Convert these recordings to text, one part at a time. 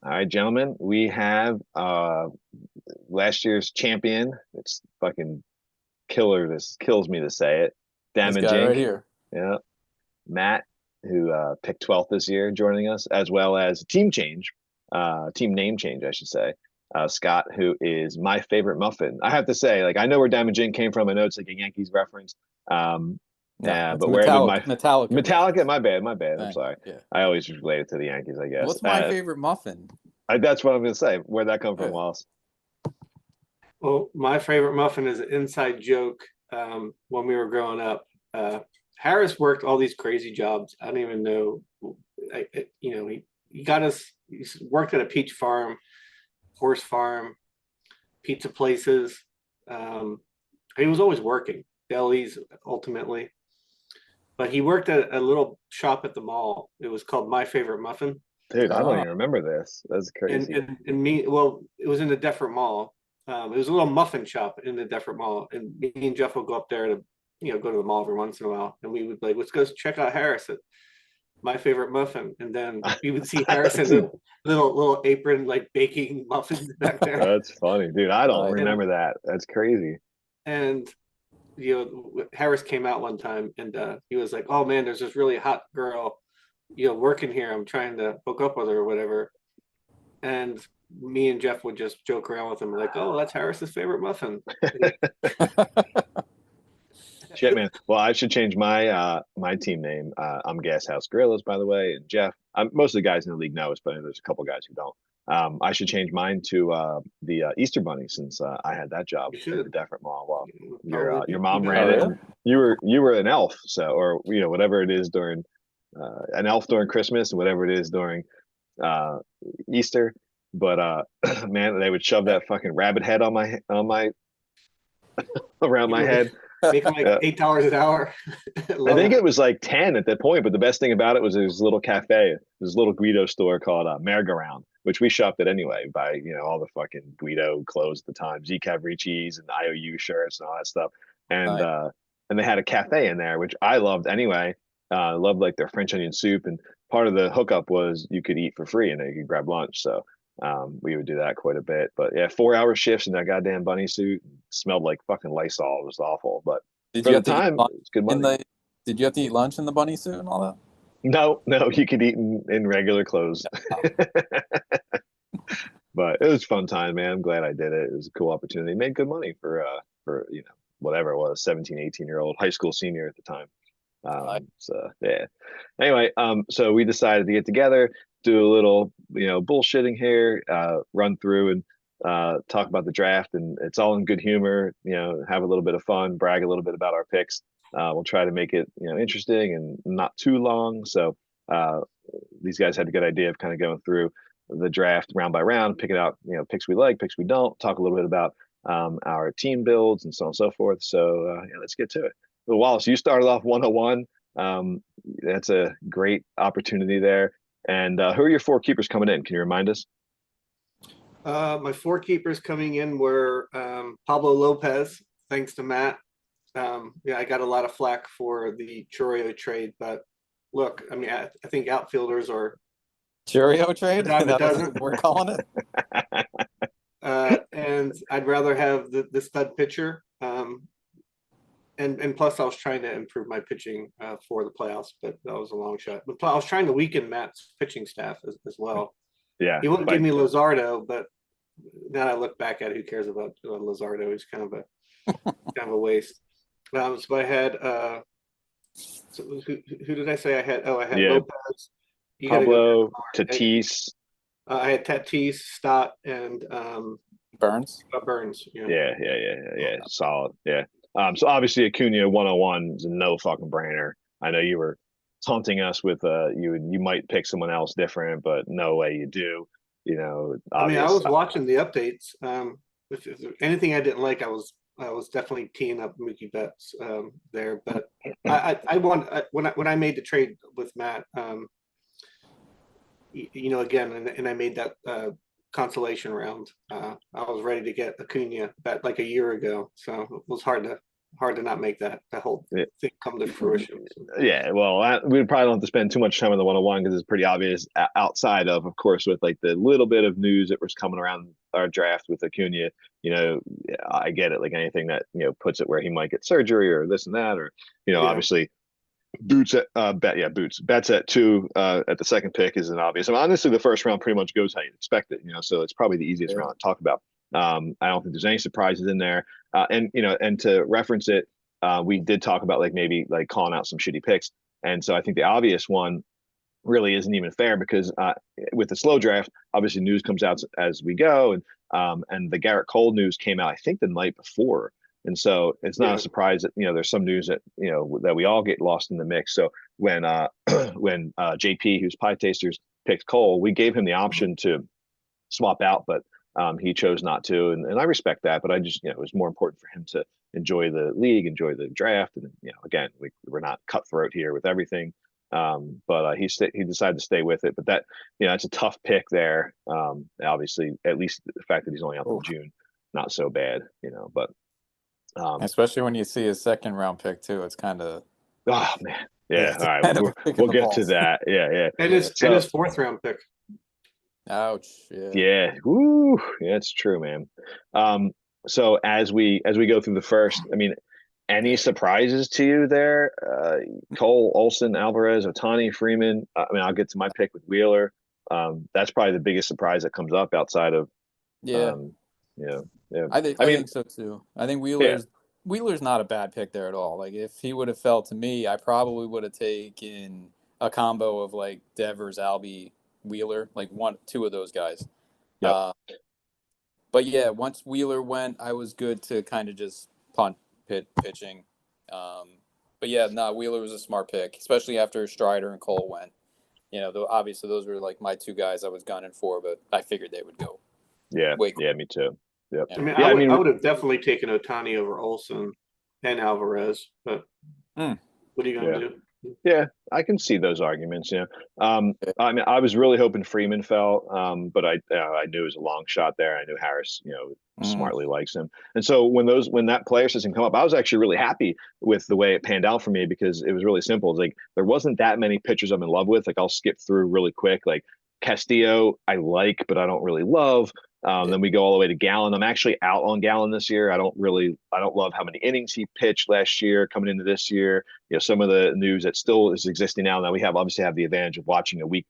All right, gentlemen, we have last year's champion. It's fucking killer. This kills me to say it. This Damage guy right Inc. here. Yeah, Matt, who picked 12th this year, joining us, as well as team change, team name change, I should say. Scott, who is my favorite muffin. I have to say, like, I know where Damage Inc. came from. I know it's like a Yankees reference. Um, No, it's but where did my Metallica Metallica? reference. My bad. I'm Thank you. sorry. Yeah. I always relate it to the Yankees, I guess. What's my favorite muffin? That's what I'm gonna say. Where'd that come from, Yeah. Wallace? Well, my favorite muffin is an inside joke. When we were growing up, Harris worked all these crazy jobs. I don't even know. He got us. He worked at a peach farm, horse farm, pizza places. Um, he was always working delis ultimately, but he worked at a little shop at the mall. It was called My Favorite Muffin, Dude, I don't Oh, even remember this. That's and crazy. it was in the Deffert Mall. It was a little muffin shop in the Deffert Mall, and me and Jeff would go up there to, go to the mall every once in a while, and we would like, let's go check out Harris at My Favorite Muffin, and then we would see Harris in a little apron like baking muffins back there, That's funny, dude. I don't nice. and remember that. That's crazy. and Harris came out one time, and he was like, "Oh man, there's this really hot girl, working here. I'm trying to hook up with her or whatever." And me and Jeff would just joke around with him, like, "Oh, that's Harris's favorite muffin." Shit, man. Well, I should change my team name. I'm Gashouse Gorillas, by the way, and Jeff. Most of the guys in the league know us, but there's a couple guys who don't. I should change mine to the Easter Bunny since I had that job You in the should Deffert Mall. Well, probably your be mom better ran Oh, it, off. really? and you were an elf, so or whatever it is during an elf during Christmas and whatever it is during uh Easter. But man, they would shove that fucking rabbit head on my around my head. Making like Yeah. $8 an hour. I Love think it. it was like 10 at that point, but the best thing about it was there was a little cafe, this little Guido store called Merry-Go-Round, which we shopped at anyway, by all the fucking Guido clothes at the time, Z Cavaricci's and IOU shirts and all that stuff. And Nice. uh and they had a cafe in there, which I loved anyway. I loved like their French onion soup, and part of the hookup was you could eat for free and then you could grab lunch. So we would do that quite a bit. But yeah, 4 hour shifts in that goddamn bunny suit, smelled like fucking Lysol. It was awful. But Did for you the have to eat time, lunch it's good in money. the? Did you have to eat lunch in the bunny suit and all that? No, no, you could eat in regular clothes. Oh, But it was a fun time, man. I'm glad I did it. It was a cool opportunity. Made good money for whatever it was, 17, 18-year-old high school senior at the time. nice. So yeah. Anyway, so we decided to get together, do a little, bullshitting here, run through and talk about the draft, and it's all in good humor, have a little bit of fun, brag a little bit about our picks. We'll try to make it, interesting and not too long. So uh these guys had a good idea of kind of going through the draft round by round, picking out, picks we like, picks we don't, talk a little bit about our team builds and so on and so forth. So yeah, let's get to it. Well, Wallace, you started off 101. That's a great opportunity there. And who are your four keepers coming in? Can you remind us? My four keepers coming in were Pablo Lopez, thanks to Matt. Yeah, I got a lot of flack for the Choreo trade, but look, I mean, I think outfielders are Cheerio a trade? dime a That's dozen. what we're calling it. And I'd rather have the stud pitcher. And plus, I was trying to improve my pitching for the playoffs, but that was a long shot. But I was trying to weaken Matt's pitching staff as well. Yeah, He wouldn't but give me Luzardo, but now I look back at it, who cares about Luzardo? He's kind of a waste. So I had so who did I say I had? Oh, I had yeah, Lopez. You got to go. Pablo, I, Tatis. I had Tatis, Stott, and Burns. Burns. Yeah. Solid. Yeah. So obviously Acuna 101 is a no fucking brainer. I know you were taunting us with you might pick someone else different, but no way you do. I mean, I Obvious. was watching the updates. If anything I didn't like, I was definitely teeing up Mookie Betts there. But I want when I made the trade with Matt, again, and I made that consolation round. I was ready to get Acuna back like a year ago, so it was hard to hard to not make that whole Yeah. thing come to fruition. So. Yeah, well, we probably don't have to spend too much time on the 101 because it's pretty obvious outside of course, with like the little bit of news that was coming around our draft with Acuna. I get it. Like anything that puts it where he might get surgery or this and that, or obviously Boots at Boots bets at 2 at the second pick is an obvious. I mean, honestly, the first round pretty much goes how you expect it. So it's probably the easiest round to talk about. I don't think there's any surprises in there, and to reference it. We did talk about like maybe like calling out some shitty picks. And so I think the obvious one really isn't even fair because with the slow draft, obviously news comes out as we go. And the Garrett Cole news came out, I think, the night before. And so it's not a surprise that, there's some news that, that we all get lost in the mix. So when JP, who's Pie Tasters, picked Cole, we gave him the option to swap out, but he chose not to, and I respect that. But I just, it was more important for him to enjoy the league, enjoy the draft, and again, we're not cutthroat here with everything. But he decided to stay with it. But that, it's a tough pick there. Obviously, at least the fact that he's only out in June, not so bad, But especially when you see his second round pick too, it's kind of oh man, yeah. All right, we'll get to that. Yeah. And his fourth round pick. Ouch. Yeah. Woo. Yeah, it's true, man. So as we go through the first, I mean, any surprises to you there? Cole, Olsen, Alvarez, Ohtani, Freeman. I mean, I'll get to my pick with Wheeler. That's probably the biggest surprise that comes up outside of yeah. I think so too. I think Wheeler's not a bad pick there at all. Like if he would have fell to me, I probably would have taken a combo of like Devers, Albie, Wheeler, like 2 of those guys. Yep. But yeah, once Wheeler went, I was good to kind of just punt pitching. But yeah, Wheeler was a smart pick, especially after Strider and Cole went. Though obviously those were like my 2 guys I was gunning for, but I figured they would go. Yeah, me too. Yep. I mean, I would have definitely taken Ohtani over Olsen and Alvarez, but what are you gonna do? Yeah, I can see those arguments. I mean, I was really hoping Freeman fell, but I knew it was a long shot there. I knew Harris, smartly likes him, and so when that player system come up, I was actually really happy with the way it panned out for me because it was really simple. It's like there wasn't that many pitchers I'm in love with. Like I'll skip through really quick. Like Castillo, I like, but I don't really love. Then we go all the way to Gallen. I'm actually out on Gallen this year. I don't love how many innings he pitched last year coming into this year. Some of the news that still is existing now. Now we obviously have the advantage of watching a week,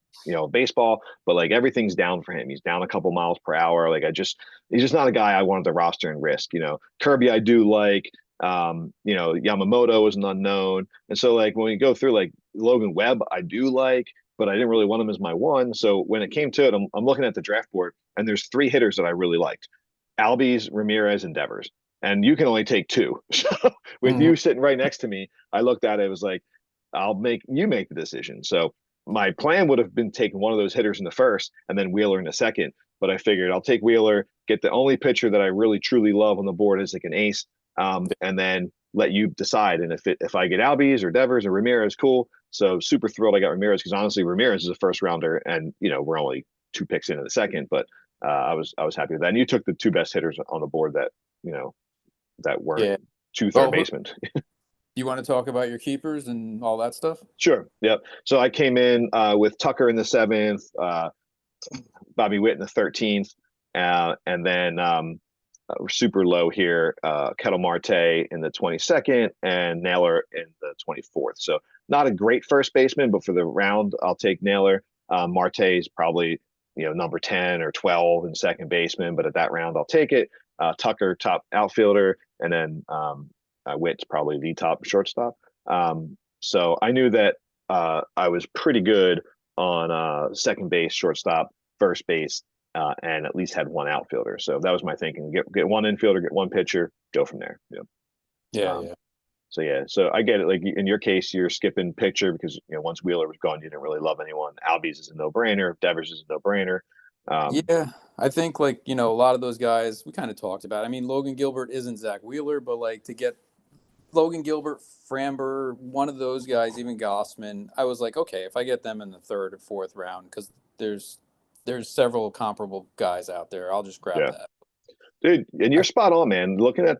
baseball, but like everything's down for him. He's down a couple miles per hour. Like he's just not a guy I wanted to roster and risk. Kirby, I do like. Yamamoto was an unknown. And so like when we go through like Logan Webb, I do like, but I didn't really want him as my one. So when it came to it, I'm looking at the draft board and there's 3 hitters that I really liked: Albies, Ramirez, and Devers. And you can only take 2. So with you sitting right next to me, I looked at it, it was like, you make the decision. So my plan would have been taking one of those hitters in the first and then Wheeler in the second. But I figured I'll take Wheeler, get the only pitcher that I really truly love on the board as like an ace, and then let you decide. And if I get Albies or Devers or Ramirez, cool. So super thrilled I got Ramirez because honestly, Ramirez is a first rounder, and we're only 2 picks into the second. But I was happy with that. And you took the 2 best hitters on the board that that weren't 2 third basemen. You want to talk about your keepers and all that stuff? Sure. Yep. So I came in with Tucker in the 7th, Bobby Witt in the 13th, and then super low here, Kettle Marte in the 22nd and Naylor in the 24th. So not a great first baseman, but for the round, I'll take Naylor. Marte is probably number 10 or 12 in second baseman, but at that round, I'll take it. Tucker, top outfielder, and then Witt's probably the top shortstop. So I knew that I was pretty good on second base, shortstop, first base, and at least had 1 outfielder. So that was my thinking: get 1 infielder, get 1 pitcher, go from there. So I get it. Like in your case, you're skipping pitcher because once Wheeler was gone, you didn't really love anyone. Albies is a no-brainer. Devers is a no-brainer. I think like a lot of those guys we kind of talked about. I mean, Logan Gilbert isn't Zach Wheeler, but like to get Logan Gilbert, Framber, one of those guys, even Gossman, I was like, okay, if I get them in the 3rd or 4th round, because there's several comparable guys out there, I'll just grab that. Dude, and you're spot on, man. Looking at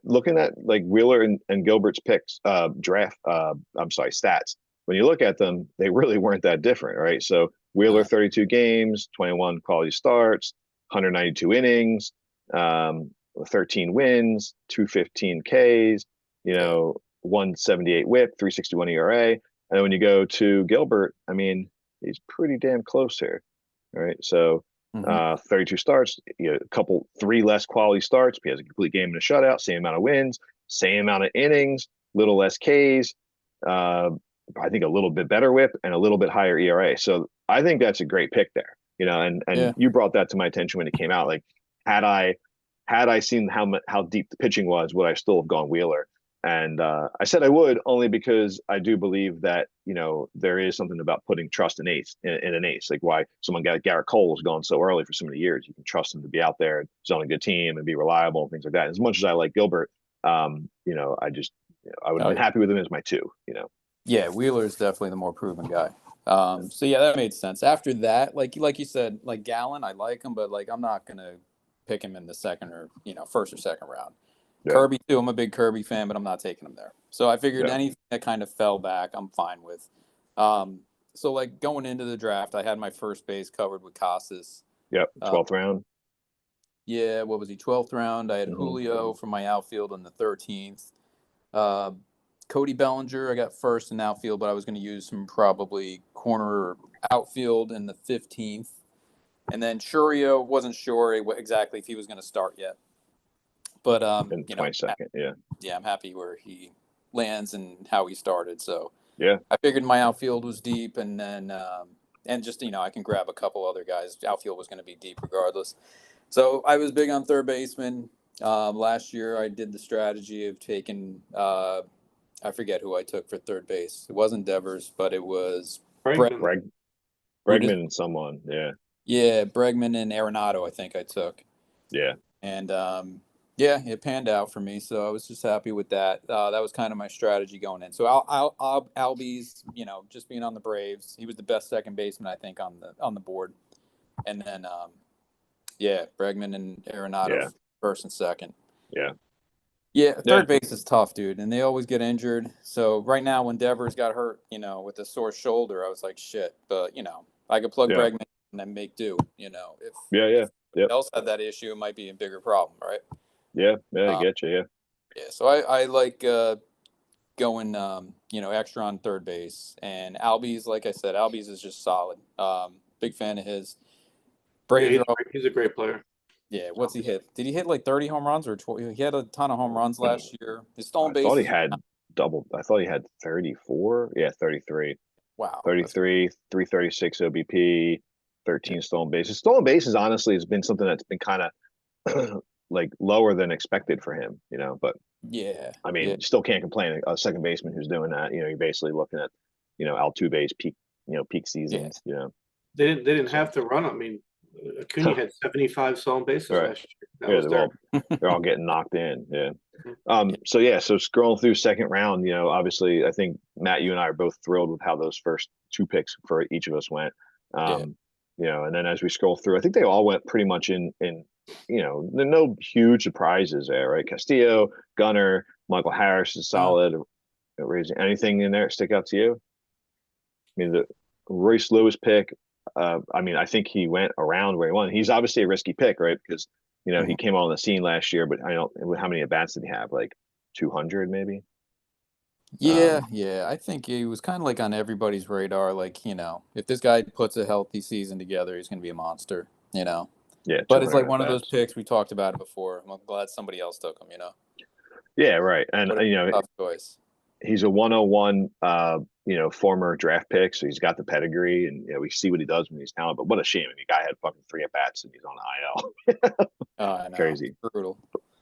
like Wheeler and Gilbert's picks, draft, I'm sorry, stats. When you look at them, they really weren't that different, right? So Wheeler, Uh, 32 games, 21 quality starts, 192 innings, 13 wins, 215 Ks, yeah. 178 WHIP, 361 ERA. And then when you go to Gilbert, I mean, he's pretty damn close here, right? So Hmm. 32 starts, three less quality starts. He has a complete game and a shutout, same amount of wins, same amount of innings, little less Ks. Uh, I think a little bit better whip and a little bit higher ERA. So I think that's a great pick there. And Yeah. you brought that to my attention when it came out. Like, had I seen how deep the pitching was, would I still have gone Wheeler? And I said I would, only because I do believe that there is something about putting trust in an ace. Like, why someone got Garrett Cole was gone so early for so many years. You can trust him to be out there, he's on a good team, and be reliable and things like that. As much as I like Gilbert, I just I would have Oh been yeah. happy with him as my two. Yeah, Wheeler is definitely the more proven guy. So yeah, that made sense. After that, like you said, like Gallen, I like him, but like I'm not gonna pick him in the second or first or second round. Yeah, Kirby too. I'm a big Kirby fan, but I'm not taking him there. So I figured yeah, anything that kind of fell back, I'm fine with. Um, so like going into the draft, I had my first base covered with Casas. yep. Uh, 12th round. yeah, what was he? 12th round. I had Hmm. Julio for my outfield in the 13th. Uh, Cody Bellinger, I got first in outfield, but I was going to use him probably corner outfield in the 15th. And then Churio, wasn't sure exactly if he was going to start yet. But, In 22nd. Yeah, yeah, I'm happy where he lands and how he started. So yeah, I figured my outfield was deep, and then, and just, I can grab a couple other guys. Outfield was going to be deep regardless. So I was big on third baseman. Last year, I did the strategy of taking I forget who I took for third base. It wasn't Devers, but it was Bregman. Breg who did, Bregman and someone. Yeah, yeah, Bregman and Arenado, I think I took. yeah, And yeah, it panned out for me. So I was just happy with that. That was kind of my strategy going in. So Albies, just being on the Braves, he was the best second baseman I think on the board. And then yeah, Bregman and Arenado yeah, first and second. yeah, Yeah, yeah, third base is tough, dude, and they always get injured. So right now, when Devers got hurt, with a sore shoulder, I was like, shit. But I could plug yeah, Bregman and then make do. If yeah, yeah, somebody yep, else had that issue, it might be a bigger problem, right? yeah, yeah. I Um, get you. Yeah, yeah, so I like going, extra on third base, and Albies, like I said, Albies is just solid. Big fan of his. Yeah, Braves are, he's a great player. yeah. What's he hit? Did he hit like 30 home runs or 20? He had a ton of home runs last year. His stolen I thought he bases. had double. I thought he had 34. Yeah, 33. Wow, that's 33, 336 OBP, yeah. 13 stolen bases. Stolen bases, honestly, has been something that's been kind of like lower than expected for him, But Yeah, I yeah, mean, still can't complain. A second baseman who's doing that, you're basically looking at, Altuve's peak yeah, seasons. They didn't So, have to run. I mean, Acuna had 75 stolen bases right. last year. That Yeah, was their. they're all getting knocked in. Yeah. yeah, So scrolling through second round, obviously I think Matt, you and I are both thrilled with how those first two picks for each of us went. yeah. Um, and then as we scroll through, I think they all went pretty much no huge surprises there, right? Castillo, Gunner, Michael Harris is Oh, solid. Raising anything in there stick out to you? I mean, the Royce Lewis pick. I mean, I think he went around where he went. He's obviously a risky pick, right? Because he mhm. came on the scene last year, but I don't. How many at bats did he have? Like 200, maybe. Yeah, Um, yeah. I think he was kind of like on everybody's radar. Like, if this guy puts a healthy season together, he's going to be a monster. yeah, But it's 200 like at one of those bats. picks we talked about it before. I'm glad somebody else took him. Yeah, right. And But it's a tough choice. he's a 101. Former draft pick, so he's got the pedigree, and we see what he does when he's talented. But what a shame! I mean, the guy had fucking 3 at bats, and he's on the IL. I know. Crazy. Brutal.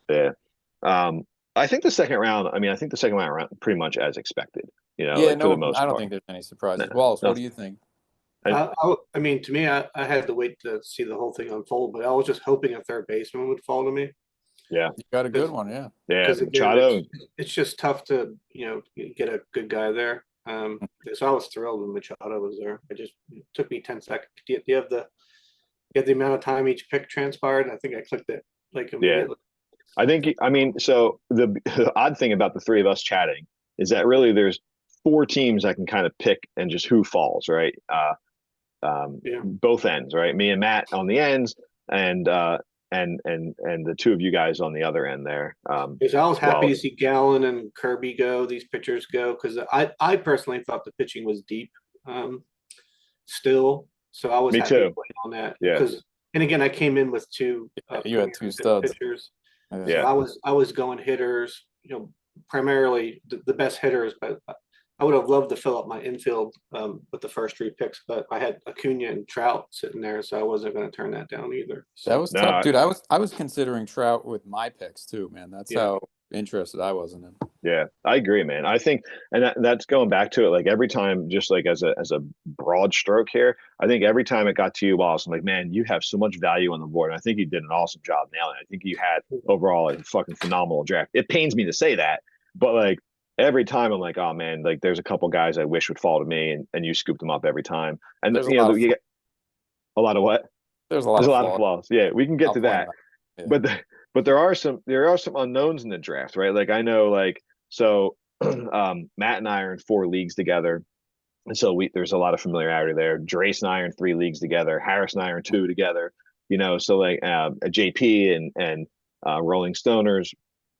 Yeah. Um, I think the second round. I mean, I think the second round pretty much as expected. Yeah, Like for the no, most I don't part. think there's any No, surprises. Wallace, what no, do you think? and I mean, to me, I had to wait to see the whole thing unfold, but I was just hoping a third baseman would fall to me yeah, You got a good because one, yeah. yeah, again, Machado. it's just tough to get a good guy there. So I was thrilled when Machado was there. It took me 10 seconds. Do you have the amount of time each pick transpired? I think I clicked it like Yeah, immediately. I think, I mean, so the odd thing about the three of us chatting is that really there's four teams I can kind of pick and just who falls, right? Yeah. Both ends, right? Me and Matt on the ends, and and the two of you guys on the other end there. Because I was happy Well, to see Gallen and Kirby go, these pitchers go, because I personally thought the pitching was deep still. So I was me happy too. on that Yeah, because, and again, I came in with two You had two studs. pitchers. Yeah. So yeah. I was going hitters, primarily the best hitters, but I would have loved to fill up my infield with the first three picks, but I had Acuna and Trout sitting there, so I wasn't going to turn that down either. That So was No, tough, dude. I was considering Trout with my picks too, man. That's yeah, how interested I was in him. yeah, I agree, man. I think, and that's going back to it. Like every time, just like as a broad stroke here, I think every time it got to you, Wallace, I'm like, man, you have so much value on the board. And I think you did an awesome job nailing it. I think you had overall a fucking phenomenal draft. It pains me to say that, but like every time I'm like, oh man, like there's a couple guys I wish would fall to me, and you scooped them up every time. And There's a lot of you get a lot of what? there's a lot There's a of lot of flaws. flaws. Yeah, we can get I'll to point that. them out. Yeah. But but there are some unknowns in the draft, right? Like I know like so Matt and I are in 4 leagues together. And so there's a lot of familiarity there. Drace and I are in 3 leagues together. Harris and I are in 2 together. So like JP and Rolling Stoners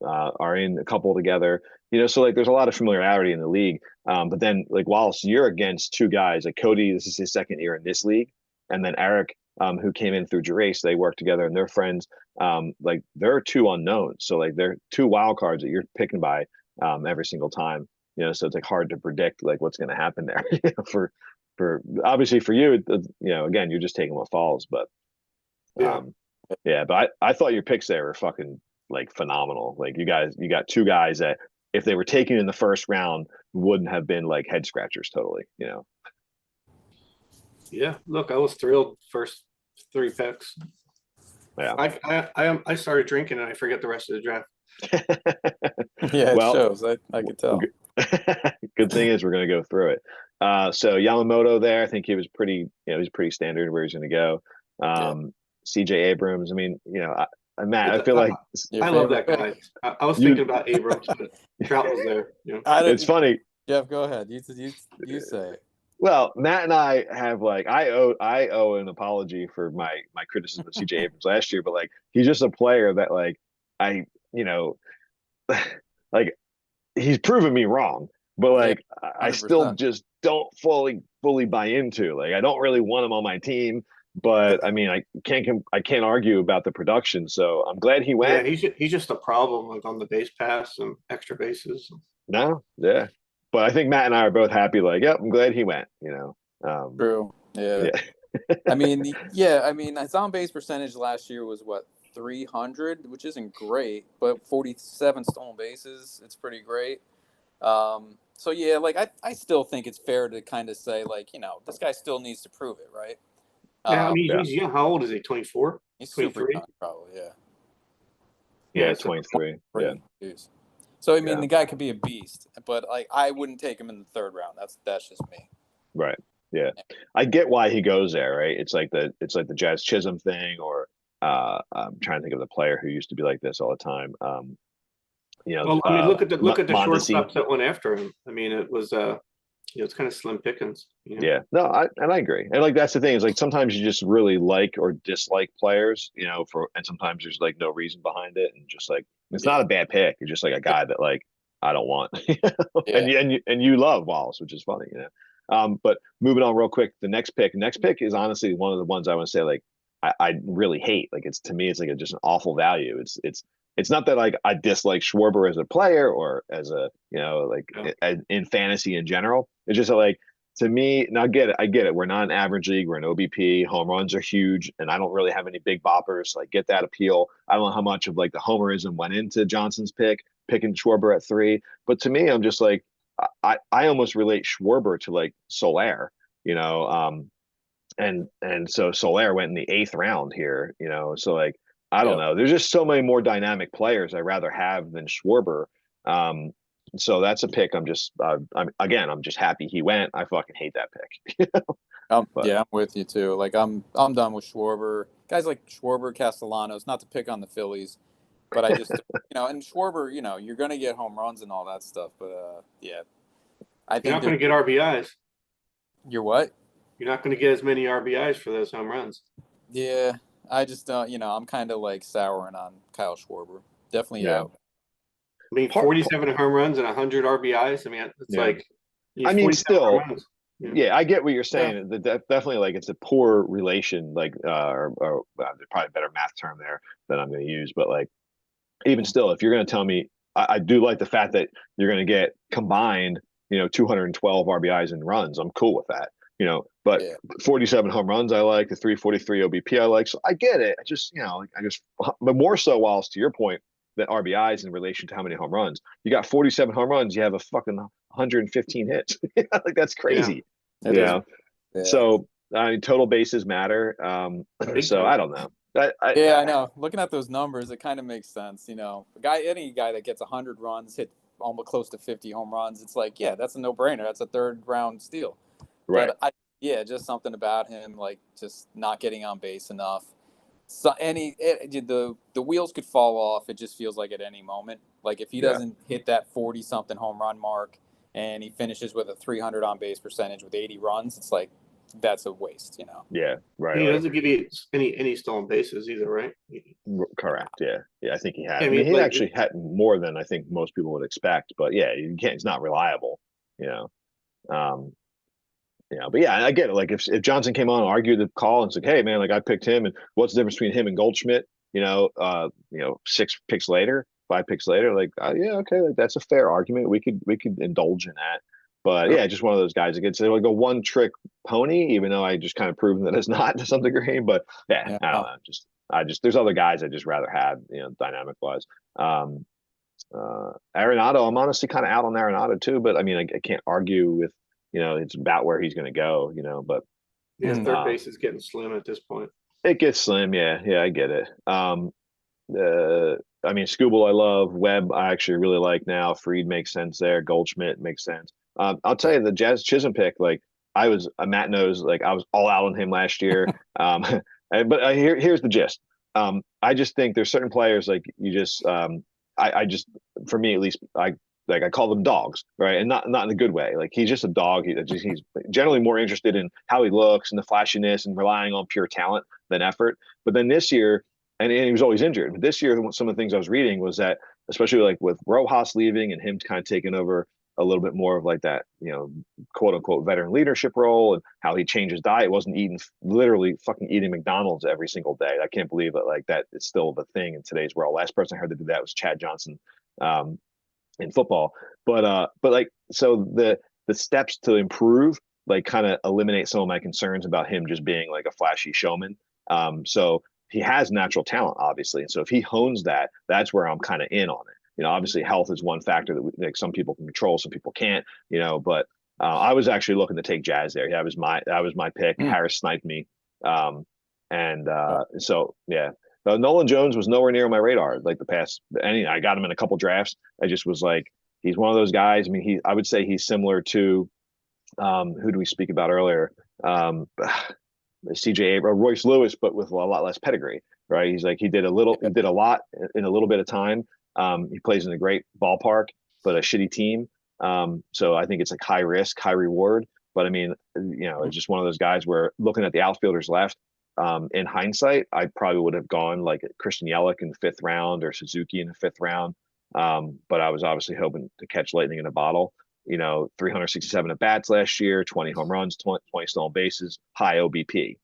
are in a couple together. So like there's a lot of familiarity in the league. But then like Wallace, you're against 2 guys. Like Cody, this is his second year in this league, and then Eric, who came in through Drace. They work together and they're friends. Like there are 2 unknowns. So like they're 2 wild cards that you're picking by every single time. So it's like hard to predict like what's going to happen there. For obviously for you, again, you're just taking what falls. But yeah. yeah, but I thought your picks there were fucking like phenomenal. Like you got 2 guys that if they were taken in the first round wouldn't have been like head scratchers totally. Yeah, look, I was thrilled first 3 picks. Yeah. I started drinking and I forget the rest of the draft. Yeah, it Well, shows. I could tell. good thing is we're going to go through it. So Yamamoto there, I think he was he's pretty standard where he's going to go. Yeah. CJ Abrams. I mean, Matt, I feel like Your I love that favorite guy. I was you. thinking about Abrams, but Trout was there. I It's didn't. funny. Jeff, go ahead. You say it. Well, Matt and I have like I owe an apology for my criticism of CJ Abrams last year, but like he's just a player that like I like he's proven me wrong, but Yeah, like I still 100%. just don't fully buy into. Like I don't really want him on my team, but I mean I can't argue about the production. So I'm glad he Yeah, went. he's just a problem like on the base pass and extra bases. No, yeah, but I think Matt and I are both happy. Like, yep, I'm glad he went. True. Yeah. Yeah, I mean, his on base percentage last year was what 300, which isn't great, but 47 stolen bases, it's pretty great. So yeah, like I still think it's fair to kind of say like this guy still needs to prove it, right? Yeah, I mean yeah, he's young. How old is he? 24? He's super 23? young, probably. Yeah. yeah, So 23. Yeah, Jeez. So I mean, yeah, the guy could be a beast, but like I wouldn't take him in the 3rd round. That's just me. right. Yeah, I get why he goes there. Right, it's like the Jazz Chisholm thing, or I'm trying to think of the player who used to be like this all the time. well, I mean, look at the Mondesi. shortstops that went after him. I mean, it was it's kind of slim pickings. Yeah, no, I agree, and like that's the thing is like sometimes you just really like or dislike players, and sometimes there's like no reason behind it, and just like it's not Yeah. a bad pick. It's just like a guy that like I don't want, Yeah. and you love Wallace, which is funny. But moving on real quick, the next pick. Next pick is honestly one of the ones I want to say like I really hate. Like it's to me, it's like just an awful value. It's not that like I dislike Schwarber as a player or as a like in fantasy in general. It's just that, like to me, now I get it. We're not an average league. We're an OBP. Home runs are huge, and I don't really have any big boppers. So I get that appeal. I don't know how much of like the homerism went into Johnson's picking Schwarber at 3. But to me, I'm just like I almost relate Schwarber to like Soler, and so Soler went in the 8th round here, So like I don't Yep. know. There's just so many more dynamic players I'd rather have than Schwarber. Um, so that's a pick. I'm just happy he went. I fucking hate that pick. But Yeah, I'm with you too. Like I'm done with Schwarber. Guys like Schwarber, Castellanos, not to pick on the Phillies, But I just, and Schwarber, you're going to get home runs and all that stuff. But yeah, I You're think not going to get RBIs. You're what? You're not going to get as many RBIs for those home runs. Yeah, I just don't. I'm kind of like souring on Kyle Schwarber. Definitely Yeah. out. I mean, 47 home runs and 100 RBIs. I mean, it's like I mean, 47 still, home runs. yeah, I get what you're saying. Definitely, like it's a poor relation, like or there's probably a better math term there that I'm going to use, but like even still, if you're going to tell me, I do like the fact that you're going to get combined, 212 RBIs and runs. I'm cool with that, but Yeah. 47 home runs I like, the 343 OBP I like, so I get it. I just, but more so, whilst to your point, that RBIs in relation to how many home runs you got, 47 home runs, you have a fucking 115 hits. Like that's crazy. Yeah. So I mean, total bases matter. So I don't know. I know. Looking at those numbers, it kind of makes sense. Any guy that gets 100 runs, hit almost close to 50 home runs, it's like, yeah, that's a no-brainer. That's a third round steal. Right. But just something about him, like just not getting on base enough. So the wheels could fall off. It just feels like at any moment. Like if he doesn't hit that 40-something home run mark and he finishes with a 300 on base percentage with 80 runs, it's like that's a waste. Yeah. Right. He doesn't give you any stolen bases either, right? Correct. Yeah. I think he had. Yeah, I mean, he actually had more than I think most people would expect. But yeah, you can't. It's not reliable. But yeah, I get it. Like if Johnson came on and argued the call and said, "Hey, man, like I picked him, and what's the difference between him and Goldschmidt?" 6 picks later, 5 picks later, like yeah, okay, like that's a fair argument. We could indulge in that. But yeah, just one of those guys that gets like a one trick pony, even though I just kind of proven that it's not to some degree. But yeah, I don't know. There's other guys I just rather have, dynamic wise. Arenado, I'm honestly kind of out on Arenado too, but I mean, I can't argue with, it's about where he's going to go, but third base is getting slim at this point. It gets slim. Yeah. I get it. I mean, Scooble, I love. Webb, I actually really like now. Freed makes sense there. Goldschmidt makes sense. I'll tell you, the Jazz Chisholm pick, like Matt knows, like I was all out on him last year. But here's the gist. I just think there's certain players like you just, I just, for me at least, I call them dogs, right? And not in a good way. Like he's just a dog. He's generally more interested in how he looks and the flashiness and relying on pure talent than effort. But then this year, and he was always injured. But this year, some of the things I was reading was that, especially like with Rojas leaving and him kind of taking over a little bit more of like that, quote unquote veteran leadership role, and how he changed his diet, wasn't literally fucking eating McDonald's every single day. I can't believe it. Like that is still the thing in today's world. Last person I heard to do that was Chad Johnson. In football, but like, so the steps to improve, like kind of eliminate some of my concerns about him just being like a flashy showman. So he has natural talent, obviously, and so if he hones that, that's where I'm kind of in on it. Obviously health is one factor that like some people can control, some people can't. But I was actually looking to take Jazz there. That was my pick. Harris sniped me, so yeah. Nolan Jones was nowhere near my radar like the past. I got him in a couple drafts. I just was like, he's one of those guys. I mean, I would say he's similar to, who do we speak about earlier? CJ Abrams, Royce Lewis, but with a lot less pedigree, right? He's like, he did a lot in a little bit of time. He plays in a great ballpark, but a shitty team. So I think it's like high risk, high reward. But I mean, it's just one of those guys where looking at the outfielders left, in hindsight, I probably would have gone like Christian Yelich in the 5th round or Suzuki in the 5th round. But I was obviously hoping to catch lightning in a bottle. 367 at bats last year, 20 home runs, 20 stolen bases, high OBP.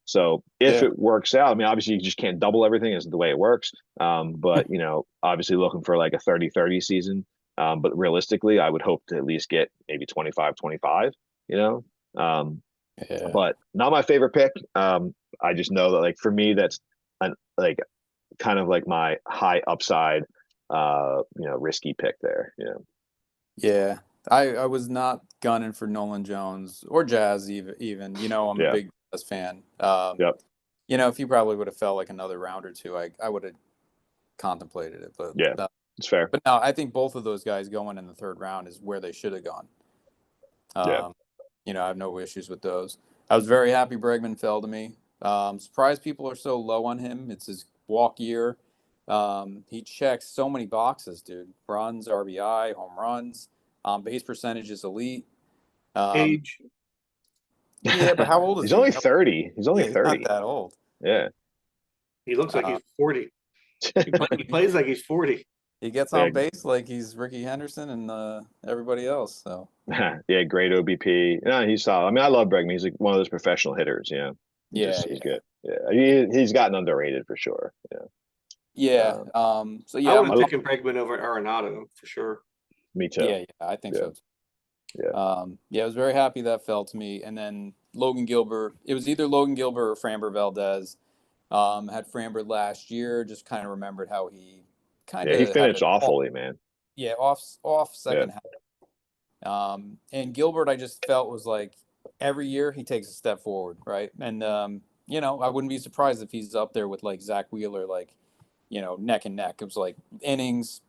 So if it works out, I mean, obviously you just can't double everything, is the way it works. But obviously looking for like a 30-30 season. But realistically, I would hope to at least get maybe 25-25. But not my favorite pick. I just know that like for me, that's like kind of like my high upside, risky pick there. Yeah. I was not gunning for Nolan Jones or Jazz even. I'm a big Jazz fan. If you probably would have felt like another round or two, I would have contemplated it. But yeah, it's fair. But no, I think both of those guys going in the 3rd round is where they should have gone. I have no issues with those. I was very happy Bregman fell to me. Surprised people are so low on him. It's his walk year. He checks so many boxes, dude. Runs, RBI, home runs, base percentage is elite. Age. Yeah, but how old is He's he? only 30. He's only Yeah, he's not 30. that old. Yeah. He looks like Uh, he's 40. He plays like he's 40. he gets Yeah. on base like he's Ricky Henderson and everybody else. So Yeah, great OBP. No, he's solid. I mean, I love Bregman. He's like one of those professional hitters, you know. yeah, He's yeah, good. Yeah. He's gotten underrated for sure. Yeah. yeah. Um, So I yeah, would I'm have taken Bregman over Arenado for sure. me too. yeah, I think Yeah. so too. Yeah. Yeah, I was very happy that fell to me. And then Logan Gilbert, it was either Logan Gilbert or Framber Valdez. Had Framber last year, just kind of remembered how he kind Yeah, he of had finished an awfully, man. off Yeah. second half. And Gilbert, I just felt was like every year he takes a step forward, right? And I wouldn't be surprised if he's up there with like Zach Wheeler, like neck and neck. It was like innings,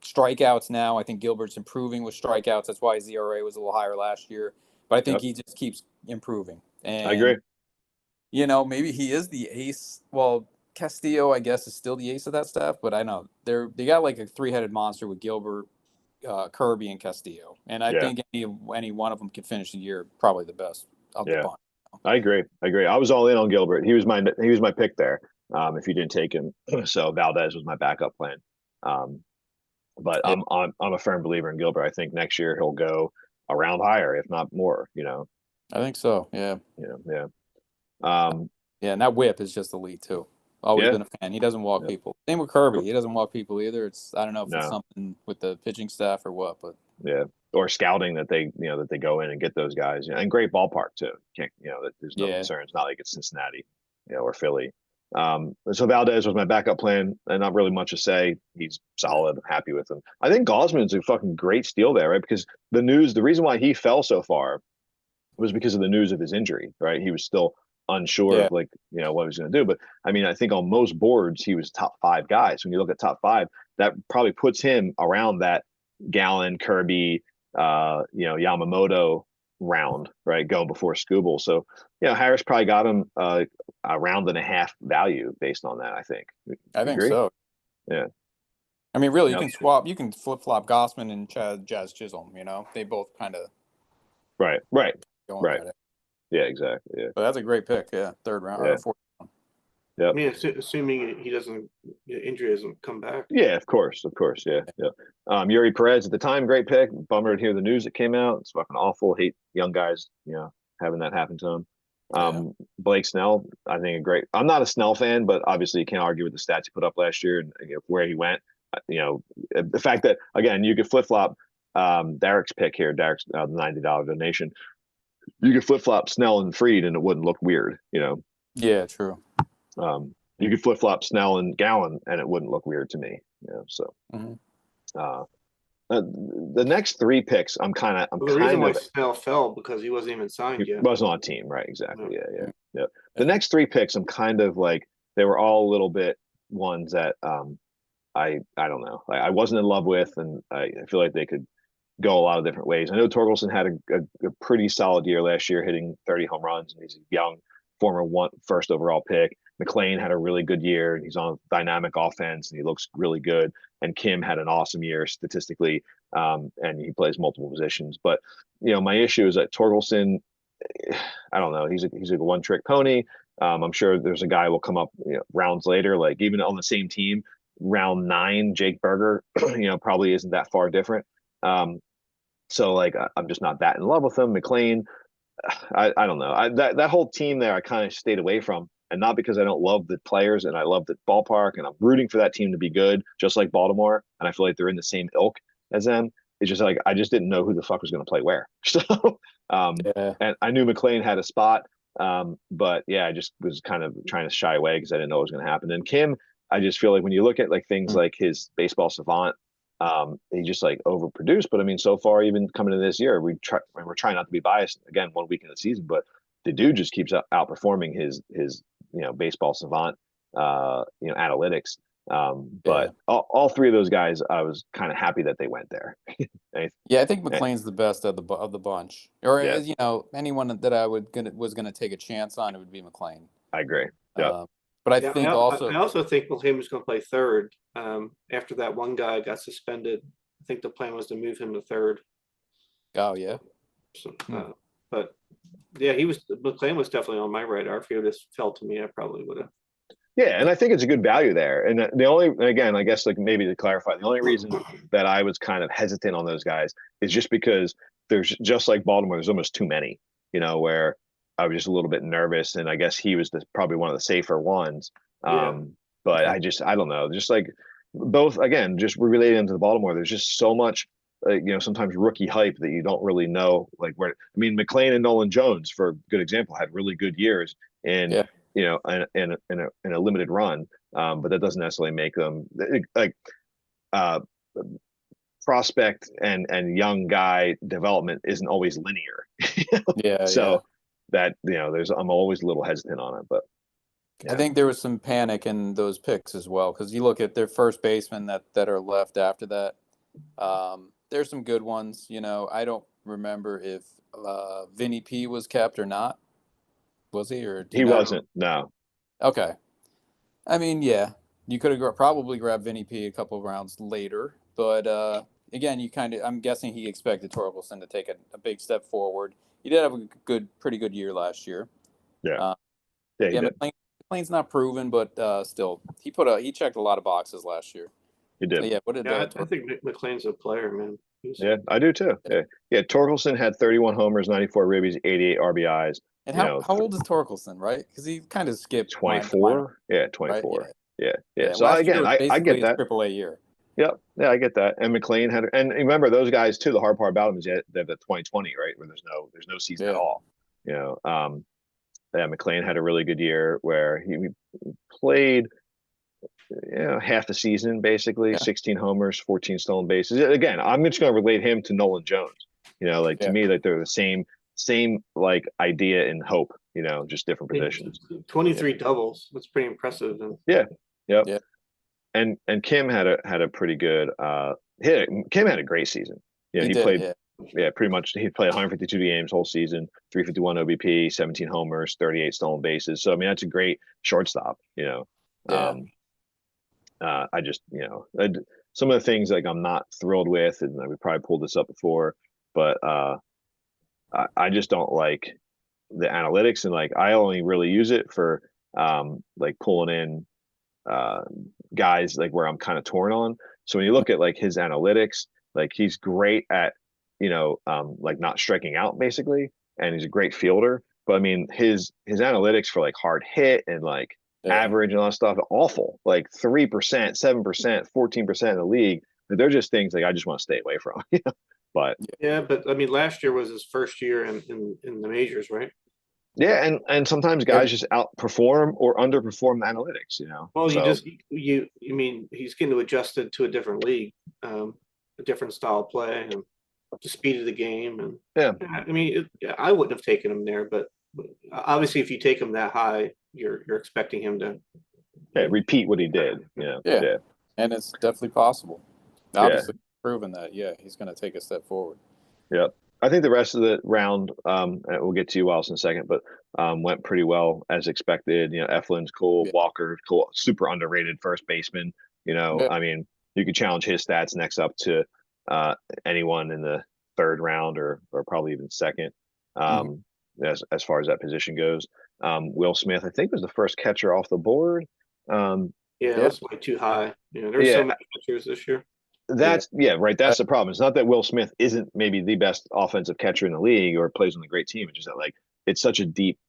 strikeouts. Now I think Gilbert's improving with strikeouts. That's why his ERA was a little higher last year. But I think Yep. he just keeps improving. I agree. And maybe he is the ace. Well, Castillo, I guess, is still the ace of that staff, but I know they got like a three-headed monster with Gilbert, Kirby, and Castillo, and I Yeah. think any one of them could finish the year probably the best of the Yeah. bunch. I agree. I was all in on Gilbert. He was my pick there. If you didn't take him, so Valdez was my backup plan. Um, but Yeah, I'm a firm believer in Gilbert. I think next year he'll go a round higher, if not more. I think so. Yeah, Yeah. Um, yeah, and that whip is just elite too. Always yeah. been a fan. He doesn't walk Yeah. people. Same with Kirby. He doesn't walk people either. I don't know if it's No. something with the pitching staff or what, but Yeah. Or scouting that they go in and get those guys, and great ballpark too. Can't that there's no yeah, concern. It's not like it's Cincinnati, or Philly. So Valdez was my backup plan, and not really much to say. He's solid. I'm happy with him. I think Gosman's a fucking great steal there, right? Because the reason why he fell so far was because of the news of his injury, right? He was still unsure yeah, of what he was going to do. But I mean, I think on most boards he was top five guys. When you look at top five, that probably puts him around that Gallen, Kirby, Yamamoto round, right? Going before Scooble. So, Harris probably got him a round and a half value based on that, I think. I think Agree? so. Yeah. I mean, really, Yep. you can flip flop Gossman and Jazz Chisholm. They both kind of Right. going at it. Yeah, exactly. Yeah. But that's a great pick. Yeah, third round Yeah. or fourth round. Yep. I mean, assuming injury doesn't come back. Yeah, of course. Yeah. Yuri Perez at the time, great pick. Bummer to hear the news that came out. It's fucking awful. Hate young guys, having that happen to them. Blake Snell, I think I'm not a Snell fan, but obviously you can't argue with the stats he put up last year and where he went. The fact that again you could flip flop Derek's pick here, Derek's $90 donation. You could flip flop Snell and Fried and it wouldn't look weird. Yeah, true. You could flip flop Snell and Gallen and it wouldn't look weird to me. So. Mm-hmm. The next three picks, The reason why Snell fell because he wasn't even signed yet. Wasn't on a team, right? Exactly. No. Yeah. The next three picks, I'm kind of like they were all a little bit ones that I don't know. I wasn't in love with, and I feel like they could go a lot of different ways. I know Torkelson had a pretty solid year last year, hitting 30 home runs, and he's a young former first overall pick. McLean had a really good year, and he's on dynamic offense, and he looks really good. And Kim had an awesome year statistically, and he plays multiple positions. But my issue is that Torkelson, I don't know, he's a one-trick pony. I'm sure there's a guy who will come up rounds later, like even on the same team, round 9, Jake Berger, probably isn't that far different. So like I'm just not that in love with him. McLean, I don't know. That whole team there, I kind of stayed away from, and not because I don't love the players and I love the ballpark and I'm rooting for that team to be good, just like Baltimore. And I feel like they're in the same ilk as them. It's just like I just didn't know who the fuck was going to play where. So, and I knew McLean had a spot, but yeah, I just was kind of trying to shy away because I didn't know what was going to happen. And Kim, I just feel like when you look at like things like his baseball savant, he just like overproduced. But I mean, so far, even coming into this year, we're trying not to be biased. Again, 1 week in the season, but the dude just keeps outperforming his baseball savant analytics. But all three of those guys, I was kind of happy that they went there. Yeah, I think McLean's the best of the bunch. Or anyone that I was gonna take a chance on, it would be McLean. I agree. Yeah. But But I Yeah, think I also, also think Wilhelm was going to play third. After that one guy got suspended, I think the plan was to move him to third. oh yeah, So, hmm. but yeah, McLean was definitely on my radar. If he would have fell to me, I probably would have. Yeah, and I think it's a good value there. And the only, again, I guess like maybe to clarify, the only reason that I was kind of hesitant on those guys is just because there's just like Baltimore, there's almost too many, where I was just a little bit nervous, and I guess he was probably one of the safer ones. Yeah, But Okay. I don't know, just like both again, just relating to the Baltimore, there's just so much. Sometimes rookie hype that you don't really know, like where. I mean, McLean and Nolan Jones, for a good example, had really good years, and Yeah, in a limited run, but that doesn't necessarily make them like uh, prospect and young guy development isn't always linear. yeah. So that there's I'm always a little hesitant on it, but I yeah, think there was some panic in those picks as well because you look at their first basemen that are left after that. There's some good ones. I don't remember if Vinny P was kept or not. Was he, or do you he know? no, wasn't. No, Okay. I mean, yeah, you could have probably grabbed Vinny P a couple of rounds later, but again, I'm guessing he expected Torkelson to take a big step forward. He did have a pretty good year last year. yeah, Uh, yeah, he yeah, did. McLean's not proven, but still, he checked a lot of boxes last year. He did. Yeah, what did yeah, I Torkelson? think McLean's a player, man. Yeah, I do too. Yeah, yeah. Torkelson had 31 homers, 94 ribbies, 88 RBIs. And how old is Torkelson, right? Because he kind of skipped minor, 24. Yeah, right? 24. Yeah, Yeah, yeah. yeah. So Last year again, was I basically get his that. AAA year. Yep. Yeah, I get that. And McLean had, and remember those guys too. The hard part about them is that they're the 2020, right? Where there's no season at Yeah, all. You know, yeah, McLean had a really good year where he played, half the season basically, yeah, 16 homers, 14 stolen bases. Again, I'm just going to relate him to Nolan Jones. Like to yeah. me, like they're the same like idea and hope. Just different positions. 23 doubles. That's pretty impressive. And Yeah. Yep. Yeah, And Kim had a pretty good Kim had a great season. he He did. played, Yeah, yeah, pretty much he played 152 games whole season, 351 OBP, 17 homers, 38 stolen bases. So I mean that's a great shortstop. yeah. Um I just, some of the things like I'm not thrilled with, and we probably pulled this up before, but I just don't like the analytics, and like I only really use it for like pulling in uh, guys like where I'm kind of torn on. So when you look at like his analytics, like he's great at, like not striking out basically, and he's a great fielder. But I mean, his analytics for like hard hit and like Yeah. average and all that stuff, awful. Like 3%, 7%, 14% of the league. They're just things like I just want to stay away from. But yeah, but I mean, last year was his first year in the majors, right? yeah, and sometimes Yeah. guys just outperform or underperform the analytics. Well, So you mean he's getting to adjusted to a different league, a different style of play, and the speed of the game. And yeah, I mean, I wouldn't have taken him there, but obviously, if you take him that high, you're expecting him to. yeah, repeat what he did. Yeah, Yeah, and it's definitely possible. yeah. Obviously, proven that. Yeah, he's going to take a step forward. Yep. I think the rest of the round, and we'll get to you, Wallace, in a second, but went pretty well as expected. Eflin's cool, Yeah, Walker, cool, super underrated first baseman. yeah, I mean, you could challenge his stats next up to anyone in the third round or probably even second, mhm. um, as far as that position goes. Will Smith, I think, was the first catcher off the board. Yeah, Yeah, that's way too high. There's Yeah, so many pitchers this year. yeah. yeah, right. Uh, That's the problem. It's not that Will Smith isn't maybe the best offensive catcher in the league or plays on a great team. It's just that like it's such a deep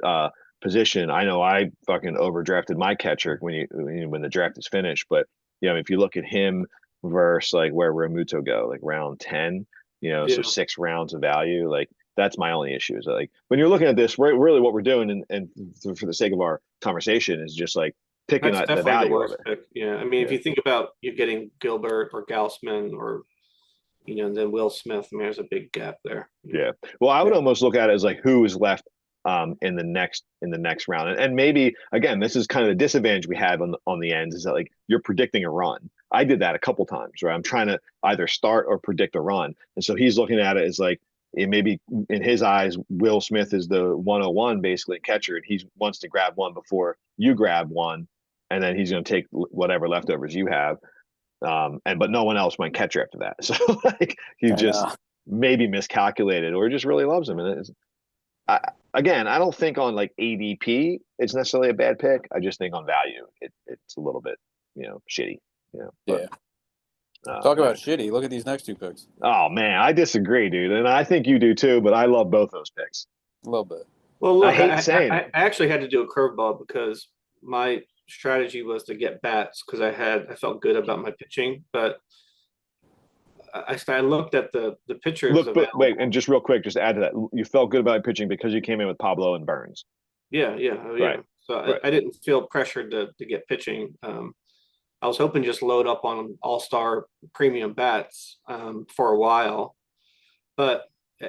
uh position. I know I fucking overdrafted my catcher when the draft is finished, but if you look at him versus like where Ramuto go, like round 10, so Yeah, 6 rounds of value, like that's my only issue is like when you're looking at this, really what we're doing and for the sake of our conversation is just like picking that's the definitely the value of worst it. pick. Yeah, I mean, if Yeah. you think about you getting Gilbert or Gaussman or and then Will Smith, I mean, there's a big gap there. Yeah. Well, I would yeah, almost look at it as like who is left in the next round. And maybe again, this is kind of the disadvantage we have on the ends is that like you're predicting a run. I did that a couple times, right? I'm trying to either start or predict a run. And so he's looking at it as like, it maybe in his eyes, Will Smith is the 101 basically catcher, and he wants to grab one before you grab one, and then he's going to take whatever leftovers you have. But no one else went catcher after that. So like he I just know. maybe miscalculated or just really loves him. And again, I don't think on like ADP it's necessarily a bad pick. I just think on value it's a little bit shitty. But Yeah. Talk about shitty. Look at these next two picks. oh man, I disagree, dude, and I think you do too. But I love both those picks. A little bit. Well, look, I hate saying I actually had to do a curveball because my strategy was to get bats because I felt good about my pitching, but I looked at the pitchers Look, but available. wait, and just real quick, just to add to that, you felt good about pitching because you came in with Pablo and Burns. Yeah, Right. So Right. I didn't feel pressured to get pitching. I was hoping just load up on all-star premium bats for a while, but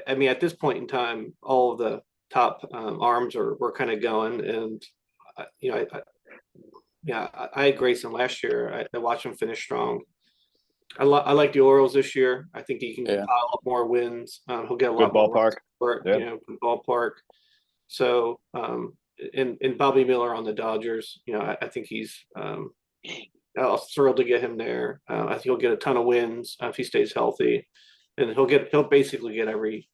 I mean at this point in time, all of the top arms were kind of going, and I had Grayson last year. I watched him finish strong. I like the Orioles this year. I think he can pile up more wins. He'll get a Good lot more ballpark. Support, Yeah. Good ballpark. So, and Bobby Miller on the Dodgers, I think he's I was thrilled to get him there. I think he'll get a ton of wins if he stays healthy, and he'll basically get every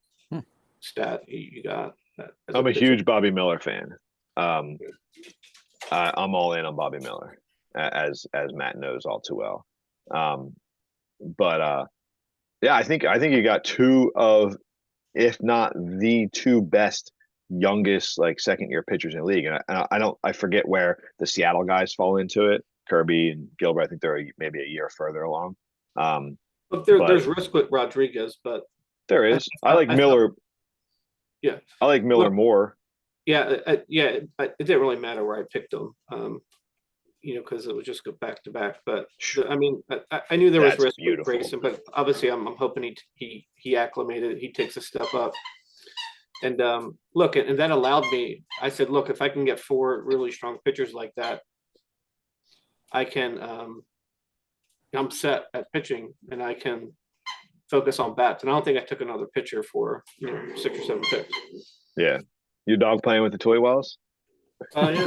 stat you got. I'm a huge Bobby Miller fan. I'm all in on Bobby Miller, as Matt knows all too well. Yeah, I think you got two of, if not the two best youngest like second year pitchers in the league, and I forget where the Seattle guys fall into it. Kirby and Gilbert, I think they're maybe a year further along. Look, there's risk with Rodriguez, but there is. I like Miller. Yeah, I like Miller more. Yeah, it didn't really matter where I picked them, because it was just go back to back. But I mean, I knew there was risk with Grayson, but obviously I'm hoping he acclimated, he takes a step up. And look, and that allowed me. I said, look, if I can get four really strong pitchers like that, I can. I'm set at pitching, and I can focus on bats. And I don't think I took another pitcher for 6 or 7 picks. Yeah, you dog playing with the toy walls? Yeah.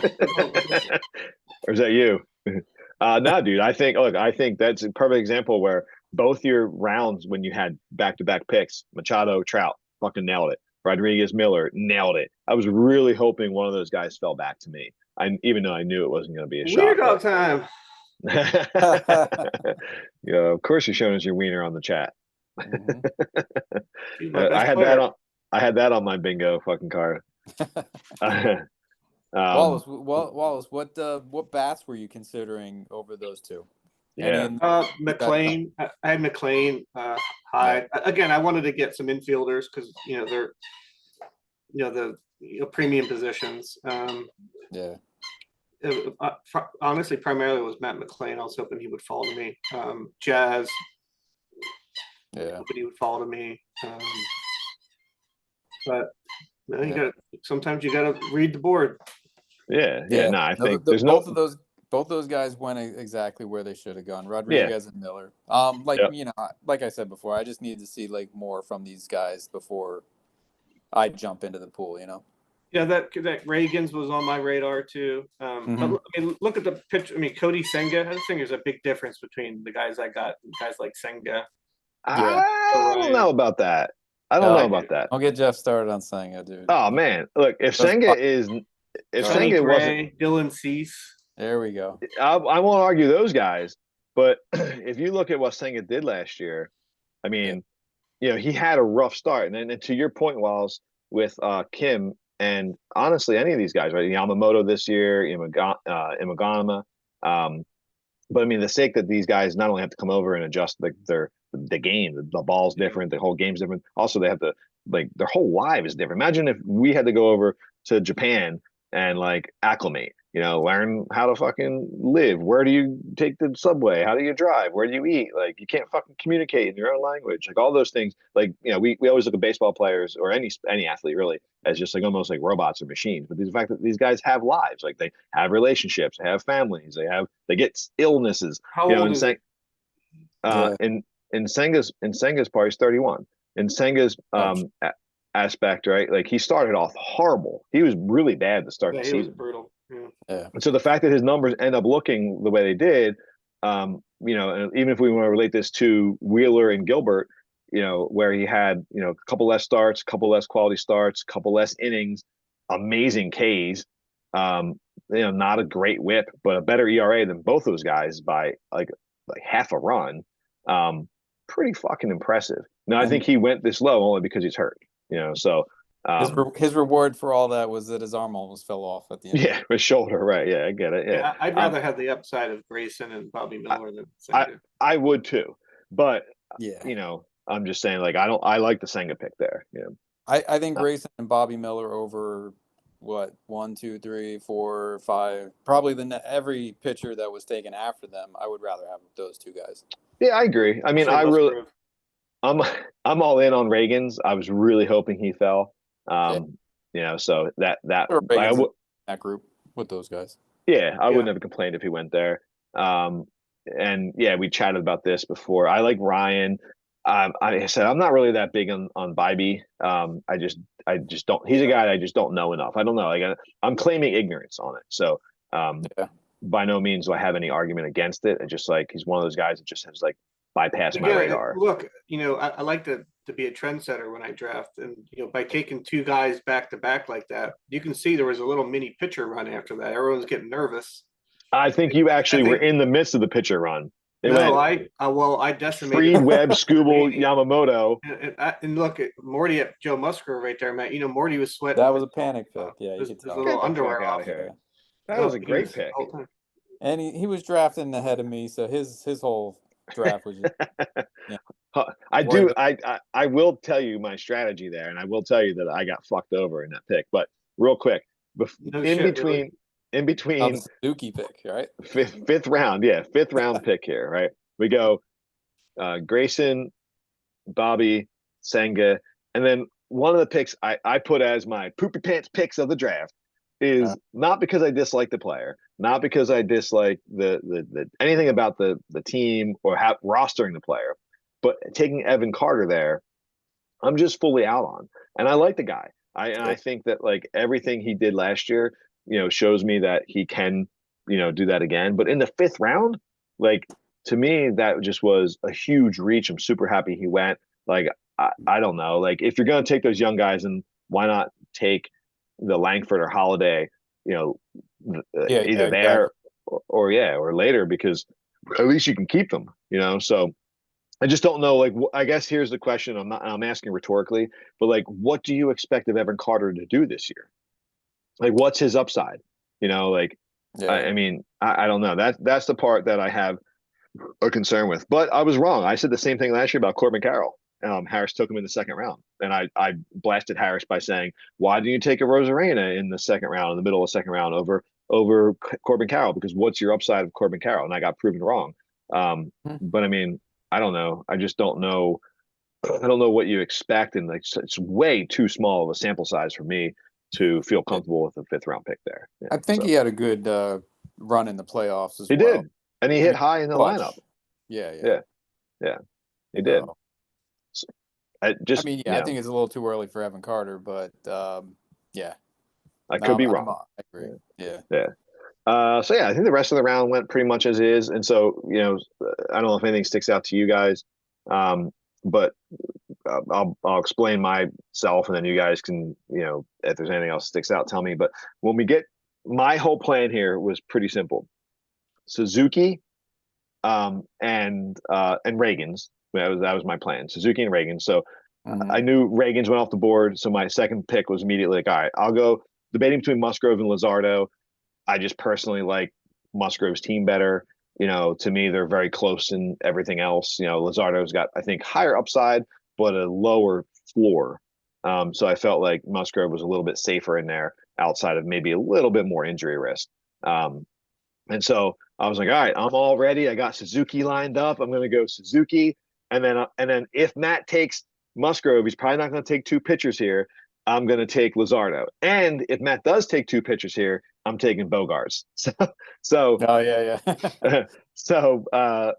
Or is that you? No, dude. I think that's a perfect example where both your rounds when you had back-to-back picks, Machado, Trout, fucking nailed it. Rodriguez, Miller, nailed it. I was really hoping one of those guys fell back to me. Even though I knew it wasn't going to be a shot. Weird time. Of course you're showing us your wiener on the chat. Mm-hmm. I had that on my bingo fucking card. Wallace, what bats were you considering over those two? Yeah, McLean. I had McLean, Hyde. Again, I wanted to get some infielders because they're the premium positions. Honestly, primarily it was Matt McLean. I was hoping he would fall to me. Jazz. Yeah. Hoping he would fall to me. But sometimes you gotta read the board. Yeah. No, I think both those guys went exactly where they should have gone. Rodriguez and Miller. Like I said before, I just need to see like more from these guys before I jump into the pool. Yeah, that Reagan's was on my radar too. But I mean, look at the pitch. I mean, Cody Senga. I think there's a big difference between the guys I got and guys like Senga. I don't know about that. I don't know about that. I'll get Jeff started on Senga, dude. Oh man, look, if Senga wasn't Dylan Cease. There we go. I won't argue those guys, but if you look at what Senga did last year, I mean, he had a rough start, and then to your point, Wallace, with Kim, and honestly, any of these guys, right? Yamamoto this year, Imagama, but I mean, the sake that these guys not only have to come over and adjust the game, the ball's different, the whole game's different. Also, they have to their whole life is different. Imagine if we had to go over to Japan and acclimate, learn how to fucking live. Where do you take the subway? How do you drive? Where do you eat? You can't fucking communicate in your own language. All those things. We always look at baseball players or any athlete really as just almost like robots or machines. But the fact that these guys have lives, they have relationships, they have families, they get illnesses. How old is he? In Senga's part, he's 31. in Senga's aspect, right? Like he started off horrible. He was really bad to start Yeah, the he was season. brutal. Yeah. Yeah. And so the fact that his numbers end up looking the way they did, and even if we want to relate this to Wheeler and Gilbert, where he had, a couple less starts, a couple less quality starts, a couple less innings, amazing Ks, not a great whip, but a better ERA than both those guys by like half a run. Pretty fucking impressive. Now I think he went this low only because he's hurt, so his reward for all that was that his arm almost fell off at the end. Yeah, his shoulder, right? Yeah, I get it. Yeah, I'd rather have the upside of Grayson and Bobby Miller than Senga. I would too, but yeah, I'm just saying, like, I like the Senga pick there. Yeah, I think Grayson and Bobby Miller over what 1, 2, 3, 4, 5, probably every pitcher that was taken after them. I would rather have those two guys. Yeah, I agree. I mean, I'm all in on Reagan's. I was really hoping he fell. So that group with those guys. Yeah, I wouldn't have complained if he went there. And yeah, we chatted about this before. I like Ryan. I said I'm not really that big on Bybee. I just don't. He's a guy I just don't know enough. I don't know. Like I'm claiming ignorance on it. So by no means do I have any argument against it. It's just like he's one of those guys that just has like bypassed my radar. Look, I like to be a trendsetter when I draft, and by taking two guys back to back like that, you can see there was a little mini pitcher run after that. Everyone's getting nervous. I think you actually were in the midst of the pitcher run. I decimated Fried, Webb, Skubal, Yamamoto. And look at Morty at Joe Musgrove right there, man. Morty was sweating. That was a panic pick. Yeah, you could tell. A little underwear out here. That was a great pick. And he was drafting ahead of me, so his whole draft was just, I will tell you my strategy there, and I will tell you that I got fucked over in that pick. But real quick, in between the Suzuki pick, right? Fifth round pick here, right? We go Grayson, Bobby, Senga, and then one of the picks I put as my poopy pants picks of the draft is not because I dislike the player, not because I dislike the anything about the team or rostering the player, but taking Evan Carter there, I'm just fully out on. And I like the guy. I think that like everything he did last year, shows me that he can, do that again. But in the 5th round, like to me, that just was a huge reach. I'm super happy he went. Like I don't know, like if you're gonna take those young guys, and why not take the Langford or Holiday, either there or later, because at least you can keep them, So I just don't know. Like, I guess here's the question. I'm asking rhetorically, but like, what do you expect of Evan Carter to do this year? Like, what's his upside? I mean, I don't know. That's the part that I have a concern with. But I was wrong. I said the same thing last year about Corbin Carroll. Harris took him in the 2nd round, and I blasted Harris by saying, "Why didn't you take a Rosarena in the 2nd round, in the middle of the 2nd round, over Corbin Carroll? Because what's your upside of Corbin Carroll?" And I got proven wrong. But I mean, I don't know. I just don't know. I don't know what you expect, and like it's way too small of a sample size for me to feel comfortable with a 5th round pick there. Yeah, I think he had a good run in the playoffs as well. He did, and he hit high in the lineup. Yeah, he did. I think it's a little too early for Evan Carter, but I could be wrong. I agree. Yeah. I think the rest of the round went pretty much as is, and so I don't know if anything sticks out to you guys, but I'll explain myself, and then you guys can, if there's anything else that sticks out, tell me. But when we get, my whole plan here was pretty simple: Suzuki, and Reagan's. That was my plan. Suzuki and Reagan. So I knew Reagan's went off the board, so my second pick was immediately like, all right, I'll go debating between Musgrove and Luzardo. I just personally like Musgrove's team better. To me, they're very close in everything else. Luzardo's got, I think, higher upside, but a lower floor. So I felt like Musgrove was a little bit safer in there, outside of maybe a little bit more injury risk. And so I was like, all right, I'm all ready. I got Suzuki lined up. I'm going to go Suzuki. And then if Matt takes Musgrove, he's probably not going to take 2 pitchers here. I'm going to take Luzardo. And if Matt does take 2 pitchers here, I'm taking Bogarts. So so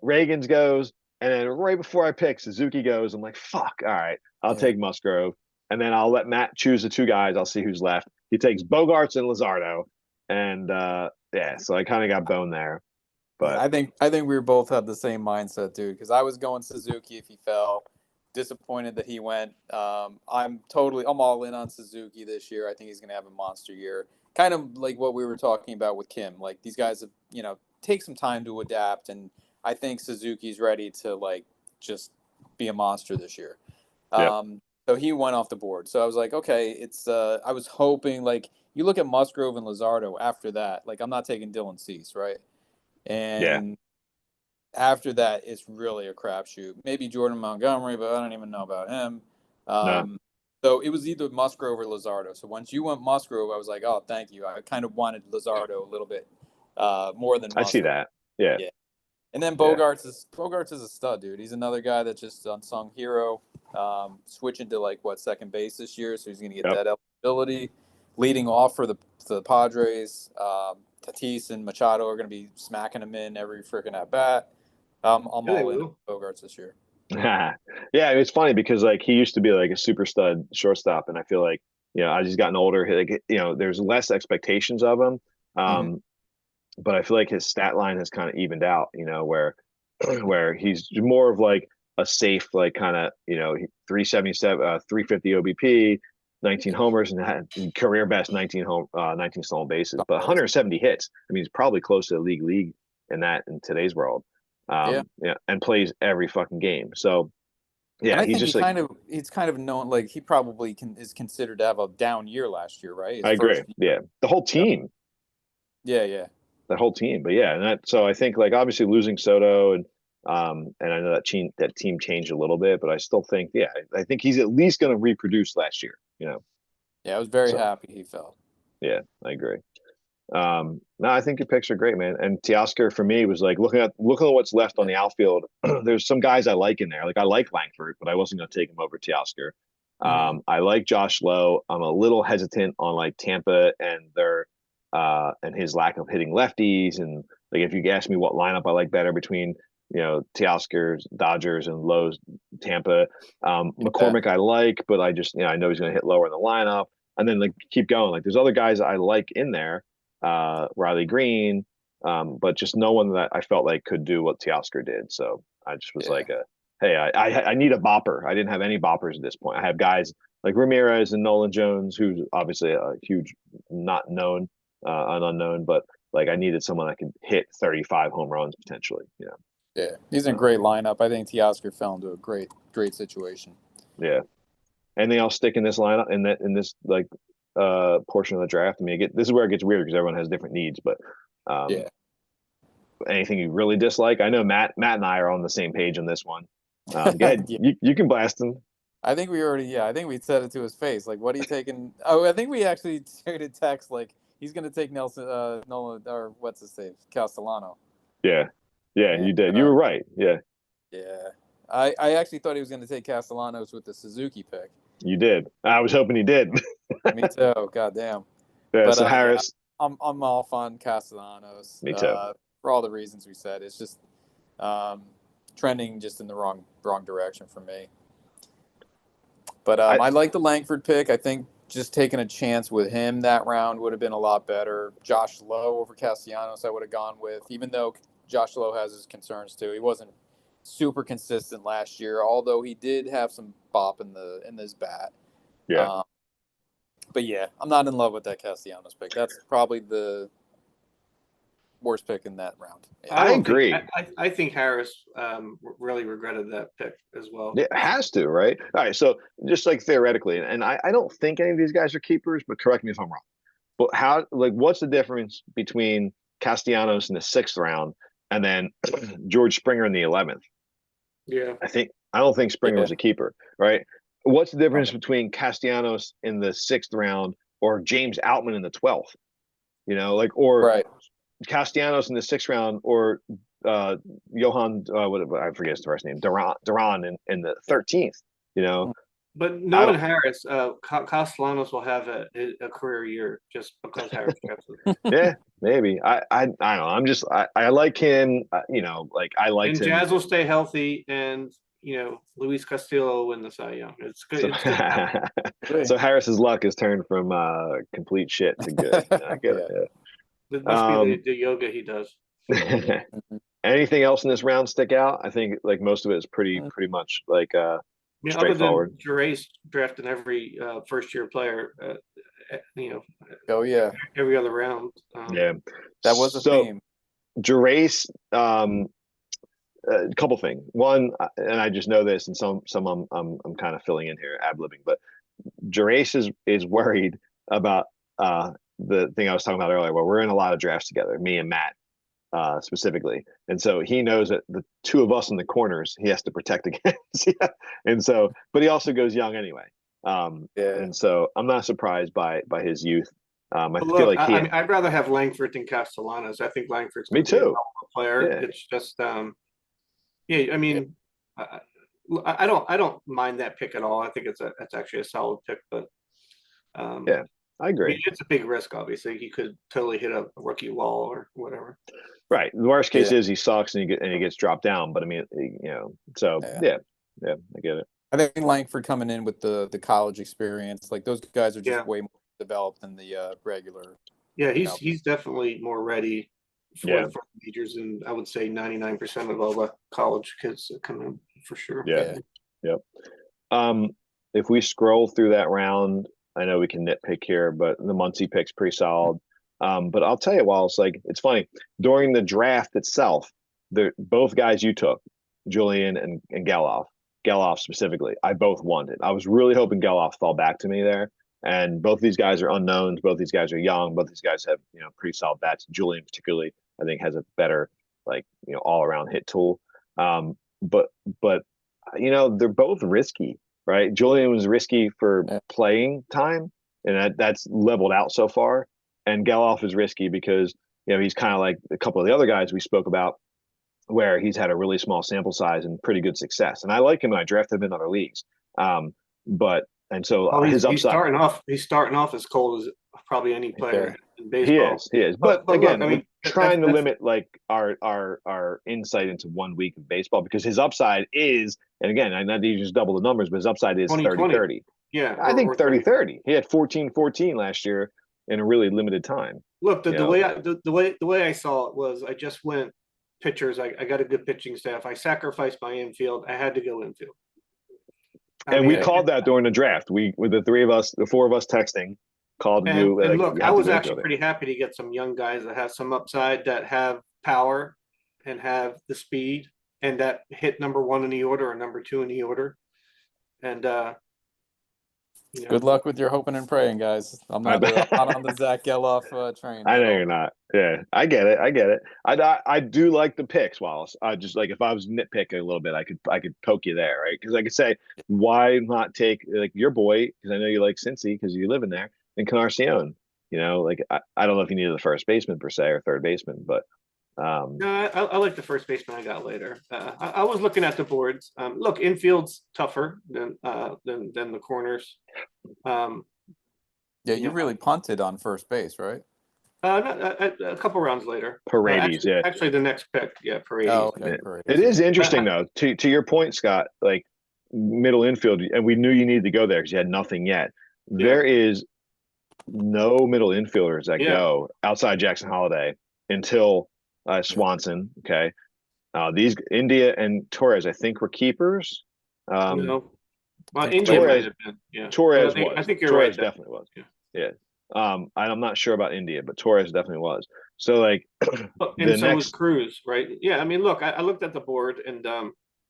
Reagan's goes, and then right before I pick, Suzuki goes. I'm like, fuck, all right, I'll take Musgrove, and then I'll let Matt choose the two guys. I'll see who's left. He takes Bogarts and Luzardo, and yeah, so I kind of got boned there. But yeah, I think we both had the same mindset, dude. Because I was going Suzuki if he fell. Disappointed that he went. I'm all in on Suzuki this year. I think he's gonna have a monster year. Kind of like what we were talking about with Kim. Like these guys have, take some time to adapt, and I think Suzuki's ready to like just be a monster this year. yeah, So he went off the board. So I was like, okay, it's. I was hoping like you look at Musgrove and Luzardo after that. Like I'm not taking Dylan Cease, right? yeah, And after that, it's really a crapshoot. Maybe Jordan Montgomery, but I don't even know about him. no, So it was either Musgrove or Luzardo. So once you went Musgrove, I was like, oh, thank you. I kind of wanted Luzardo a little bit more than I see Musgrove. that. Yeah, Yeah. And then yeah, Bogarts is a stud, dude. He's another guy that's just unsung hero. Switching to like second base this year, so he's going to get yep. that eligibility. Leading off for the Padres, Tatis and Machado are going to be smacking him in every freaking at bat. I'm Yeah, they all in on will. Bogarts this year. Yeah, it's funny because like he used to be like a super stud shortstop, and I feel like as he's gotten older, like there's less expectations of him. Mm-hmm. But I feel like his stat line has kind of evened out, where where he's more of like a safe, like kind of 377, 350 OBP, 19 homers, and had career best 19 stolen bases, but 170 hits. I mean, he's probably close to the league in today's world. Yeah. And plays every fucking game. So And yeah, I he's think just like, he's kind of known, like he probably is considered to have a down year last year, right? His I agree. first year. Yeah, the whole team, Yeah, yeah. that whole team. But yeah, and so I think like obviously losing Soto and I know that team changed a little bit, but I still think I think he's at least going to reproduce last year. Yeah, I was very So happy he fell. yeah, I agree. No, I think your picks are great, man. And Teoscar for me was like looking at what's left on the outfield. There's some guys I like in there. Like I like Langford, but I wasn't going to take him over Teoscar. Mm-hmm. I like Josh Lowe. I'm a little hesitant on like Tampa and their and his lack of hitting lefties. And like if you ask me what lineup I like better between Teoscar's Dodgers and Lowe's Tampa, Yeah, McCormick I like, but I just I know he's going to hit lower in the lineup. And then like keep going. Like there's other guys I like in there, Riley Green, but just no one that I felt like could do what Teoscar did. So I just was yeah. like, hey, I need a bopper. I didn't have any boppers at this point. I have guys like Ramirez and Nolan Jones, who's obviously a huge, not known, an unknown, but like I needed someone that could hit 35 home runs potentially. Yeah, he's in a great lineup. I think Teoscar fell into a great situation. Yeah. Anything else stick in this lineup in this like portion of the draft? I mean, this is where it gets weird because everyone has different needs, but um, Yeah. anything you really dislike? I know Matt and I are on the same page on this one. Go ahead, Yeah. you can blast him. I think I think we said it to his face. Like, what are you taking? Oh, I think we actually traded text. Like, he's going to take Nolan, or what's his name? Castellano. Yeah, yeah, And, you did. You were right. Yeah, yeah. I actually thought he was going to take Castellanos with the Suzuki pick. you did. I was hoping he did. Me too. God damn. Yeah. But So yeah, Harris, I'm all on Castellanos. me too. For all the reasons we said. It's just trending just in the wrong direction for me. But I I like the Langford pick. I think just taking a chance with him that round would have been a lot better. Josh Lowe over Castellanos, I would have gone with, even though Josh Lowe has his concerns too. He wasn't super consistent last year, although he did have some bop in his bat. yeah. But yeah, I'm not in love with that Castellanos pick. That's probably the worst pick in that round. Yeah. I agree. I think Harris really regretted that pick as well. It has to, right? All right. So just like theoretically, and I don't think any of these guys are keepers, but correct me if I'm wrong. But what's the difference between Castellanos in the 6th round and then George Springer in the 11th? Yeah. I don't think Springer Yeah. was a keeper, right? What's the difference Okay. between Castellanos in the 6th round or James Outman in the 12th? Or Right. Castellanos in the 6th round or Johan, I forget his first name, Duran in the 13th. But I knowing don't. Harris, Castellanos will have a career year just because Harris drafted him. Yeah, maybe. I don't know. I like him. Like I liked And him. Jazz will stay healthy, and Luis Castillo win the Cy Young. It's good. So, It's good. so Harris's luck has turned from complete shit to good. I get Yeah. it. It must be Um, the yoga he does. anything else in this round stick out? I think like most of it is pretty much like Other straightforward. than Gerace drafting every first year player, Oh yeah, every other round. Yeah. that was a So theme. Gerace, a couple things. One, and I just know this, and some I'm kind of filling in here, ad-libbing, but Gerace is worried about the thing I was talking about earlier. Where we're in a lot of drafts together, me and Matt specifically, and so he knows that the two of us in the corners he has to protect against. Yeah. And so, but he also goes young anyway. Yeah. And so I'm not surprised by his youth. I But feel look, like he. I mean, I'd rather have Langford than Castellanos. I think Langford's Me going to be a hell too. of a player. Yeah. It's just, yeah. I mean, I don't mind that pick at all. I think it's actually a solid pick, but Yeah, I I mean, agree. it's a big risk. Obviously, he could totally hit a rookie wall or whatever. Right. The worst case Yeah. is he sucks and he gets dropped down. But I mean, so Yeah. yeah, I get it. I think Langford coming in with the college experience, like those guys are just Yeah. way more developed than the regular. Yeah, he's definitely more ready Yeah. for majors than I would say 99% of all the college kids that come in for sure. Yeah. Yep. If we scroll through that round, I know we can nitpick here, but the Muncie pick's pretty solid. But I'll tell you, Wallace, like it's funny during the draft itself, both guys you took, Julian and Geloff specifically, I both wanted. I was really hoping Geloff fell back to me there. And both these guys are unknowns. Both these guys are young. Both these guys have pretty solid bats. Julian particularly, I think, has a better all around hit tool. But they're both risky, right? Julian was risky for playing time, and that's leveled out so far. And Geloff is risky because he's kind of like a couple of the other guys we spoke about, where he's had a really small sample size and pretty good success. And I like him, and I drafted him in other leagues. So his upside. He's starting off as cold as probably any player in baseball. He is. But again, look, I mean, trying to limit like our insight into 1 week of baseball, because his upside is, and again, I know you just double the numbers, but his upside is 30-30. Yeah, I think 30-30. He had 14-14 last year in a really limited time. Look, the way I saw it was I just went pitchers. I got a good pitching staff. I sacrificed my infield. I had to go infield. We called that during the draft. We, with the four of us texting, called you. And look, I was actually pretty happy to get some young guys that have some upside, that have power and have the speed, and that hit number one in the order or number two in the order. And good luck with your hoping and praying, guys. I'm not on the Zach Geloff train. I know you're not. Yeah, I get it. I do like the picks, Wallace. I just like, if I was nitpicking a little bit, I could poke you there, right? Because I could say, why not take like your boy? Because I know you like Cincy because you live in there, and Canarcion. Like I don't know if you needed the first baseman per se or third baseman, but no, I like the first baseman I got later. I was looking at the boards. Look, infield's tougher than the corners. Yeah, you really punted on first base, right? A couple rounds later. Paredes, actually, the next pick, Paredes. Oh, okay. It is interesting though. To your point, Scott, like middle infield, and we knew you needed to go there because you had nothing yet. Yeah. There is no middle infielders that go outside Jackson Holiday until Swanson. Okay, these India and Torres, I think, were keepers. Well, India might have been. Yeah, Torres was. I think you're Torres right. Definitely was. Yeah. I'm not sure about India, but Torres definitely was. So like, was Cruz, right? Yeah, I mean, look, I looked at the board, and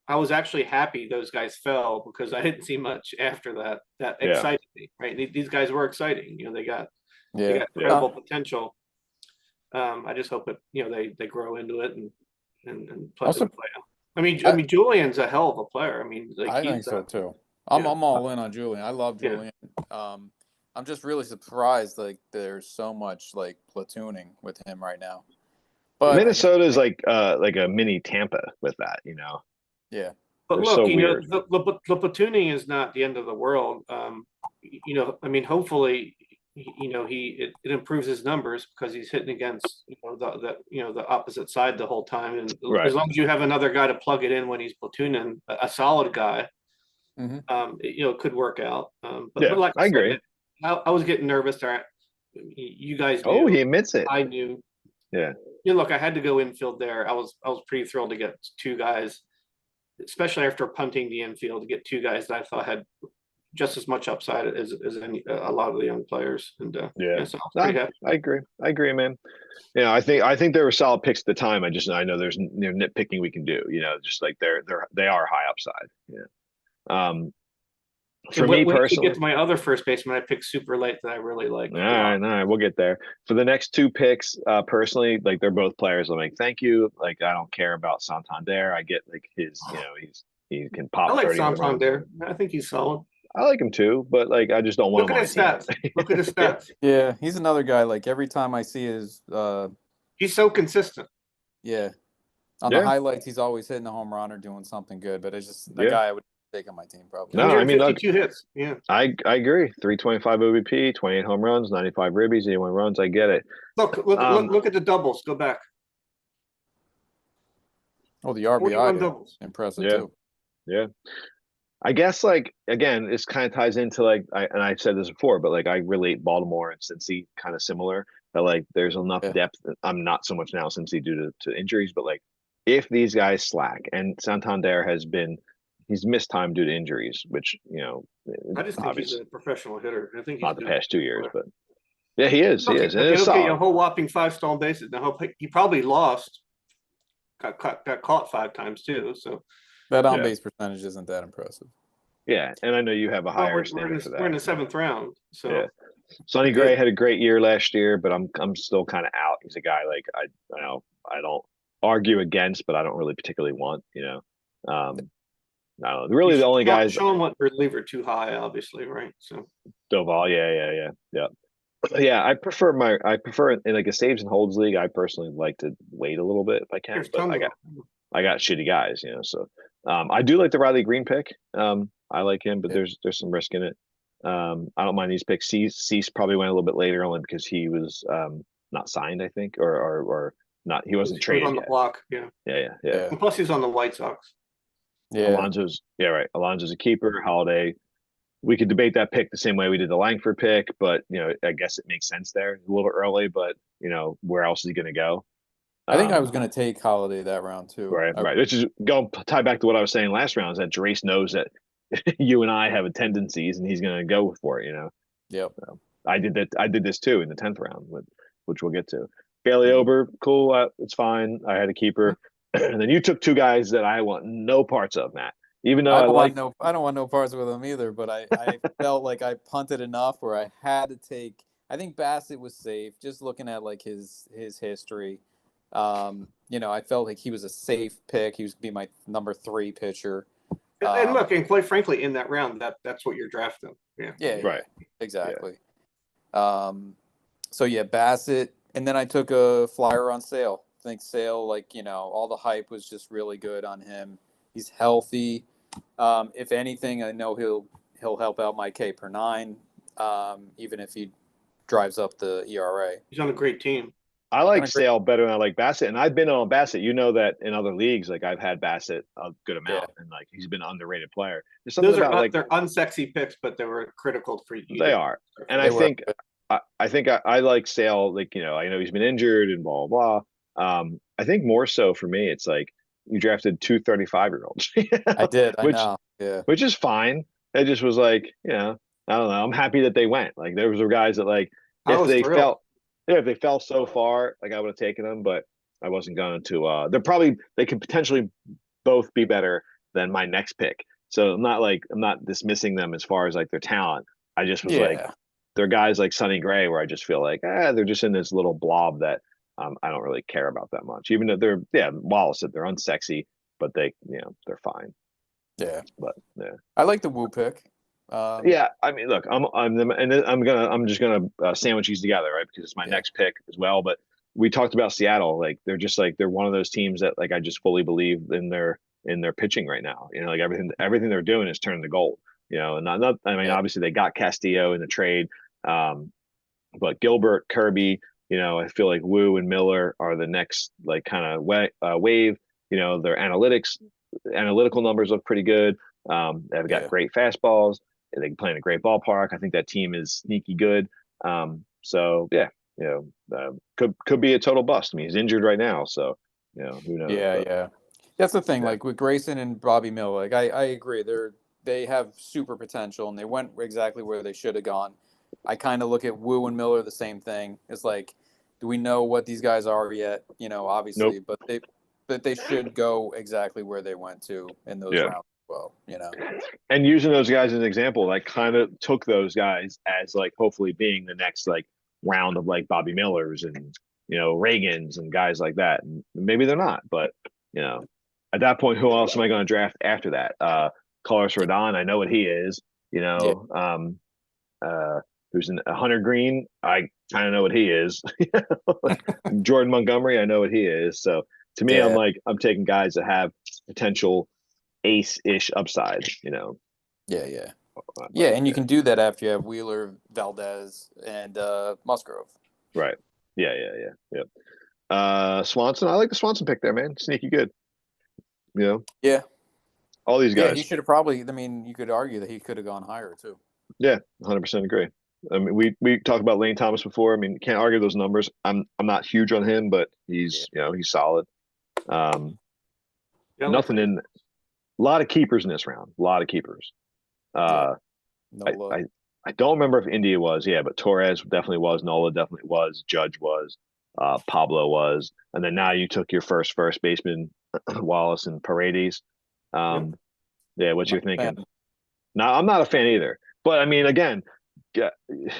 I was actually happy those guys fell because I didn't see much after that. That excited me, right? These guys were exciting. They got incredible potential. I just hope that they grow into it and play out. I mean, Julian's a hell of a player. I mean, like, I think so too. I'm all in on Julian. I love Julian. I'm just really surprised like there's so much like platooning with him right now. But Minnesota's like a mini Tampa with that, Yeah. But look, so the platooning is not the end of the world. I mean, hopefully it improves his numbers because he's hitting against the opposite side the whole time, and Right. as long as you have another guy to plug it in when he's platooning, a solid guy, it could work out. But Yeah, like I I said, agree. I was getting nervous there. You guys Oh, knew, he admits it. I knew. Yeah. Look, I had to go infield there. I was pretty thrilled to get two guys, especially after punting the infield, to get two guys that I thought had just as much upside as a lot of the young players. And Yeah. so I was No, pretty happy. I agree. I agree, man. I think there were solid picks at the time. I know there's nitpicking we can do. Just like they are high upside. Yeah. For And me wait to get personally, to my other first baseman I picked super late that I really like. all right, we'll get there. For the next two picks, personally, like they're both players. I'm like, thank you. Like I don't care about Santander. I get like his, he can I pop like 30 home runs. Santander. I think he's solid. I like him too, but like I just don't want Look him at on my his team. stats. Look at his stats. Yeah, he's another guy. Like every time I see his, He's so consistent. yeah, on the Yeah. highlights, he's always hitting a home run or doing something good. But it's just a Yeah. guy I would take on my team probably. No, I mean, look, 152 hits. Yeah. I agree. 325 OBP, 28 home runs, 95 ribbies, 81 runs. I get it. Look at the doubles. Go back. Oh, the 41 RBI, doubles. impressive Yeah. too. Yeah. I guess like again, this kind of ties into like I've said this before, but like I relate Baltimore and Cincy kind of similar. That like there's enough Yeah. depth. I'm not so much now Cincy due to injuries, but like if these guys slack and Santander he's missed time due to injuries, which I just think he's obviously a professional hitter. I think he's not the good. past 2 years, but yeah, he is. He is, and He'll it's get you a solid. whole whopping 5 stolen bases. Now he probably lost. Got caught 5 times too. So That on Yeah. base percentage isn't that impressive. Yeah, and I know you have a higher we're standard for in the that. 7th round. So Yeah. Sonny Good. Gray had a great year last year, but I'm still kind of out. He's a guy like I don't argue against, but I don't really particularly want. I don't know. Really, the only guys Sean went reliever too high, obviously, right? So Doval, yeah. Yeah, I prefer in like a saves and holds league. I personally like to wait a little bit if I can, there's but tons of them. I got shitty guys, so I do like the Riley Green pick. I like him, but Yeah. there's some risk in it. I don't mind these picks. Cease probably went a little bit later only because he was not signed, I think, or not. He wasn't He was traded on the yet. block. Yeah. Yeah. Yeah. And plus, he's on the White Sox. Yeah. Right. Alonso's a keeper. Holiday. We could debate that pick the same way we did the Langford pick, but I guess it makes sense there. A little bit early, but where else is he going to go? I think I was going to take Holiday that round too. Right. Which is tie back to what I was saying last round. Is that Drace knows that you and I have a tendencies, and he's going to go for it. Yep. So I did that. I did this too in the 10th round, which we'll get to. Bailey Ober, cool. It's fine. I had a keeper, and then you took two guys that I want no parts of, Matt. Even though I don't want no parts with him either, but I felt like I punted enough where I had to take. I think Bassett was safe. Just looking at like his history, I felt like he was a safe pick. He was gonna be my number 3 pitcher. And look, and quite frankly, in that round, that's what you're drafting. Yeah. Right. Exactly. Yeah. So yeah, Bassett, and then I took a flyer on Sale. I think Sale, all the hype was just really good on him. He's healthy. If anything, I know he'll help out my K per 9, even if he drives up the ERA. He's on a great team. I like Sale better than I like Bassett, and I've been on Bassett. You know that in other leagues, like I've had Bassett a good amount, and like he's been an underrated player. There's something about they're unsexy picks, but they were critical for you. They are, and I think I like Sale. Like I know he's been injured and blah blah blah. I think more so for me, it's like you drafted 2 35-year-olds. I did. I know. Yeah. Which is fine. It just was like, I don't know. I'm happy that they went. Like there were guys that like if they fell so far, like I would have taken them, but I wasn't going to. They could potentially both be better than my next pick. So I'm not dismissing them as far as like their talent. I just was like, they're guys like Sonny Gray where I just feel like they're just in this little blob that I don't really care about that much. Even though Wallace said they're unsexy, but they're fine. Yeah, but yeah, I like the Woo pick. Yeah, I mean, look, I'm just gonna sandwich these together, right? Because it's my next pick as well. But we talked about Seattle, like they're one of those teams that like I just fully believe in their pitching right now. Like everything they're doing is turning to gold. And not I mean, obviously they got Castillo in the trade. But Gilbert, Kirby, I feel like Wu and Miller are the next like kind of wave. Their analytical numbers look pretty good. They've got Yeah. great fastballs. They can play in a great ballpark. I think that team is sneaky good. So yeah, could be a total bust. I mean, he's injured right now, so who knows? Yeah, But yeah. That's the thing. yeah, Like with Grayson and Bobby Miller, like I agree. They have super potential and they went exactly where they should have gone. I kind of look at Wu and Miller the same thing. It's like, do we know what these guys are yet? nope. Obviously, but they should go exactly where they went to in those Yeah. rounds as well. And using those guys as an example, like kind of took those guys as like hopefully being the next like round of like Bobby Millers and Reagans and guys like that. And maybe they're not, but at that point, who else am I going to draft after that? Carlos Rodon, I know what he is. Yeah. Uh, who's in a Hunter Green? I kind of know what he is. Jordan Montgomery, I know what he is. So to me, Yeah. I'm taking guys that have potential ace-ish upside. Yeah, yeah. But, Yeah, and you yeah. can do that after you have Wheeler, Valdez, and Musgrove. Right. Yeah. Yeah. Swanson. I like the Swanson pick there, man. Sneaky good. Yeah. All these Yeah, he guys. should have probably. I mean, you could argue that he could have gone higher too. Yeah, 100% agree. I mean, we talked about Lane Thomas before. I mean, can't argue those numbers. I'm not huge on him, but he's he's solid. Yeah, Nothing in a lot of keepers in this round. A lot of keepers. Yeah. Uh, Nola. I don't remember if India was, yeah, but Torres definitely was. Nola definitely was. Judge was. Pablo was. And then now you took your first baseman, Wallace and Paredes. Yeah, what Not you're a fan. thinking? Now, I'm not a fan either. But I mean, again,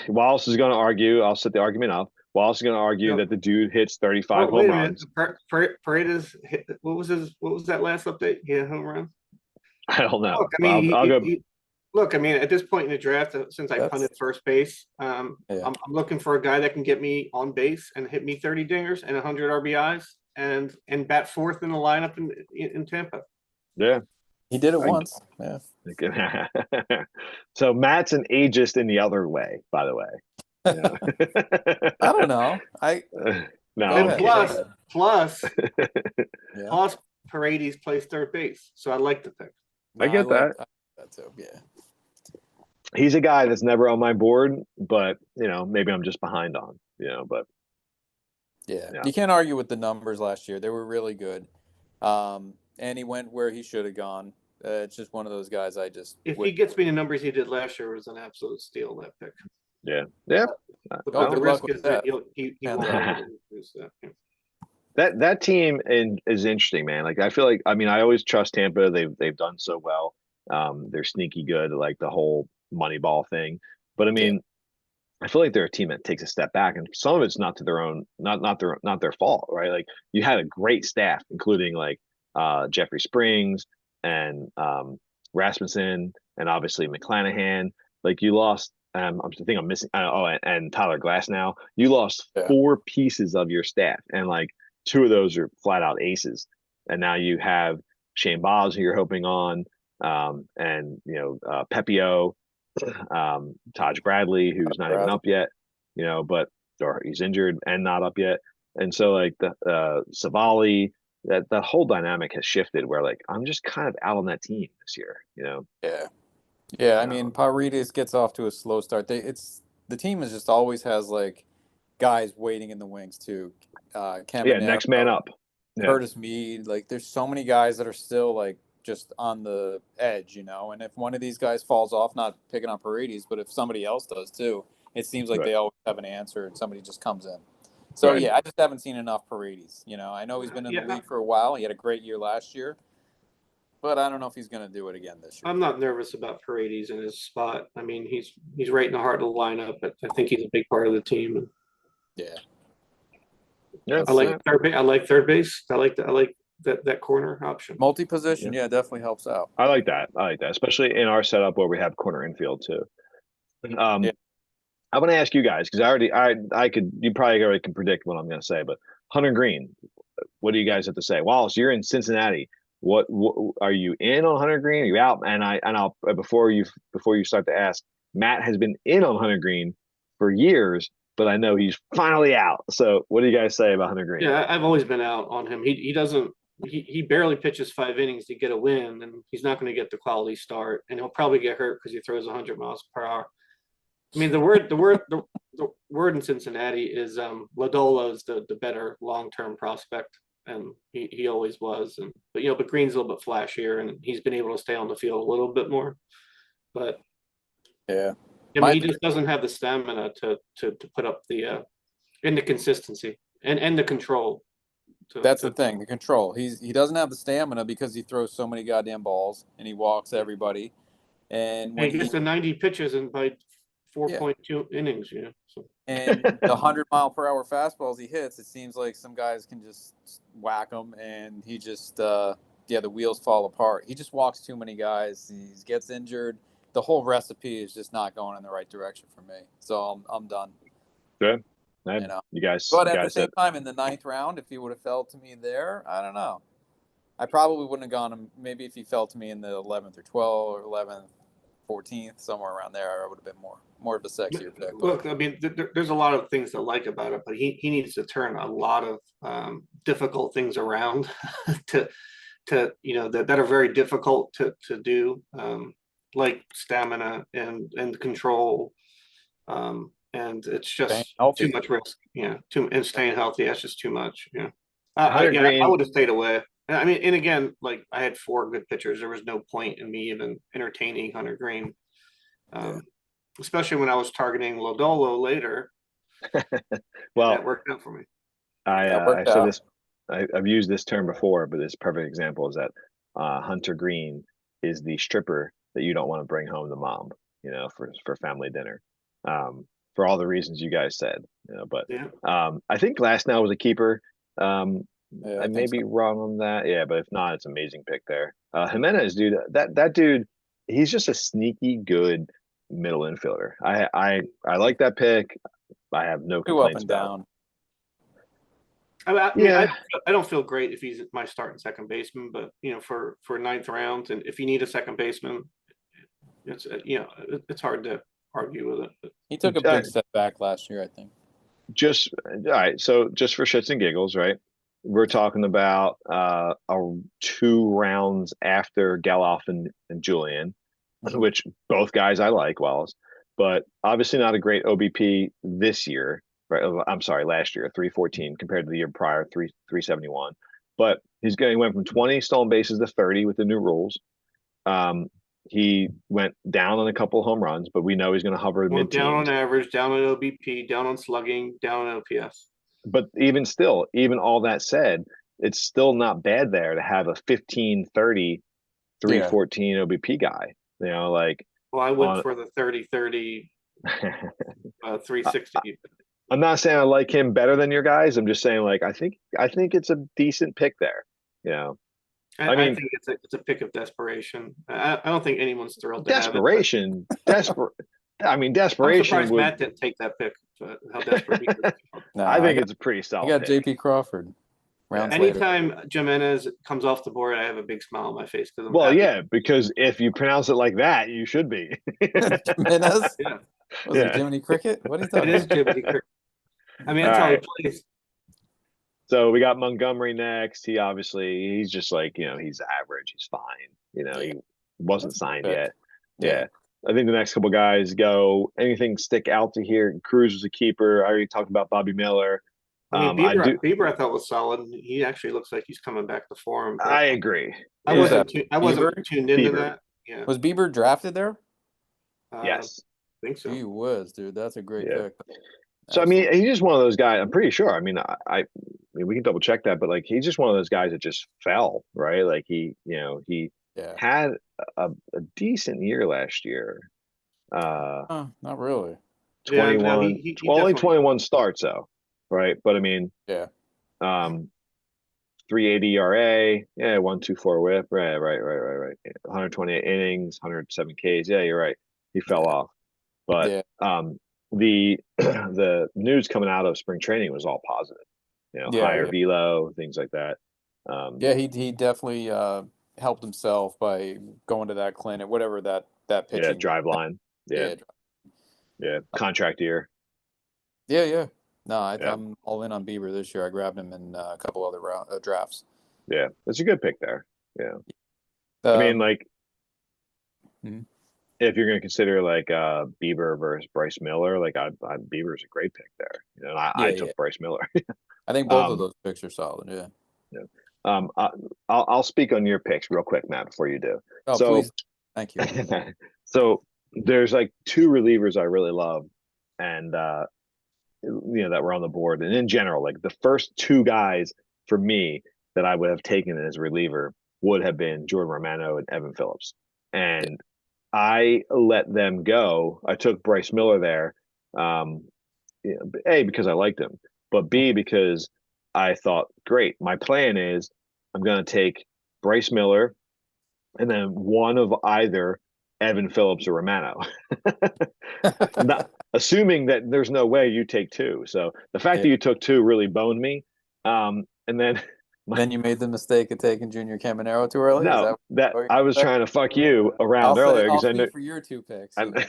Wallace is going to argue. I'll set the argument up. Wallace is going to argue that the dude hits 35 Oh, wait home a minute. runs. Paredes hit, what was that last update? Yeah, home run. I don't know. Look, I mean, I'll go. look, I mean, at this point in the draft, since I That's punted first base, yeah. I'm looking for a guy that can get me on base and hit me 30 dingers and 100 RBIs and bat fourth in the lineup in Tampa. Yeah. He did it once. Yeah. So Matt's an ageist in the other way, by the way. I don't know. No. Go And ahead. plus, Yeah. plus Paredes plays third base, so I like the pick. I get that. I like that too. Yeah. He's a guy that's never on my board, but maybe I'm just behind on, but Yeah. yeah. You can't argue with the numbers last year. They were really good. And he went where he should have gone. It's just one of those guys If he gets me the numbers he did last year, it was an absolute steal, that pick. Yeah. But Oh, the good risk luck with is that that. he Yeah. won't lose that. That team is interesting, man. Like I feel like I mean I always trust Tampa. They've done so well. They're sneaky good, like the whole Moneyball thing. But I mean, I feel like they're a team that takes a step back, and some of it's not to their own, not their fault, right? Like you had a great staff, including like Jeffrey Springs and Rasmussen, and obviously McClanahan. Like you lost. I think I'm missing. And Tyler Glass. Now you lost 4 pieces of your staff, and like 2 of those are flat out aces. And now you have Shane Bobs, who you're hoping on, and Pepio, Taj Bradley, who's not even up yet, but or he's injured and not up yet. And so like the Savali, that whole dynamic has shifted where like I'm just kind of out on that team this year, Yeah. Yeah, I mean, Paredes gets off to a slow start. The team is just always has like guys waiting in the wings too. Next man up. Curtis Mead, like there's so many guys that are still like just on the edge, and if one of these guys falls off, not picking on Paredes, but if somebody else does too, it seems like they always have an answer and somebody just comes in. So yeah, I just haven't seen enough Paredes. I know he's been in the league for a while. He had a great year last year. But I don't know if he's going to do it again this year. I'm not nervous about Paredes in his spot. I mean, he's right in the heart of the lineup, but I think he's a big part of the team. Yeah. I like third base. I like third base. I like that corner option. Multi-position, definitely helps out. I like that, especially in our setup where we have corner infield too. I'm going to ask you guys because you probably already can predict what I'm going to say, but Hunter Green, what do you guys have to say? Wallace, you're in Cincinnati. What are you in on Hunter Green? Are you out? And I'll before you start to ask, Matt has been in on Hunter Green for years, but I know he's finally out. So what do you guys say about Hunter Green? Yeah, I've always been out on him. He doesn't he barely pitches 5 innings to get a win, and he's not going to get the quality start, and he'll probably get hurt because he throws 100 miles per hour. I mean, the word in Cincinnati is Lodolo is the better long term prospect, and he always was. And but Green's a little bit flashier, and he's been able to stay on the field a little bit more. But Yeah, I mean, he just doesn't have the stamina to put up the and the consistency and the control. That's the thing, the control. He doesn't have the stamina because he throws so many goddamn balls and he walks everybody. And when he gets the 90 pitches in by 4.2 innings, So. And the 100-mile-per-hour fastballs he hits, it seems like some guys can just whack them, and he just the wheels fall apart. He just walks too many guys. He gets injured. The whole recipe is just not going in the right direction for me. So I'm done. Good. You guys. But at the same time, in the 9th round, if he would have fell to me there, I don't know. I probably wouldn't have gone him. Maybe if he fell to me in the 11th or 12th or 11th, 14th, somewhere around there, I would have been more of a sexier pick. Look, I mean, there's a lot of things to like about it, but he needs to turn a lot of difficult things around to that are very difficult to do, like stamina and control. And it's just too much risk. And staying healthy, that's just too much. I would have stayed away. I mean, and again, like I had 4 good pitchers. There was no point in me even entertaining Hunter Green, especially when I was targeting Lodolo later. Well, that worked out for me. I said this. I've used this term before, but this perfect example is that Hunter Green is the stripper that you don't want to bring home to mom, for family dinner. For all the reasons you guys said, but I think Glasnow was a keeper. I may be wrong on that. Yeah, but if not, it's an amazing pick there. Jimenez, dude, that dude, he's just a sneaky good middle infielder. I like that pick. I have no complaints about. I don't feel great if he's my starting second baseman, but for 9th round, and if you need a second baseman, it's hard to argue with it. He took a big step back last year, I think. All right. So just for shits and giggles, right? We're talking about 2 rounds after Geloff and Julian, which both guys I like, Wallace, but obviously not a great OBP this year. Right? I'm sorry, last year, 314 compared to the year prior, 371. But he went from 20 stolen bases to 30 with the new rules. He went down on a couple of home runs, but we know he's going to hover mid-teens. Down on average, down on OBP, down on slugging, down on OPS. But even all that said, it's still not bad there to have a 15-30, 314 OBP guy. Well, I went for the 30-30, 360. I'm not saying I like him better than your guys. I'm just saying, I think it's a decent pick there. I think it's a pick of desperation. I don't think anyone's thrilled. Desperation. I mean, desperation. I'm surprised Matt didn't take that pick. How desperate he is. I think it's a pretty solid. You got pick. JP Crawford. Anytime Jimenez comes off the board, I have a big smile on my face because if you pronounce it like that, you should be. Jimenez. Yeah. Was it Jiminy Cricket? What are you talking? It is Jiminy Cricket. I mean, that's how he plays. So we got Montgomery next. He's just he's average. He's fine. He wasn't signed yet. Yeah. I think the next couple guys go. Anything stick out to here? Cruz was a keeper. I already talked about Bobby Miller. I mean, Bieber I thought was solid. He actually looks like he's coming back to form. I agree. I wasn't tuned into that. Yeah. Was Bieber drafted there? Yes. I think so. He was, dude. That's a great pick. So I mean, he's just one of those guys. I'm pretty sure. I mean, we can double check that, but he's just one of those guys that just fell, right? He had a decent year last year. Not really. 21. Only 21 starts though, right? But I mean, 380 ERA, 1.24 WHIP, right. 128 innings, 107 Ks. Yeah, you're right. He fell off, but the news coming out of spring training was all positive. Higher velo, things like that. He definitely helped himself by going to that clinic, whatever that pitching. Drive line. Yeah. Contract year. Yeah, yeah. No, Yeah, I'm all in on Bieber this year. I grabbed him in a couple other drafts. yeah, it's a good pick there. Yeah, I mean, Um, like mhm. if you're going to consider like Bieber versus Bryce Miller, like Bieber's a great pick there. You know, Yeah, I yeah. took Bryce Miller. I think both of um, those picks are solid. Yeah. yeah. I'll speak on your picks real quick, Matt, before you do. Oh, So, please. Thank you. so there's like two relievers I really love, and that were on the board, and in general, like the first two guys for me that I would have taken as reliever would have been Jordan Romano and Evan Phillips, Yeah. and I let them go. I took Bryce Miller there, um, A, because I liked him, but B, because I thought, great, my plan is I'm going to take Bryce Miller and then one of either Evan Phillips or Romano. Not assuming that there's no way you take two. So the fact Yeah. that you took two really boned me. And then my Then you made the mistake of taking Junior Caminero too early. Is no, that that what you're I was gonna say? trying to fuck you around earlier I'll because I know speak for your two picks. I, You know.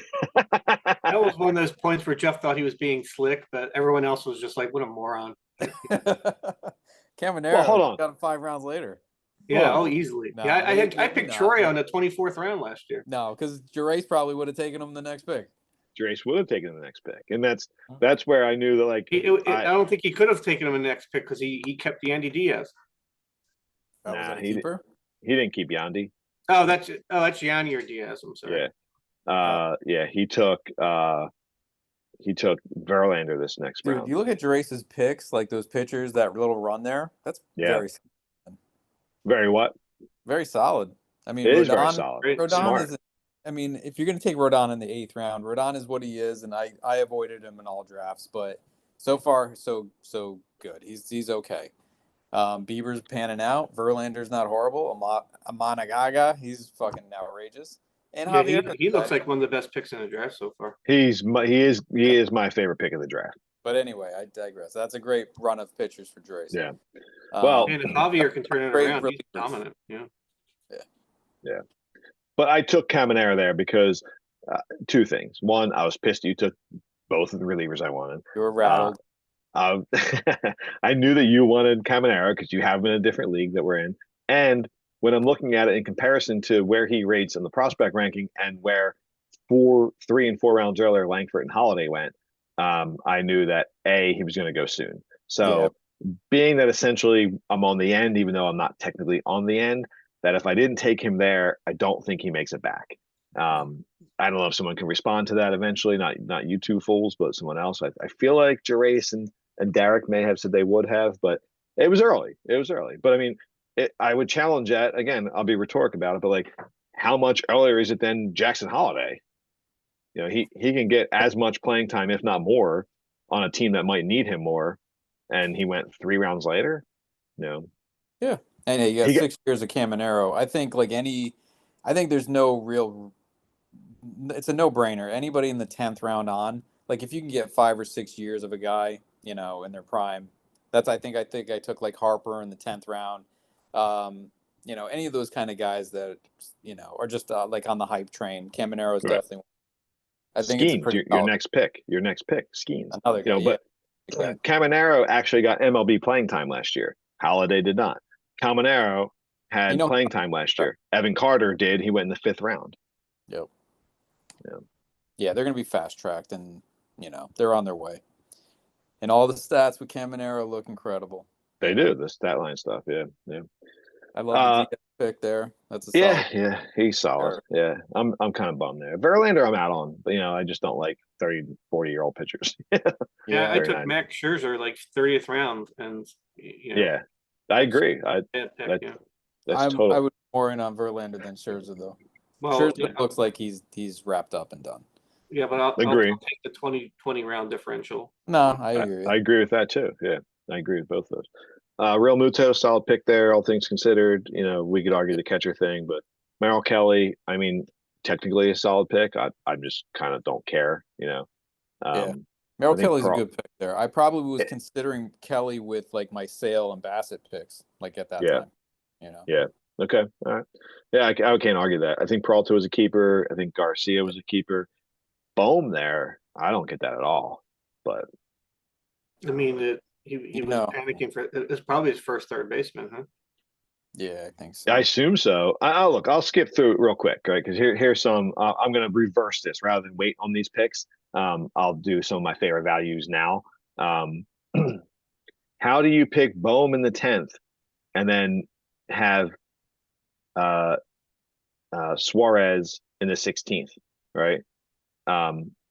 That was one of those points where Jeff thought he was being slick, but everyone else was just like, "What a moron!" well, Caminero got him 5 rounds later. hold Yeah, on, oh, hold on. easily. Yeah, No, maybe I maybe picked not. Troy on the 24th round last year. No, because Gerace probably would have taken him the next pick. Jace would have taken the next pick, and that's where I knew that like I don't think he could have taken him in the next pick because he kept the Andy Diaz. Was nah that a keeper? he didn't keep Yandy. That's Yanni or Diaz. I'm sorry. Yeah, Oh, yeah, he took Verlander this next dude, round. you look at Gerace's picks, like those pitchers, that little run there. That's Yeah, very what? very solid. I mean, It is very solid, Great. Yeah. Rodon smart. isn't. I mean, if you're going to take Rodon in the 8th round, Rodon is what he is, and I avoided him in all drafts. But so far, so good. He's okay. Bieber's panning out. Verlander's not horrible. Amanagaga, he's fucking outrageous. And Yeah, Javier, he looks like one of the best picks in the draft so far. He is my favorite pick of the draft. but anyway, I digress. That's a great run of pitchers for Drace. Yeah. Well, And if Javier can turn it great around, he's relievers. dominant. Yeah. yeah. But I took Caminero there because two things. One, I was pissed you took both of the relievers I wanted. You were Uh, rattled. uh, I knew that you wanted Caminero because you have him in a different league that we're in. And when I'm looking at it in comparison to where he rates in the prospect ranking and where 3 and 4 rounds earlier Langford and Holiday went, I knew that he was going to go soon. Yeah. So being that essentially I'm on the end, even though I'm not technically on the end, that if I didn't take him there, I don't think he makes it back. I don't know if someone can respond to that eventually, not you two fools, but someone else. I feel like Gerace and Derek may have said they would have, but it was early. It was early. But I mean, I would challenge that again. I'll be rhetoric about it, but like, how much earlier is it than Jackson Holiday? You know, he can get as much playing time, if not more, on a team that might need him more. And he went 3 rounds later. No, Yeah. And yeah, you got he got 6 years of Caminero. I think there's no real. It's a no-brainer. Anybody in the 10th round on, like if you can get 5 or 6 years of a guy, in their prime, that's I think I took like Harper in the 10th round. Any of those kind of guys that are just like on the hype train. Caminero is right. definitely. I think it's a Skeens, pretty your solid. next pick. Your next pick, Skeens. Another guy, yeah, But exactly. Caminero actually got MLB playing time last year. Holiday did not. Caminero You had know, playing time last year. Evan Carter did. He went in the 5th round. yep. Yeah. Yeah, they're going to be fast tracked, and they're on their way. And all the stats with Caminero look incredible. They do the stat line stuff. Yeah, yeah. I love the Uh, DF pick there. That's a yeah, solid. yeah. He's solid. Sure. Yeah, I'm kind of bummed there. Verlander, I'm out on. But, I just don't like 30, 40-year-old pitchers. Yeah, I took 39. Max Scherzer like 30th round, and Yeah, I that's agree. bad pick. That Yeah. that's I total. would more in on Verlander than Scherzer though. Well, Scherzer looks like he's wrapped up and done. yeah, but I'll Agree. take the 2020 round differential. No, I agree. I agree with that too. Yeah, I agree with both those. Real Muto, solid pick there, all things considered. We could argue the catcher thing, but Merrill Kelly, I mean, technically a solid pick. I just kind of don't care. Yeah. Um, I Merrill think Kelly's a good pick there. I probably was considering Kelly with like my Sale and Bassett picks, like at that yeah, time. yeah. Okay, all right. Yeah, I can't argue that. I think Peralta was a keeper. I think Garcia was a keeper. Bohm there, I don't get that at all. But I mean, he was No. panicking for it was probably his first third baseman, huh? Yeah, I think I so. assume so. Look, I'll skip through it real quick, right? Because here's some. I'm going to reverse this rather than wait on these picks. I'll do some of my favorite values now. Um, how do you pick Bohm in the 10th and then have uh, Suarez in the 16th, right?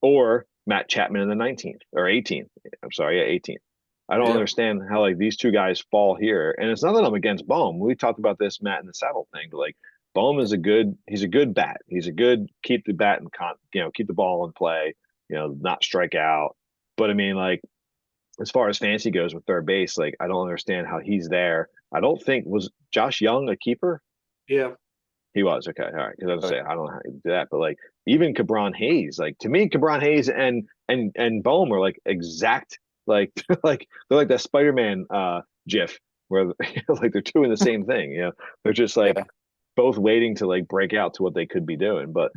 Or Matt Chapman in the 19th or 18th. I'm sorry, yeah, 18th. I don't Yeah. understand how like these two guys fall here. And it's not that I'm against Bohm. We talked about this Matt in the saddle thing, but like Bohm is he's a good bat. He's a good keep the bat and keep the ball in play, not strike out. But I mean, like as far as fancy goes with third base, like I don't understand how he's there. I don't think was Josh Young a keeper? Yeah. He was okay, all right. Because I was Okay. saying I don't know how you do that, but like even Cabron Hayes, like to me, Cabron Hayes and Bohm are like exact, like like they're like that Spider-Man GIF where like they're doing the same thing. They're just like Yeah. both waiting to like break out to what they could be doing. But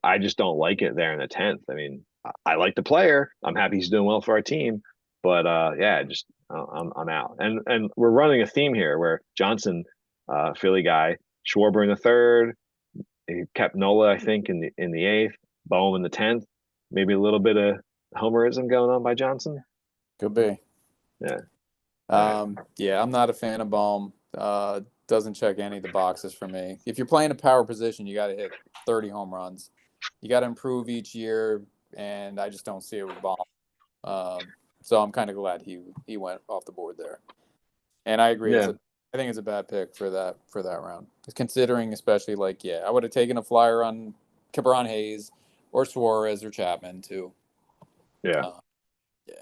I just don't like it there in the 10th. I mean, I like the player. I'm happy he's doing well for our team, but yeah, just I'm out. And we're running a theme here where Johnson, Philly guy. Schwarber in the 3rd. He kept Nola, I think, in the 8th. Bohm in the 10th. Maybe a little bit of homerism going on by Johnson. Could be. Yeah. Right. Yeah, I'm not a fan of Bohm. Doesn't check any of the boxes for me. If you're playing a power position, you got to hit 30 home runs. You got to improve each year, and I just don't see it with Bohm. So I'm kind of glad he went off the board there. And I agree. Yeah. I think it's a bad pick for that round. Considering especially like I would have taken a flyer on Cabron Hayes or Suarez or Chapman too. Yeah. Uh, yeah.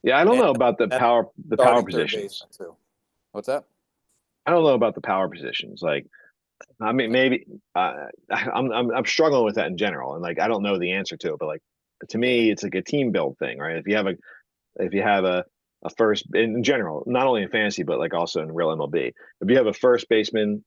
Yeah. I don't And know about the power starting third positions. baseman too. What's that? I don't know about the power positions. Like, I mean, maybe I'm struggling with that in general, and like I don't know the answer to it. But like to Yeah. me, it's like a team build thing, right? If you have a first in general, not only in fantasy but like also in real MLB, if you have a first baseman,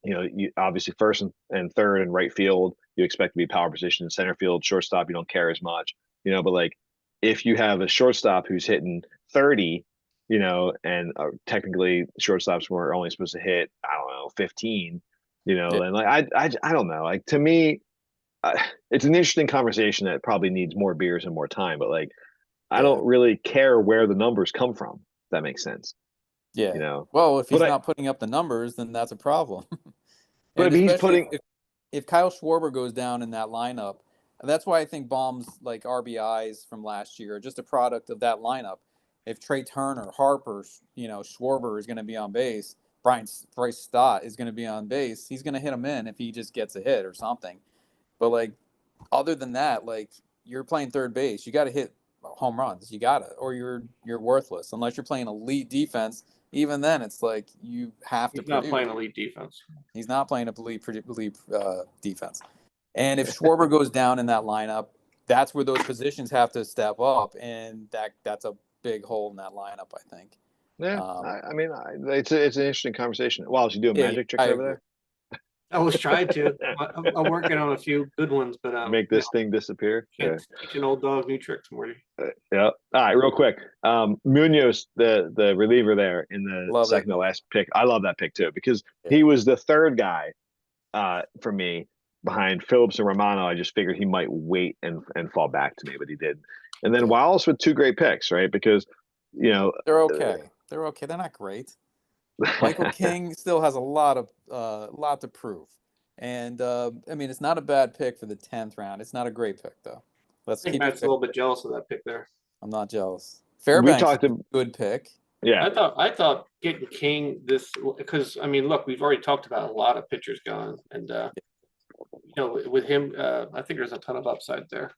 you obviously first and third and right field, you expect to be power position. Center field, shortstop, you don't care as much, but like if you have a shortstop who's hitting 30, and technically shortstops were only supposed to hit, I don't know, 15, Yeah. then like I don't know, like to me, it's an interesting conversation that probably needs more beers and more time, but like I Yeah. don't really care where the numbers come from. If that makes sense, Yeah. Well, if but he's I not putting up the numbers, then that's a problem. but And if he's especially putting if Kyle Schwarber goes down in that lineup, that's why I think Baum's like RBIs from last year are just a product of that lineup. If Trey Turner, Harper, Schwarber is going to be on base, Bryce Stott is going to be on base, he's going to hit him in if he just gets a hit or something. But like other than that, like you're playing third base, you got to hit home runs. You got to, or you're worthless unless you're playing elite defense. Even then, it's like you have to He's not produce. playing elite defense. He's not playing a elite defense. And if Schwarber goes down in that lineup, that's where those positions have to step up, and that's a big hole in that lineup, I think. Yeah, Um, I mean, it's an interesting conversation. Wow, is he doing yeah, magic tricks I over agree. I was trying to. I'm working on a few good ones, but there? Make this thing disappear? Yeah. can't teach an old dog new tricks, Morty. Yeah. All right, real quick. Munoz, the reliever there in the Love it. second to last pick. I love that pick too because Yeah. he was the third guy for me behind Phillips and Romano. I just figured he might wait and fall back to me, but he did. And then Yeah. Wallace with two great picks, right? Because They're okay. They're okay. They're not great. Michael King still has a lot to prove. And I mean, it's not a bad pick for the 10th round. It's not a great pick though. Let's I think keep it Matt's a fair. little bit jealous of that pick there. I'm not jealous. we Fairbanks is talked a good pick. yeah. I thought getting King this because I mean, look, we've already talked about a lot of pitchers going, and with him, I think there's a ton of upside there.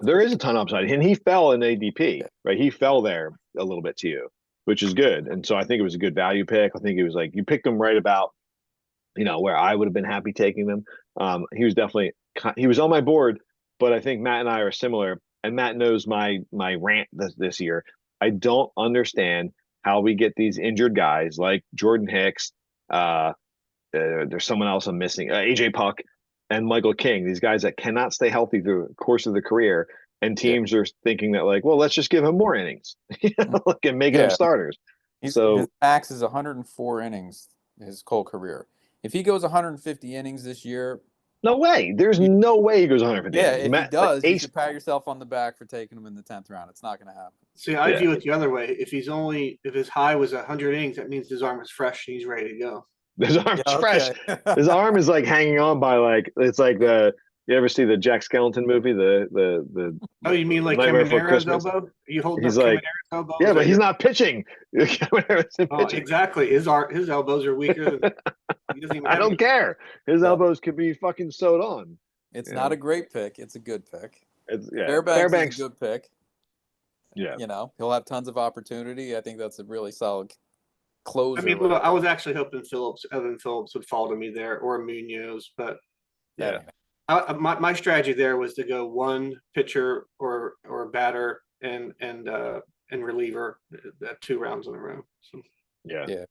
There is a ton of upside, and he fell in ADP, Yeah. right? He fell there a little bit to you, which is good. And so I think it was a good value pick. I think it was like you picked him right about, where I would have been happy taking them. He was on my board, but I think Matt and I are similar. And Matt knows my rant this year. I don't understand how we get these injured guys like Jordan Hicks. There's someone else I'm missing, AJ Puck and Michael King. These guys that cannot stay healthy through the course of the career, and teams are thinking that like, well, let's just give him more innings, and making them Yeah. starters. His So max is 104 innings his whole career. If he goes 150 innings this year, no way. There's you, no way he goes 150 yeah, innings. if he does, you Ace, should pat yourself on the back for taking him in the 10th round. It's not going to happen. See, I yeah, view it the other way. If his high was 100 innings, that means his arm is fresh and he's ready to go. his Yeah, arm's fresh. okay. His arm is like hanging on by like it's like the you ever see the Jack Skellington movie, the Oh, you mean like Nightmare Before Caminero's Christmas? elbow? Are you holding He's up like, Caminero's elbow? yeah, Is but that he's your? not pitching. Cameroon's Oh, pitching. exactly. His elbows are weaker than he doesn't even I have don't any. care. His Yeah. elbows could be fucking sewed on. It's You not a know, great pick. It's a good pick. it's Fairbanks is a Fairbanks. good pick. Yeah, He'll have tons of opportunity. I think that's a really solid I closer mean, right look, I there. was actually hoping Evan Phillips would fall to me there, or Munoz, but yeah. my strategy there was to go one pitcher or batter and reliever at 2 rounds in a row. So. Yeah. Yeah.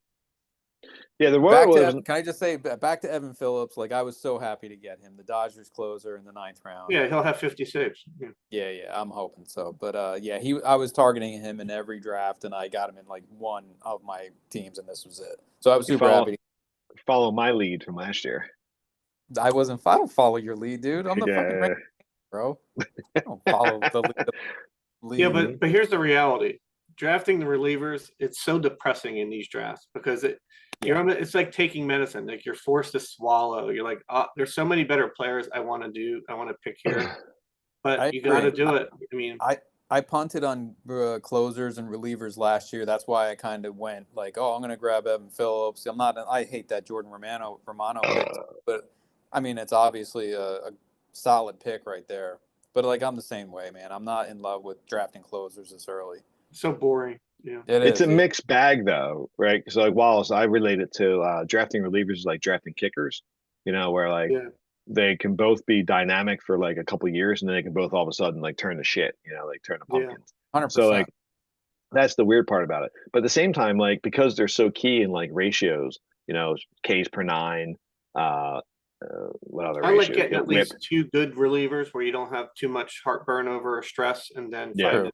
Yeah, the Royal was Can I just say back to Evan Phillips? Like I was so happy to get him, the Dodgers closer in the 9th round. Yeah, he'll have 50 saves. Yeah. Yeah, I'm hoping so. But I was targeting him in every draft, and I got him in like one of my teams, and this was it. So I was super happy. follow my lead from last year. I don't follow your lead, dude. I'm the fucking Yeah. bro. I don't follow the lead. Yeah, but here's the reality: drafting the relievers, it's so depressing in these drafts because it's like taking medicine. Like you're forced to swallow. You're like, oh, there's so many better players I want to pick here, but you got to do it. I mean, I punted on closers and relievers last year. That's why I kind of went like, oh, I'm going to grab Evan Phillips. I hate that Jordan Romano pick, but I mean, it's obviously a solid pick right there. But like, I'm the same way, man. I'm not in love with drafting closers this early. so boring. Yeah, it's a mixed bag though, right? So like Wallace, I relate it to drafting relievers is like drafting kickers, where like they can both be dynamic for like a couple years and then they can both all of a sudden like turn to shit, like turn to pumpkins. 100%. So like that's the weird part about it. But at the same time, like because they're so key in like ratios, Ks per nine, what other I ratio? like getting at least 2 good relievers where you don't have too much heartburn over or stress, and then find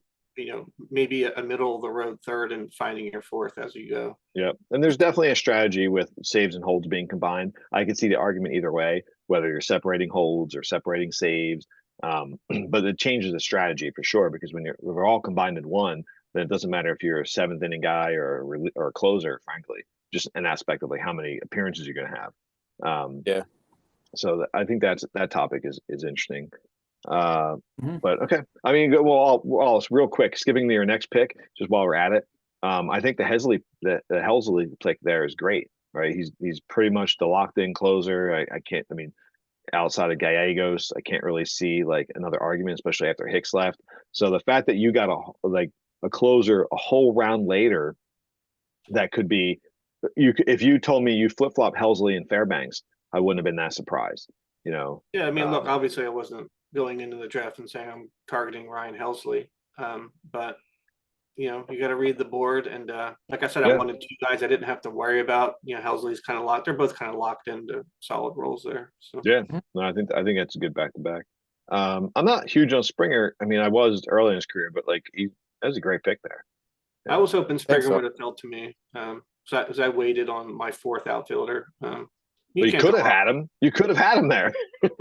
maybe a middle of the road third and finding your fourth as you go. Yeah, and there's definitely a strategy with saves and holds being combined. I could see the argument either way, whether you're separating holds or separating saves. But it changes the strategy for sure because when we're all combined in one, then it doesn't matter if you're a 7th inning guy or a closer. Frankly, just an aspect of like how many appearances you're going to have. So I think that topic is interesting. But okay, I mean, well, real quick, skipping to your next pick, just while we're at it, I think the Helsley pick there is great, right? He's pretty much the locked-in closer. I can't, I mean, outside of Gallegos, I can't really see like another argument, especially after Hicks left. So the fact that you got a closer a whole round later, that could be if you told me you flip flop Helsley and Fairbanks, I wouldn't have been that surprised. Yeah, I mean, look, obviously, I wasn't going into the draft and saying I'm targeting Ryan Helsley, but you got to read the board, and like I said, I wanted 2 guys I didn't have to worry about. Helsley's kind of locked; they're both kind of locked into solid roles there. So no, I think that's a good back to back. I'm not huge on Springer. I mean, I was early in his career, but like that was a great pick there. I was hoping Springer would have fell to me, so as I waited on my 4th outfielder. You could have had him. You could have had him there.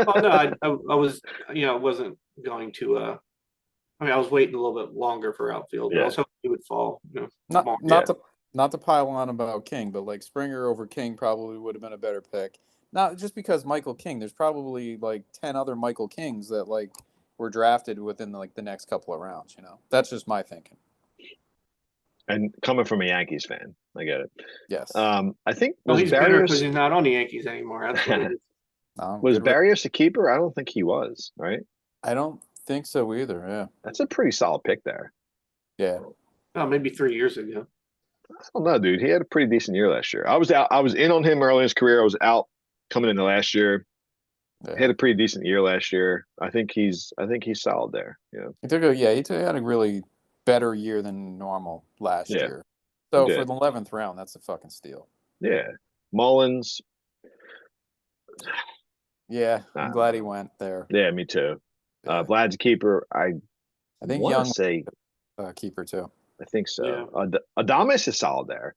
Oh no, I was, I wasn't going to. I mean, I was waiting a little bit longer for outfield. But I was hoping he would fall. Not to pile on about King, but like Springer over King probably would have been a better pick. Not just because Michael King. There's probably like 10 other Michael Kings that like were drafted within like the next couple of rounds. That's just my thinking. And coming from a Yankees fan, I get it. Yes. I think he's bitter because he's not on the Yankees anymore. That's what it is. Was Barrios a keeper? I don't think he was, right? I don't think so either. Yeah. That's a pretty solid pick there. Yeah. Oh, maybe 3 years ago. I don't know, dude. He had a pretty decent year last year. I was in on him early in his career. I was out coming into last year. Yeah. He had a pretty decent year last year. I think he's solid there. Yeah. He had a really better year than normal last year. So for the 11th round, that's a fucking steal. Yeah. Mullins. Yeah, I'm glad he went there. Yeah, me too. Vlad's a keeper. I think want to Young say, keeper too. I think Yeah. so. Adames is solid there.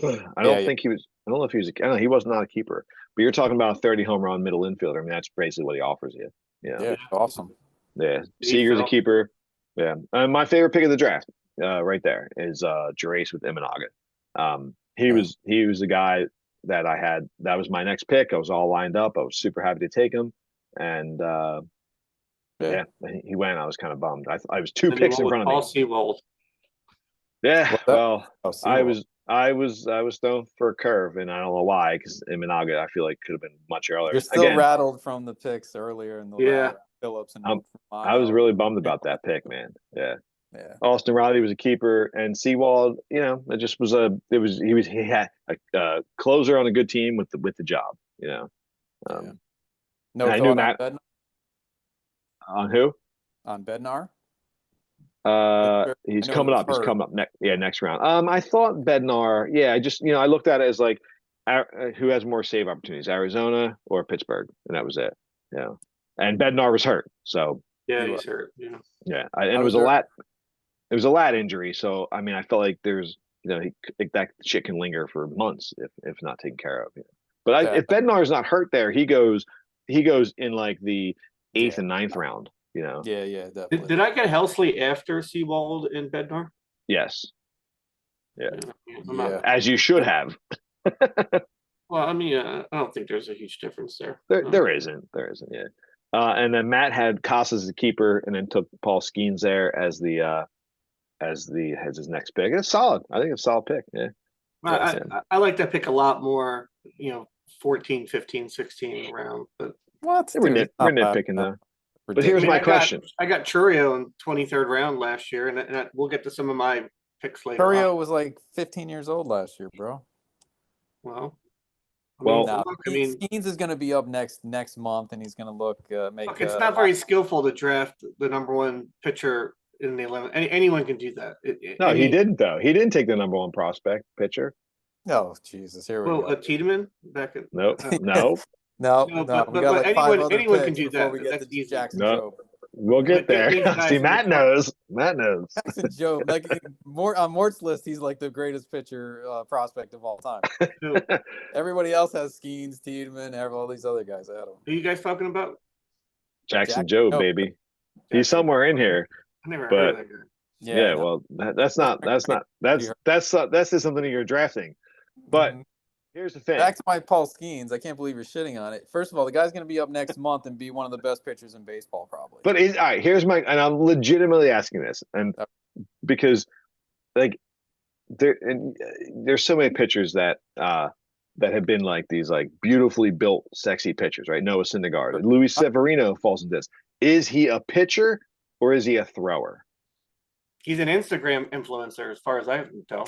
I don't Yeah. think he was. I don't know if he was. I don't know, he was not a keeper. But you're talking about a 30 home run middle infielder. I mean, that's basically what he offers you. Yeah, awesome. Yeah. He Seager's a felt- keeper. Yeah. My favorite pick of the draft, right there, is Gerace with Imanaga. He Yeah. was the guy that I had. That was my next pick. I was all lined up. I was super happy to take him, and Yeah. he went. I was kind of bummed. I was two And he picks went in with front of Paul me. Seawold. Yeah. What's that? Well, Oh, I Seawolf. was thrown for a curve, and I don't know why, because Imanaga I feel like could have been much earlier. You're still Again, rattled from the picks earlier in the Yeah. round. Phillips and I was Romano. really bummed about that pick, man. Yeah. Yeah. Austin Riley was a keeper, and Seawald, it just was he had a closer on a good team with the job, Yeah. Um, No and I knew thought Matt on who? on Bednar? He's I know he coming was up. He's hurt. coming up next round. I thought Bednar. Yeah, I just I looked at it as like, who has more save opportunities, Arizona or Pittsburgh, and that was it. Yeah, and Bednar was hurt, so Yeah, he's hurt. Yeah. yeah, and it I was was a there. lat. It was a lat injury, so I mean, I felt like there's that shit can linger for months if not taken care of. But Yeah. if Bednar is not hurt there, he goes in like the eighth Yeah. and ninth round. Yeah, definitely. Did I get Helsley after Seawold and Bednar? Yes. Yeah. I'm not- Yeah. As you should have. Well, I mean, I don't think there's a huge difference there. There isn't. Yeah. And then Matt had Casas as a keeper, and then took Paul Skeens there as his next pick. It's solid. I think it's a solid pick. Yeah. I like that pick a lot more, 14, 15, 16 round. But What? We're Dude, we're nitpicking though. But ridiculous. here's my question. I got Churio in 23rd round last year, and we'll get to some of my picks later. Curio was like 15 years old last year, bro. Well, No, I mean, Skeens is going to be up next month, and he's going to look look, it's not very skillful to draft the number one pitcher in the 11. Anyone can do that. No, he didn't though. He didn't take the number one prospect pitcher. Oh, Jesus, here we go. Tiedemann back at Nope. No. No, but we got like five other anyone can picks do before that. we get That's to easy. Jackson No. Joe. We'll get there. These guys See, in the Matt front. knows. Matt knows. Jackson Joe, like on Mort's list, he's like the greatest pitcher prospect of all time. Everybody else has Skeens, Tiedemann, all these other guys. I don't. Who are you guys talking about? Jackson Joe, baby. He's somewhere in here. I never But- heard of that guy. Yeah, well, that's something you're drafting. But Mhm. here's the thing. Back to my Paul Skeens. I can't believe you're shitting on it. First of all, the guy's going to be up next month and be one of the best pitchers in baseball, probably. But all right, here's and I'm legitimately asking this, and because like there's so many pitchers that have been like these like beautifully built, sexy pitchers, right? Noah Syndergaard, Luis Severino falls into this. Is he a pitcher or is he a thrower? He's an Instagram influencer, as far as I can tell.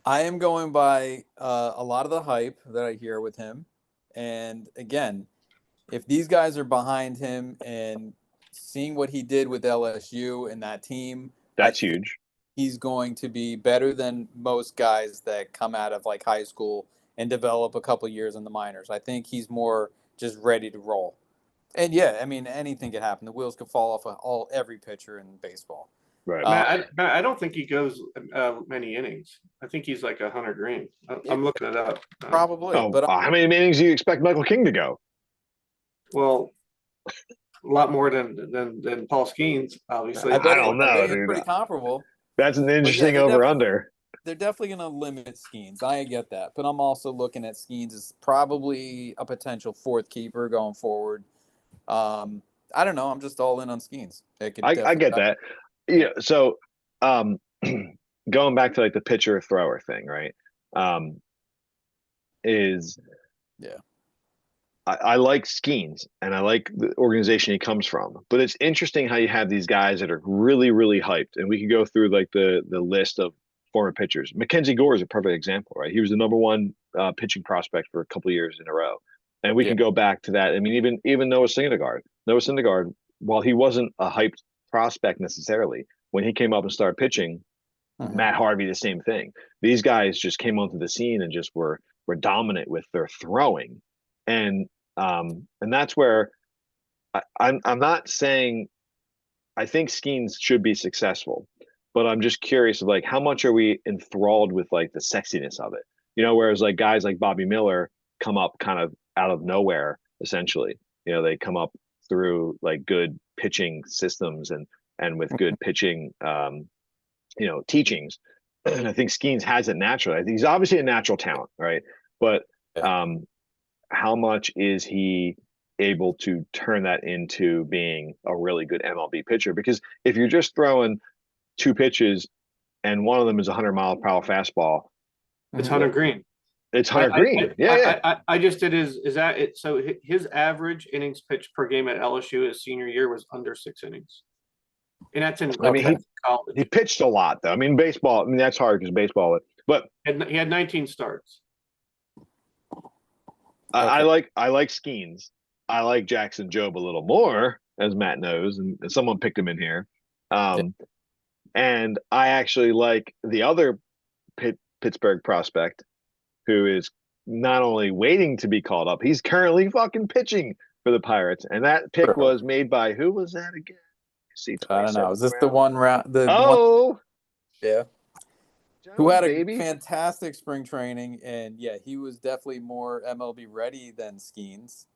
I am going by a lot of the hype that I hear with him. And again, if these guys are behind him and seeing what he did with LSU and that team, That's huge. He's going to be better than most guys that come out of like high school and develop a couple years in the minors. I think he's more just ready to roll. And yeah, I mean, anything could happen. The wheels could fall off of every pitcher in baseball. Right. Matt, I don't think he goes many innings. I think he's like 100 green. I'm looking it up. Probably. But how many innings do you expect Michael King to go? Well, a lot more than Paul Skeens, obviously. I don't know, it's dude. pretty comparable. That's an interesting over-under. They're definitely going to limit Skeens. I get that. But I'm also looking at Skeens as probably a potential fourth keeper going forward. I don't know. I'm just all in on Skeens. I get that. Yeah. So going back to like the pitcher thrower thing, right? I like Skeens and I like the organization he comes from, but it's interesting how you have these guys that are really, really hyped, and we can go through like the list of former pitchers. Mackenzie Gore is a perfect example, right? He was the number one pitching prospect for a couple of years in a row, and we can go back to that. I mean, even Noah Syndergaard, while he wasn't a hyped prospect necessarily, when he came up and started pitching, Matt Harvey, the same thing. These guys just came onto the scene and just were dominant with their throwing. And that's where I'm not saying I think Skeens should be successful, but I'm just curious of like how much are we enthralled with like the sexiness of it? Whereas like guys like Bobby Miller come up kind of out of nowhere, essentially. They come up through like good pitching systems and with good pitching teachings. And I think Skeens has it naturally. I think he's obviously a natural talent, right? But Yeah. how much is he able to turn that into being a really good MLB pitcher? Because if you're just throwing two pitches and one of them is a 100-mile-per-hour fastball, It's Hunter Green. It's Hunter Green. Yeah. I just did is that it? So his average innings pitched per game at LSU his senior year was under 6 innings, and that's in college. He pitched a lot though. I mean, baseball. I mean, that's hard because baseball. But he had 19 starts. I like Skeens. I like Jackson Jobe a little more, as Matt knows, and someone picked him in here. And I actually like the other Pittsburgh prospect, who is not only waiting to be called up, he's currently fucking pitching for the Pirates. And that pick was made by who was that again? I don't know. Is this the one round? Yeah. Jones, who had a baby. fantastic spring training, and yeah, he was definitely more MLB ready than Skeens.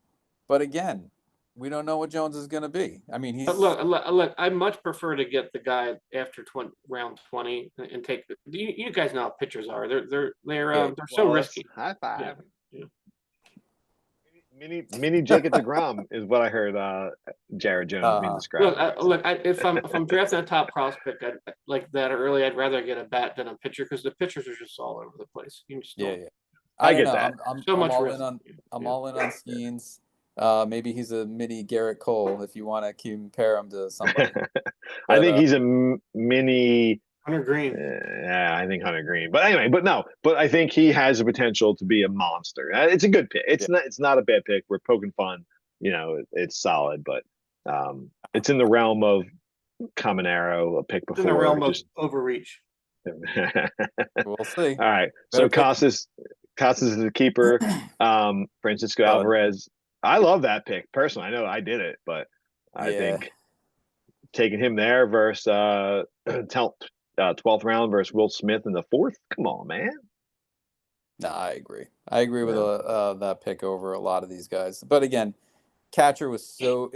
But again, we don't know what Jones is going to be. I mean, he's look. I much prefer to get the guy after round 20 and take. You guys know how pitchers are. They're so risky. High five. Yeah. Mini Jacob DeGrom is what I heard. Jared Jones being described. If I'm drafting a top prospect like that early, I'd rather get a bat than a pitcher because the pitchers are just all over the place. You just I get that. I'm all in on Skeens. Maybe he's a mini Garrett Cole if you want to compare him to somebody. I think he's a mini Hunter Green. Yeah, I think Hunter Green. But anyway, but I think he has the potential to be a monster. It's a good pick. It's not a bad pick. We're poking fun. It's solid, but it's in the realm of Caminero, a pick before. It's in the realm of overreach. We'll see. All right. So Casas is the keeper. Francisco Alvarez. I love that pick personally. I know I did it, but I think taking him there versus 12th round versus Will Smith in the 4th. Come on, man. No, I agree. I agree with that pick over a lot of these guys. But again, catcher is so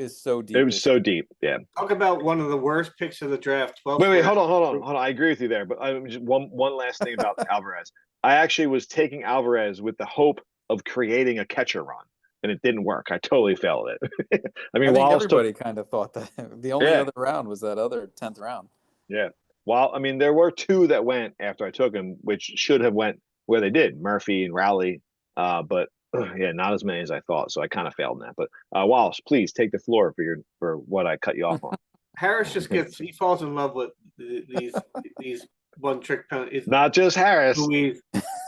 deep. It was so deep. Yeah. Talk about one of the worst picks of the draft. Wait, hold on. I agree with you there, but just one last thing about Alvarez. I actually was taking Alvarez with the hope of creating a catcher run, and it didn't work. I totally failed it. I mean, everybody kind of thought that. The only other round was that other 10th round. Yeah. Well, I mean, there were 2 that went after I took him, which should have went where they did, Murphy and Rowley. But not as many as I thought. So I kind of failed in that. But Wallace, please take the floor for what I cut you off on. Harris he falls in love with these one trick penalties. Not just Harris. No,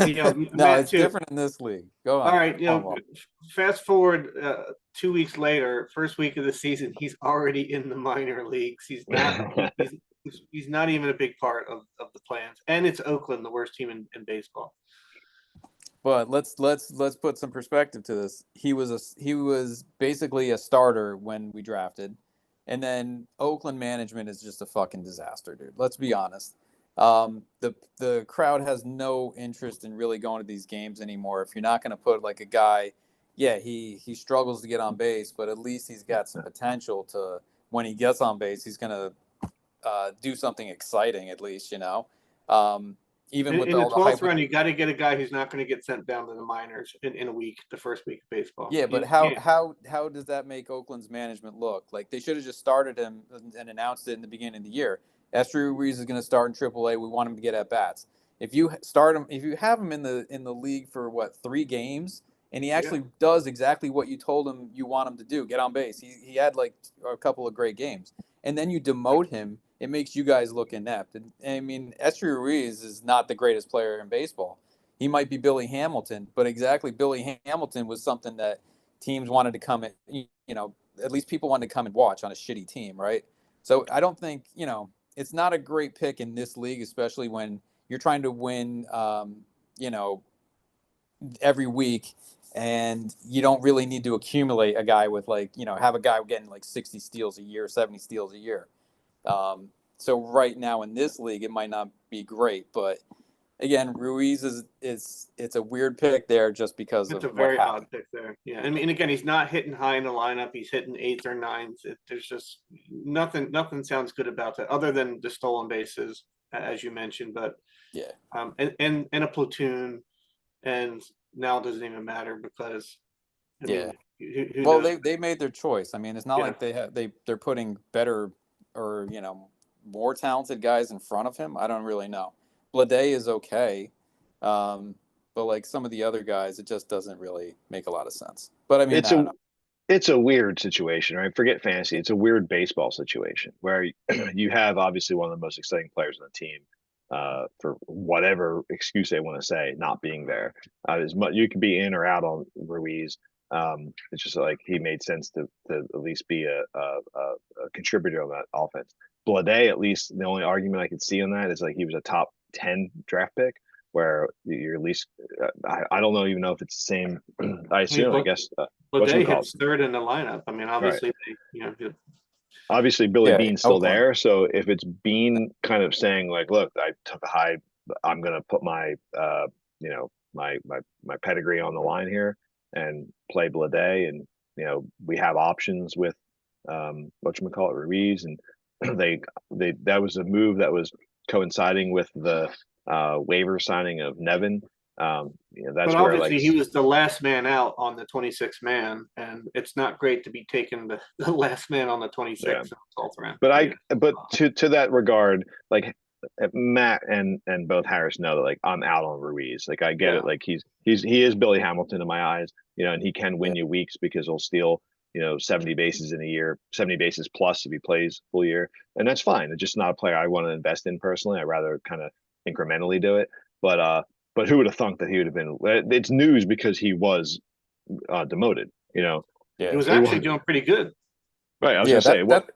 it's different in this league. Go on. All right, fast forward 2 weeks later, first week of the season, he's already in the minor leagues. He's not. He's not even a big part of the plans, and it's Oakland, the worst team in baseball. But let's put some perspective to this. He was basically a starter when we drafted, and then Oakland management is just a fucking disaster, dude. Let's be honest. The crowd has no interest in really going to these games anymore. If you're not going to put like a guy, he struggles to get on base, but at least he's got some potential to when he gets on base, he's going to do something exciting at least, even with in all the 12th round, you got to get a guy who's not going to get sent down to the minors in a week, the first week of baseball. Yeah, but how does that make Oakland's management look? Like they should have just started him and announced it in the beginning of the year. Esteury Ruiz is going to start in AAA. We want him to get at bats. If you have him in the league for 3 games, and he actually does exactly what you told him you want him to do, get on base. He had like a couple of great games, and then you demote him. It makes you guys look inept. And I mean, Esteury Ruiz is not the greatest player in baseball. He might be Billy Hamilton, but exactly Billy Hamilton was something that teams wanted to come at least people wanted to come and watch on a shitty team, right? So I don't think, it's not a great pick in this league, especially when you're trying to win, every week, and you don't really need to accumulate a guy with have a guy getting like 60 steals a year, 70 steals a year. So right now in this league, it might not be great, but again, Ruiz it's a weird pick there just because It's of a what very happened. odd pick there. Yeah, I mean, and again, he's not hitting high in the lineup. He's hitting eights or nines. There's just nothing. Nothing sounds good about that, other than the stolen bases, as you mentioned. But Yeah. and a platoon, and now it doesn't even matter because I Yeah. mean, who Well, knows? they made their choice. I mean, it's not Yeah. like they're putting better or more talented guys in front of him. I don't really know. Blade is okay, but like some of the other guys, it just doesn't really make a lot of sense. But I mean, It's I don't a know. it's a weird situation, right? Forget fantasy. It's a weird baseball situation where you have obviously one of the most exciting players on the team, for whatever excuse they want to say, not being there. As much you can be in or out on Ruiz. It's just like he made sense to at least be a contributor on that offense. Blade, at least the only argument I could see on that is like he was a top 10 draft pick, where you're at least I don't know even know if it's the same. I I mean, assume I guess Blade hits third in the lineup. I mean, right. obviously, Obviously Billy Yeah, Bean's still Oakland. there. So if it's Bean kind of saying like, look, I took a high, I'm gonna put my my pedigree on the line here and play Blade, and we have options with whatchamacallit, Ruiz, and they that was a move that was coinciding with the waiver signing of Nevin. but That's where like obviously he was the last man out on the 26th man, and it's not great to be taking the last man on the 26th yeah. in the 12th round. But to that regard, like Matt and both Harris know that like I'm out on Ruiz. Like I get it. Like he is Billy Hamilton in my eyes, and he can win you weeks because he'll steal 70 bases in a year, 70 bases plus if he plays full year, and that's fine. It's just not a player I want to invest in personally. I'd rather kind of incrementally do it. But who would have thunk that he would have been? It's news because he was demoted. Yeah. He was actually doing pretty good. Right. I was gonna say what.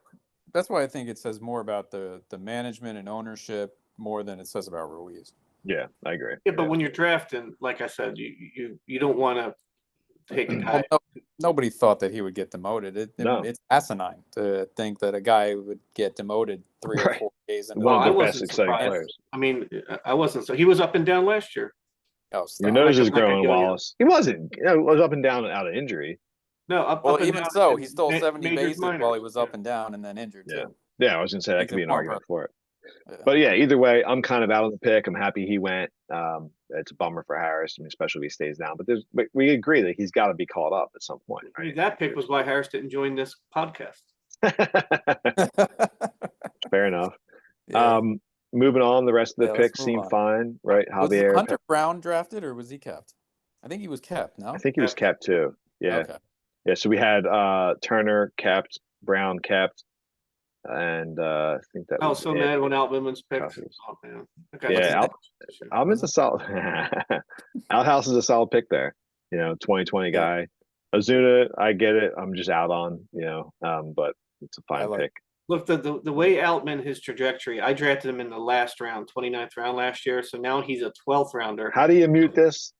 That's why I think it says more about the management and ownership more than it says about Ruiz. Yeah, I agree. Yeah, but when you're drafting, like I said, you don't want to take a guy. Well, nobody thought that he would get demoted. No. It's asinine to think that a guy would get demoted 3 or 4 days into one of I the best wasn't exciting surprised. players. I mean, I wasn't. So he was up and down last year. Oh, Your stop. nose is Like a growing, yo-yo. Wallace. He wasn't. It was up and down out of injury. No, up Well, and even down so, in he stole 70 majors, bases while he minors. was up and down and then injured Yeah. too. Yeah, I was gonna say that Makes could be it an more argument for it. Yeah. But yeah, either way, I'm kind of out on the pick. I'm happy he went. It's a bummer for Harris, I mean, especially if he stays down. But we agree that he's got to be called up at some point. I mean, Right? that pick was why Harris didn't join this podcast. Fair enough. Yeah. Moving on, the rest of the Let's picks move seem on. fine, right? Was Javier Hunter Brown drafted or was he kept? I think he was kept. No, I think he was kept too. Yeah. Okay. Yeah. So we had Turner kept, Brown kept, and I think that I was was so it. mad when Altman was picked. Outhouse. Oh man. Yeah, Alvin's a solid. Outhouse is a solid pick there. 2020 guy. Ozuna, I get it. I'm just out on. But it's a fine pick. Look, the way Altman, his trajectory, I drafted him in the last round, 29th round last year. So now he's a 12th rounder. How do you mute this?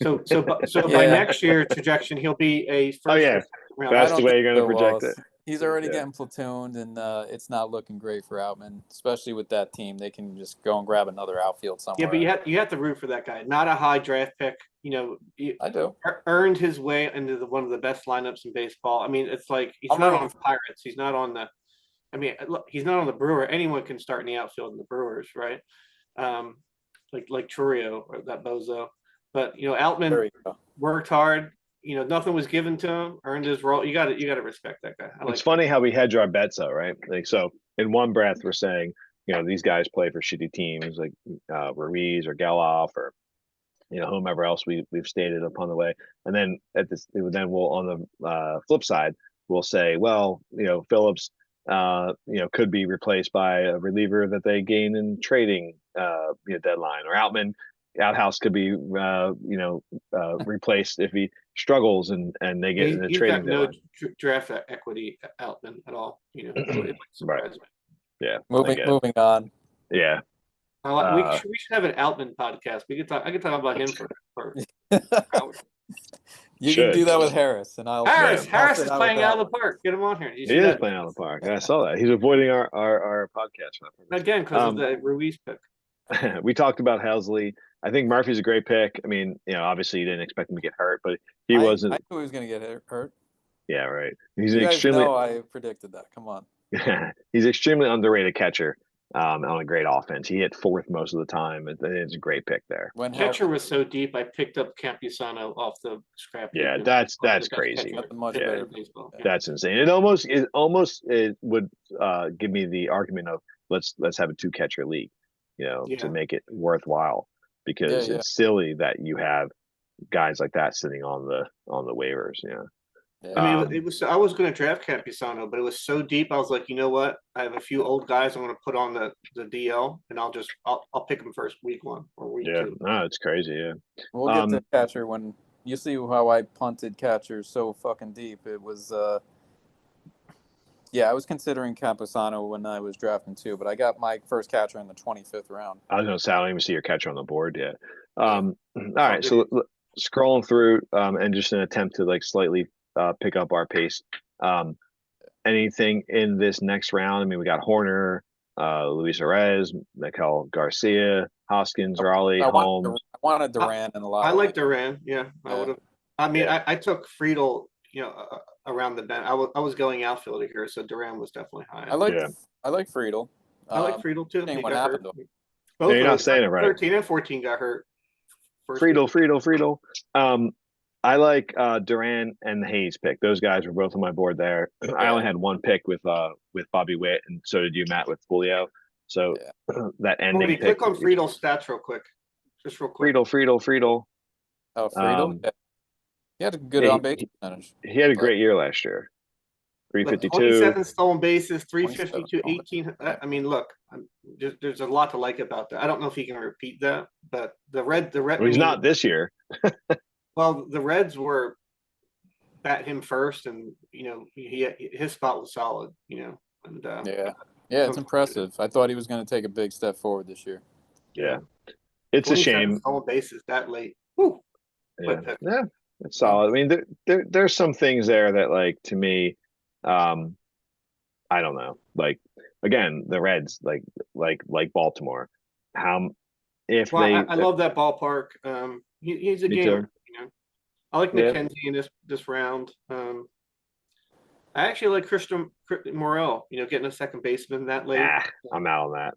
So by next year trajectory, he'll be a first. Oh yeah, round. that's the way you're going to project it. He's already getting platooned, and it's not looking great for Outman, especially with that team. They can just go and grab another outfield somewhere. Yeah, but you have to root for that guy. Not a high draft pick. I do. Earned his way into one of the best lineups in baseball. I mean, it's like he's not on Pirates. He's not on the. I mean, look, he's not on the Brewer. Anyone can start in the outfield in the Brewers, right? Like Churio or that bozo. But Altman worked hard. Nothing was given to him. Earned his role. You got to respect that guy. It's funny how we hedge our bets, though, right? Like, so in one breath, we're saying, these guys play for shitty teams like Ruiz or Geloff or whomever else we've stated upon the way, and then we'll on the flip side we'll say, well, Phillips, could be replaced by a reliever that they gain in trading deadline, or Outhouse could be replaced if he struggles and they get in the trading deadline. No draft equity Outman at all. It surprised me. Yeah. Moving on. Yeah. We should have an Outman podcast. I could talk about him for hours. You can Should. do that with Harris, and I'll Harris I'll is sit out playing with out that of the park. Get him on here. You He see is that playing out of the park. I saw that. He's avoiding our podcast for that purpose. again because of the Ruiz pick. We talked about Helsley. I think Murphy's a great pick. I mean, obviously you didn't expect him to get hurt, but he I wasn't. I knew he was going to get hurt. Yeah, right. He's You an guys extremely know I predicted that. Come on. he's extremely underrated catcher on a great offense. He hit fourth most of the time. It's a great pick there. When Catcher was so deep, I picked up Campusano off the scrap heap. Yeah, and that's one of the best crazy. catchers That's a much in better baseball. Yeah. That's insane. It would give me the argument of let's have a 2-catcher league, to Yeah. make it worthwhile, because Yeah. it's silly that you have guys like that sitting on the waivers. Yeah. I mean, it was. I was going to draft Campusano, but it was so deep. I was like, you know what? I have a few old guys I'm going to put on the DL, and I'll pick them first week 1 or week 2. No, it's crazy. Yeah, We'll get to catcher when you see how I punted catcher so fucking deep. It was I was considering Camposano when I was drafting too, but I got my first catcher in the 25th round. I was going to say I don't even see your catcher on the board yet. All right, so scrolling through and just an attempt to like slightly pick up our pace. Anything in this next round? I mean, we got Horner, Luis Arez, Mikel Garcia, Hoskins, Raleigh, Holmes. I wanted Duran in a lot. I like Duran. Yeah, I would have. I mean, Yeah. I took Friedel, around the bench. I was going outfielder here, so Duran was definitely high. I like Friedel. I like Friedel too. Saying He what got happened hurt. to him. Both you're not saying it right. 13 and 14 got hurt. Friedel. I like Duran and the Hayes pick. Those guys were both on my board there. I only had one pick with Bobby Witt, and so did you, Matt, with Julio. So that ending pick. Click on Friedel's stats real quick. Just real quick. Friedel. Oh, Friedel. He had a good on base percentage. He had a great year last year. 352. 27 stolen bases, 352, 18. I mean, look, there's a lot to like about that. I don't know if he can repeat that, but the Red. Well, he's not this year. Well, the Reds were bat him first, and his spot was solid. And it's impressive. I thought he was going to take a big step forward this year. Yeah, it's a shame. Stolen bases that late. Woo. Yeah, it's solid. I mean, there's some things there that, like, to me, I don't know. Like, again, the Reds, like Baltimore. I love that ballpark. He's a gamer. I like McKenzie in this round. I actually like Christian Morel. Getting a second baseman that late. I'm out on that.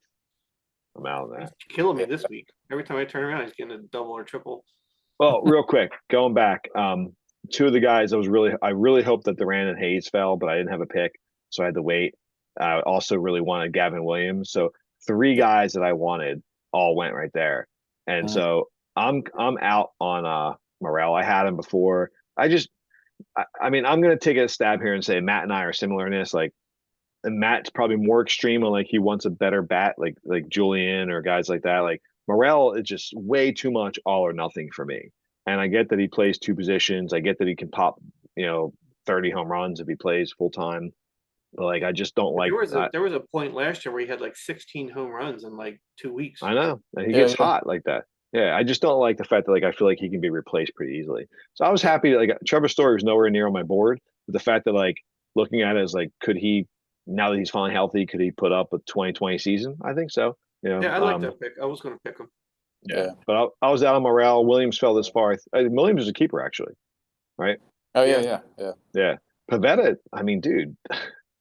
He's killing me this week. Every time I turn around, he's getting a double or triple. Well, real quick, going back, two of the guys I really hoped that Duran and Hayes fell, but I didn't have a pick, so I had to wait. I also really wanted Gavin Williams, so 3 guys that I wanted all went right there, and so I'm out on Morel. I had him before. I mean, I'm gonna take a stab here and say Matt and I are similar in this. Like, and Matt's probably more extreme on, like, he wants a better bat, like Julian or guys like that. Like, Morel is just way too much all or nothing for me. And I get that he plays 2 positions. I get that he can pop, 30 home runs if he plays full time. But, like, I just don't like. There was a point last year where he had like 16 home runs in like 2 weeks. I know, and he gets hot like that. Yeah, I just don't like the fact that, like, I feel like he can be replaced pretty easily. So I was happy that, like, Trevor Story was nowhere near on my board. But the fact that, like, looking at it as, like, could he, now that he's finally healthy, could he put up a 2020 season? I think so. I like that pick. I was going to pick him. Yeah, but I was out on Morel. Williams fell this far. Williams is a keeper, actually, right? Oh yeah. Pavetta, I mean, dude,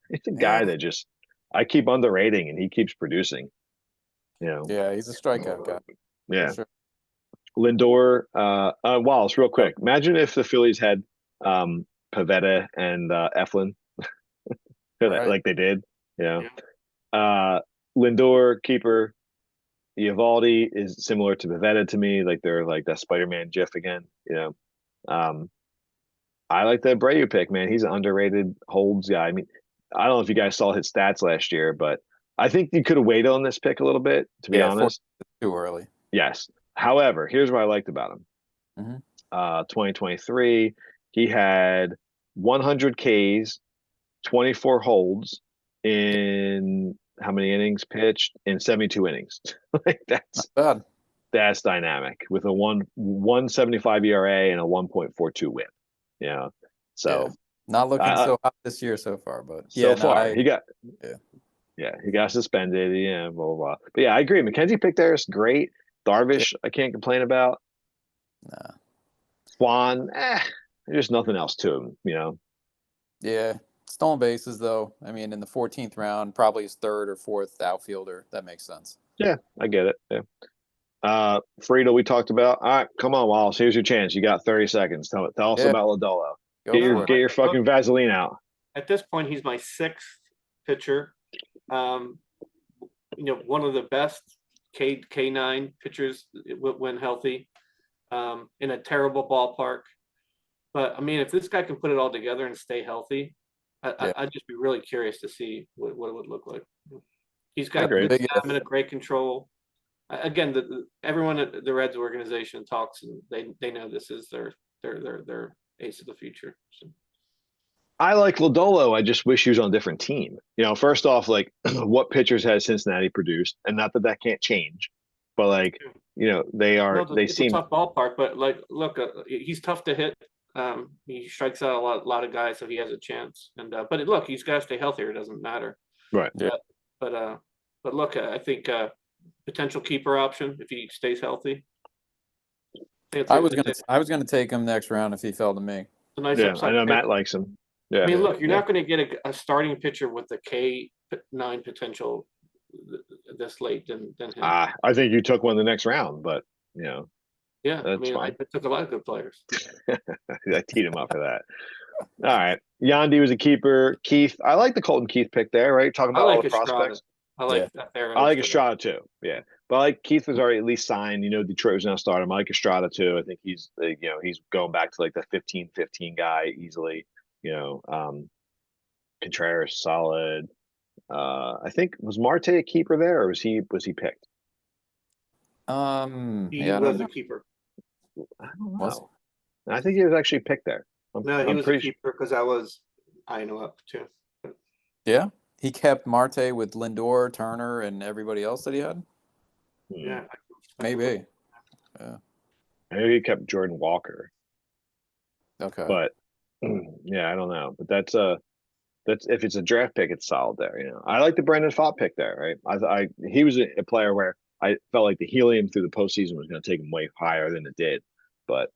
it's a guy that just I keep underrating, and he keeps producing. Yeah, he's a strikeout guy. Yeah. Sure. Lindor, Wallace, real quick. Imagine if the Phillies had Pavetta and Eflin, like they did. Lindor, keeper. Eovaldi is similar to Pavetta to me. Like, they're like that Spider-Man GIF again. I like the Abreu pick, man. He's an underrated holds guy. I mean, I don't know if you guys saw his stats last year, but I think you could have waited on this pick a little bit, to be honest. Too early. Yes. However, here's what I liked about him. 2023, he had 100 Ks, 24 holds in how many innings pitched? In 72 innings. Like, that's not bad. That's dynamic with a 1.75 ERA and a 1.42 WHIP. you know. So not looking so hot this year so far, but so far he got he got suspended, blah blah blah. But yeah, I agree. Mackenzie picked there is great. Darvish, I can't complain about. Nah. Swan, there's nothing else to him, Yeah, stolen bases though. I mean, in the 14th round, probably his third or fourth outfielder. That makes sense. Yeah, I get it. Yeah. Friedel, we talked about. All right, come on, Wallace. Here's your chance. You got 30 seconds. Tell us about Lodolo. Get your fucking Vaseline out. At this point, he's my sixth pitcher. One of the best K9 pitchers when healthy. In a terrible ballpark. But I mean, if this guy can put it all together and stay healthy, I'd just be really curious to see what it would look like. He's got good stamina, great control. Again, everyone at the Reds organization talks, and they know this is their ace of the future. So. I like Lodolo. I just wish he was on a different team. First off, like what pitchers has Cincinnati produced, and not that can't change, but like they seem a tough ballpark. But like, look, he's tough to hit. He strikes out a lot of guys, so he has a chance. And but look, he's got to stay healthy. It doesn't matter. Right. Yeah. But look, I think potential keeper option if he stays healthy. I was gonna take him next round if he fell to me. Nice I know Matt likes him. Yeah. I mean, look, you're not going to get a starting pitcher with the K9 potential this late than him. I think you took one the next round, but yeah, I mean, I took a lot of good players. I teed him up for that. All right, Yandy was a keeper. Keith, I like the Colton Keith pick there. Right, talking about all the prospects. I like that there. I like Estrada too. Yeah, but I like Keith was already at least signed. Detroit was now starting. I like Estrada too. I think he's he's going back to like the 15-15 guy easily. Contreras solid. I think was Marte a keeper there, or was he picked? He was a keeper. I don't know. I think he was actually picked there. He was a keeper because I was eyeing him up too. Yeah, he kept Marte with Lindor, Turner, and everybody else that he had. Yeah, maybe. Yeah, maybe he kept Jordan Walker. Okay, but yeah, I don't know. But that's if it's a draft pick, it's solid there. I like the Brendan Pfaadt pick there. Right, he was a player where I felt like the helium through the postseason was going to take him way higher than it did, but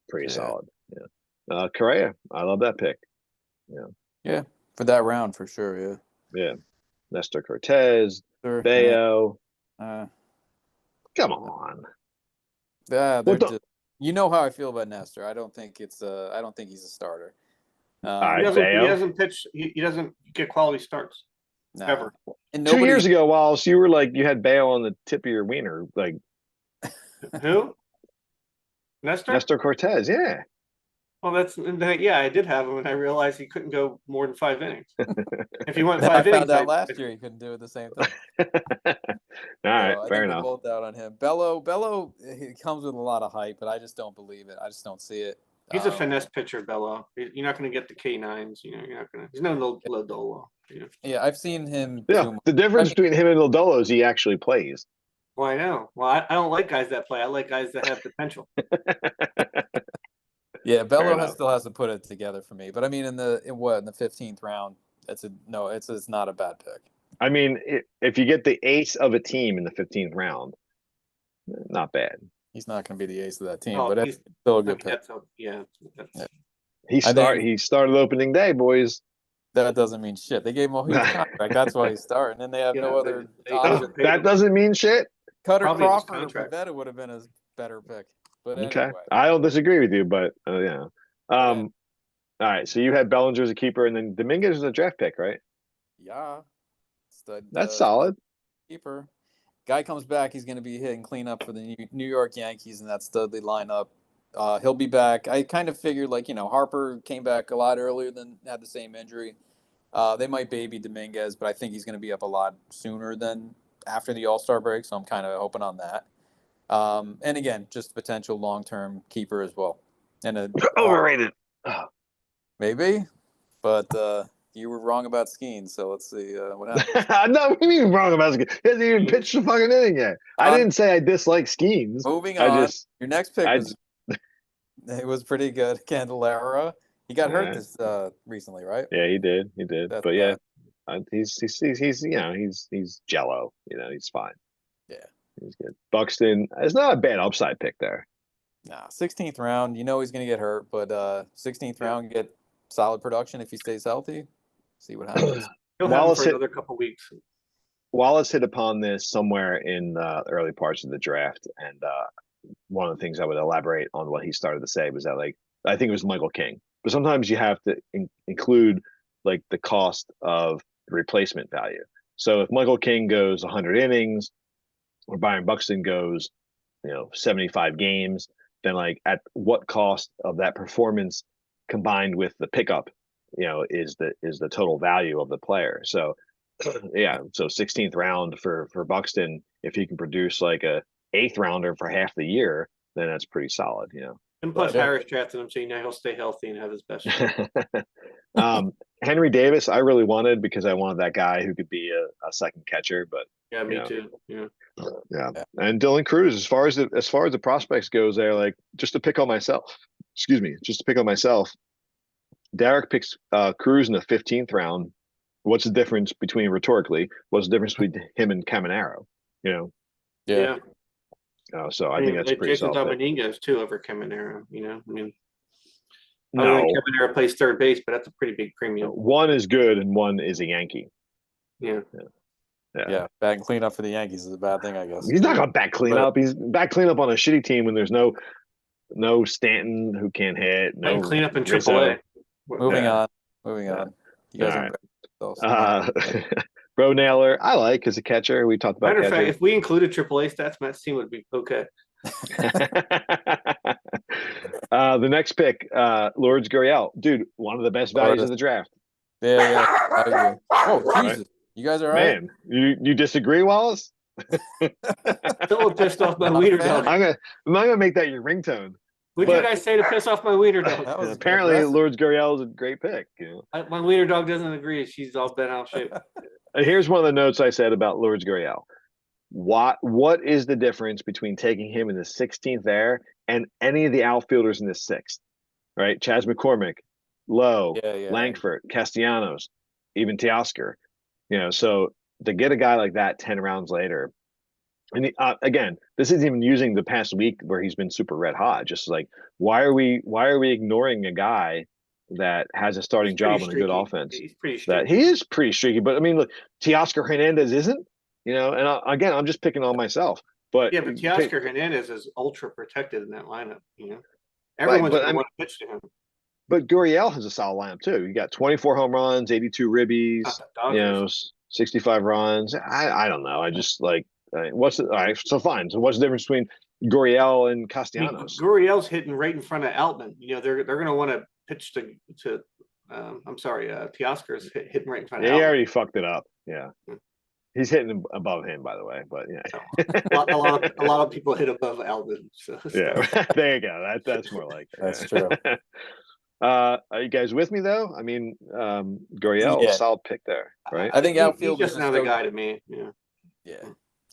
pretty solid. Yeah. Correa, I love that pick. Yeah, for that round for sure. Yeah. Yeah. Nestor Cortez, Bayo. Come on. Yeah, you know how I feel about Nestor. I don't think he's a starter. He doesn't pitch. He doesn't get quality starts. Ever. And 2 years ago, Wallace, you were like you had Bayo on the tip of your wiener, like who? Nestor Cortez, yeah. Well, I did have him, and I realized he couldn't go more than 5 innings. If he went 5 innings, I found out last year he couldn't do it the same thing. All right, fair enough. We're both out on him. Bello, he comes with a lot of hype, but I just don't believe it. I just don't see it. He's a finesse pitcher, Bello. You're not going to get the K9s. You're not going to. He's no Lodolo. Yeah, I've seen him. Yeah, the difference between him and Lodolo is he actually plays. Well, I know. Well, I don't like guys that play. I like guys that have potential. Yeah, Bello still has to put it together for me. But I mean, in the 15th round, it's not a bad pick. I mean, if you get the ace of a team in the 15th round, not bad. He's not going to be the ace of that team, but it's still a good pick. He started opening day, boys. That doesn't mean shit. They gave him a huge contract. That's why he's starting, and they have no other option. That doesn't mean shit. Cutter Crawford or Pivetta would have been a better pick. But okay, anyway. I don't disagree with you, but all right. So you had Bellinger as a keeper, and then Dominguez was a draft pick, right? Yeah, that's solid. Keeper. Guy comes back, he's going to be hitting cleanup for the New York Yankees in that studly lineup. He'll be back. I kind of figured, Harper came back a lot earlier than had the same injury. They might baby Dominguez, but I think he's going to be up a lot sooner than after the All-Star break, so I'm kind of hoping on that. And again, just potential long-term keeper as well. And overrated. Maybe, but you were wrong about skiing, so let's see what happens. No, what do you mean wrong about skiing? He hasn't even pitched a fucking inning yet. I didn't say I dislike skiing. Moving on. Your next pick was It was pretty good. Candelera. He got hurt Yeah, this recently, right? yeah, he did. That's But yeah, bad. he's he's Jello. He's fine. Yeah. He's good. Buxton is not a bad upside pick there. Nah, 16th round. You know he's gonna get hurt, but 16th Yeah. round get solid production if he stays healthy. See what happens. He'll have him Wallace for hit another couple weeks. Wallace hit upon this somewhere in the early parts of the draft, and one of the things I would elaborate on what he started to say was that, like, I think it was Michael King, but sometimes you have to include like the cost of the replacement value. So if Michael King goes 100 innings or Byron Buxton goes 75 games, then like at what cost of that performance combined with the pickup is the total value of the player. So yeah, so 16th round for Buxton, if he can produce like a eighth rounder for half the year, then that's pretty solid. And plus, But Yeah. Harris drafted him, so he'll stay healthy and have his best year. Henry Davis, I really wanted because I wanted that guy who could be a second catcher, but Yeah, me too. Yeah. yeah. And Dylan Cruz, as far as the prospects goes, there, like, just to pick on myself. Excuse me, just to pick on myself. Derek picks Cruz in the 15th round. What's the difference between rhetorically? What's the difference between him and Caminero? You know, Yeah. so I think that's a pretty Jason solid pick. Dominguez too over Caminero. I mean, other than No, Caminero plays third base, but that's a pretty big premium. one is good and one is a Yankee. Yeah. Yeah. Bad cleanup for the Yankees is a bad thing, I guess. He's not gonna back cleanup. He's back cleanup on a shitty team when there's no Stanton who can't hit, And no clean up in Rizzo. AAA. Moving Yeah. on. Moving on. You guys All are right. themselves. Bro Naylor, I like as a catcher. We talked about Matter of fact, catcher. if we included AAA stats, Matt's team would be okay. The next pick, Lourdes Gurriel. Dude, one of the best values of the draft. Yeah. I agree. Oh, Right. Jesus. You guys are right? Man, you disagree, Wallace? Still pissed off my Not a wiener fan. dog. I'm gonna make that your ringtone. What'd you But- guys say to piss off my wiener dog? That was Apparently, aggressive. Lourdes Gurriel is a great pick. My wiener dog doesn't agree. She's all bent out of shape. Here's one of the notes I said about Lourdes Gurriel. What is the difference between taking him in the 16th there and any of the outfielders in the 6th? Right, Chas McCormick, Lowe, Yeah. Langford, Castellanos, even Teoscar. So to get a guy like that 10 rounds later, and again, this isn't even using the past week where he's been super red hot. Just like, why are we ignoring a guy that has a starting He's pretty job on a good streaky. offense? He's pretty That streaky. he is pretty streaky, but I mean, look, Teoscar Hernandez isn't. And again, I'm just picking on myself. But Yeah, but Teoscar Hernandez is ultra protected in that lineup. Everyone's but going I to mean- want to pitch to him. But Gurriel has a solid lineup too. You got 24 home runs, 82 ribbies, Not the Dodgers. 65 runs. I don't know. I just like all right. So fine. So what's the difference between Gurriel and I mean, Castellanos? Gurriel's hitting right in front of Altman. They're going to want to pitch to I'm sorry, Teoscar's hitting right in front of Yeah, he Altman. already fucked it up. Yeah, he's hitting above him, by the way. But yeah, A lot of people hit above Altman. So yeah. There you go. That's more like it. That's true. Are you guys with me though? I mean, Gurriel, Yeah. solid pick there, right? I think he's outfield just is another guy to me. Yeah. Yeah.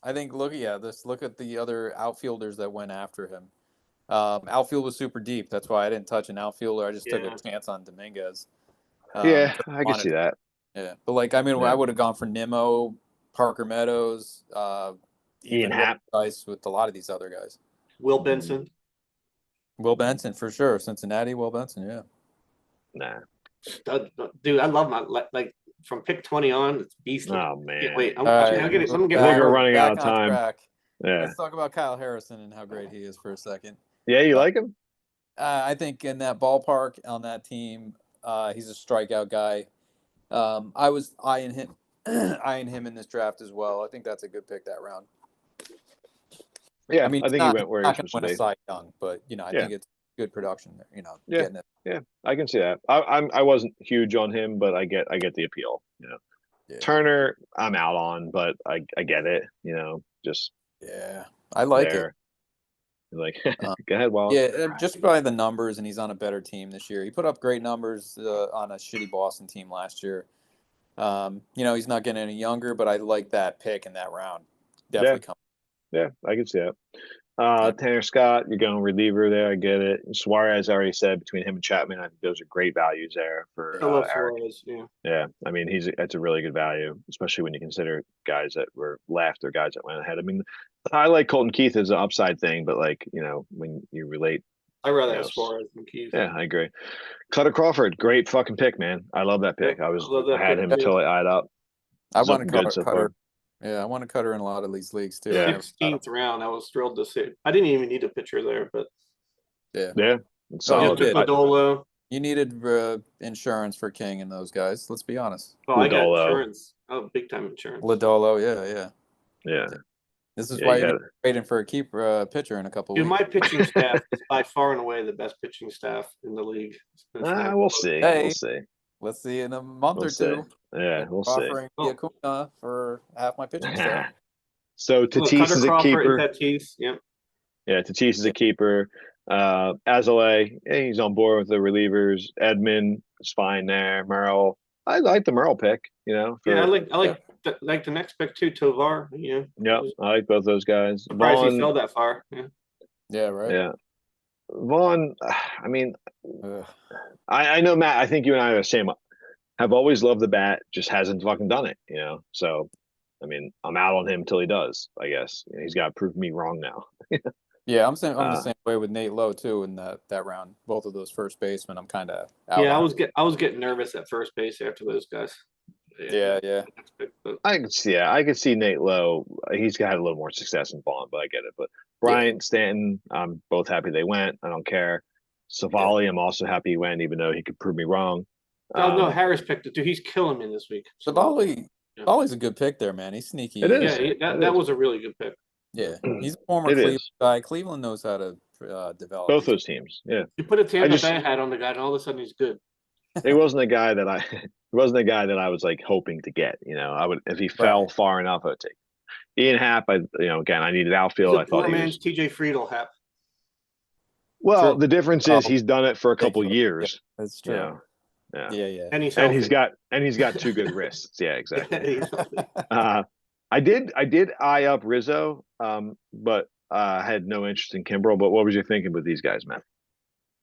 I think look at the other outfielders that went after him. Outfield was super deep. That's why I didn't touch an outfielder. I just took Yeah. a chance on Dominguez. Yeah, because I can see that. Yeah. But like I Yeah. I would have gone for Nimmo, Parker Meadows, Ian even Happ. Dice with a lot of these other guys. Will Benson. Will Benson for sure. Cincinnati, Will Benson, yeah. Nah. Stud, dude, I love my like from pick 20 on. It's beastly. Oh man. Wait, I'm All right, gonna get I think we're running back out of on time. track. Yeah. Let's talk about Kyle Harrison and how great he is for a second. Yeah, you like him? I think in that ballpark on that team, he's a strikeout guy. I was eyeing him, eyeing him in this draft as well. I think that's a good pick that round. Yeah, I mean, I think he went where he not was going to win supposed to a be. Cy Young, but I Yeah. think it's good production there. Yeah. Getting it. Yeah, I can see that. I wasn't huge on him, but I get the appeal. Yeah. Turner, I'm out on, but I get it. Just Yeah, I like there. it. Like, go ahead, Wallace. Yeah, just by the numbers, and he's on a better team this year. He put up great numbers on a shitty Boston team last year. He's not getting any younger, but I like that pick in that round. Definitely coming. Yeah, I can see that. Tanner Scott, you're going reliever there. I get it. Suarez, I already said between him and Chapman, I think those are great values there for I love Eric. Suarez. Yeah. Yeah, I mean that's a really good value, especially when you consider guys that were left or guys that went ahead. I mean, I like Colton Keith as an upside thing, but like when you relate, I rather you have know, Suarez than Keith. yeah, I agree. Cutter Crawford, great fucking pick, man. I love that pick. Yep, I love that had pick him too. until it eyed up. I He's want to looking good so cut her. far. Yeah, I want to cut her in a lot of these leagues too. Yeah. 16th round. I was thrilled to see. I didn't even need a pitcher there, but Yeah. Yeah, it's Oh, you solid. took did. Lodolo. You needed insurance for King and those guys. Let's be honest. Oh, I got Lodolo. insurance. Oh, big time insurance. Lodolo, yeah. Yeah, This is yeah, why you you're got waiting for a pitcher in a couple Dude, weeks. my pitching staff is by far and away the best pitching staff in the league. We'll see. Hey. We'll see. Let's see in a month We'll or see. two. Yeah, we'll see. Offering Acuna for half my pitching staff. So Tatis Cutter is a Crawford keeper. and Tatis. Yep. Yeah, Tatis is a keeper. Azalea, he's on board with the relievers. Edmund is fine there. Merrill, I like the Merrill pick. Yeah, I like the next pick too, Tovar. Yeah. Yep, I like both those guys. Surprised he Vaughn, fell that far. Yeah. Yeah, right. yeah. Vaughn, I mean, Ugh. I know Matt. I think you and I are the same. Have always loved the bat, just hasn't fucking done it. So I mean, I'm out on him till he does. I guess he's got to prove me wrong now. Yeah, I'm the same way with Nate Lowe too in that round. Both of those first basemen, I'm kind of out. Yeah, I was getting nervous at first base after those guys. Yeah. I could see Nate Lowe. He's had a little more success in Vaughn, but I get it. But Bryant, Stanton, I'm both happy they went. I don't care. Savali, I'm also happy he went, even though he could prove me wrong. No, Harris picked it too. He's killing me this week. Savali's a good pick there, man. He's sneaky. It is. Yeah, that was a really good pick. Yeah, he's a former It Cleveland is. guy. Cleveland knows how to develop Both those teams. Yeah, You put a Tampa Bay hat on the guy, and all of a sudden he's good. it wasn't a guy that I. It wasn't a guy that I was like hoping to get. I would if he fell far enough, I would take. Ian Happ, again, I needed outfield. He's I thought poor he man's was. TJ Friedel Happ. Well, True. the difference is he's done it for a couple years. That's true. Yeah. And he's got two good wrists. Yeah, exactly. I did eye up Rizzo, but had no interest in Kimbrel. But what was you thinking with these guys, man?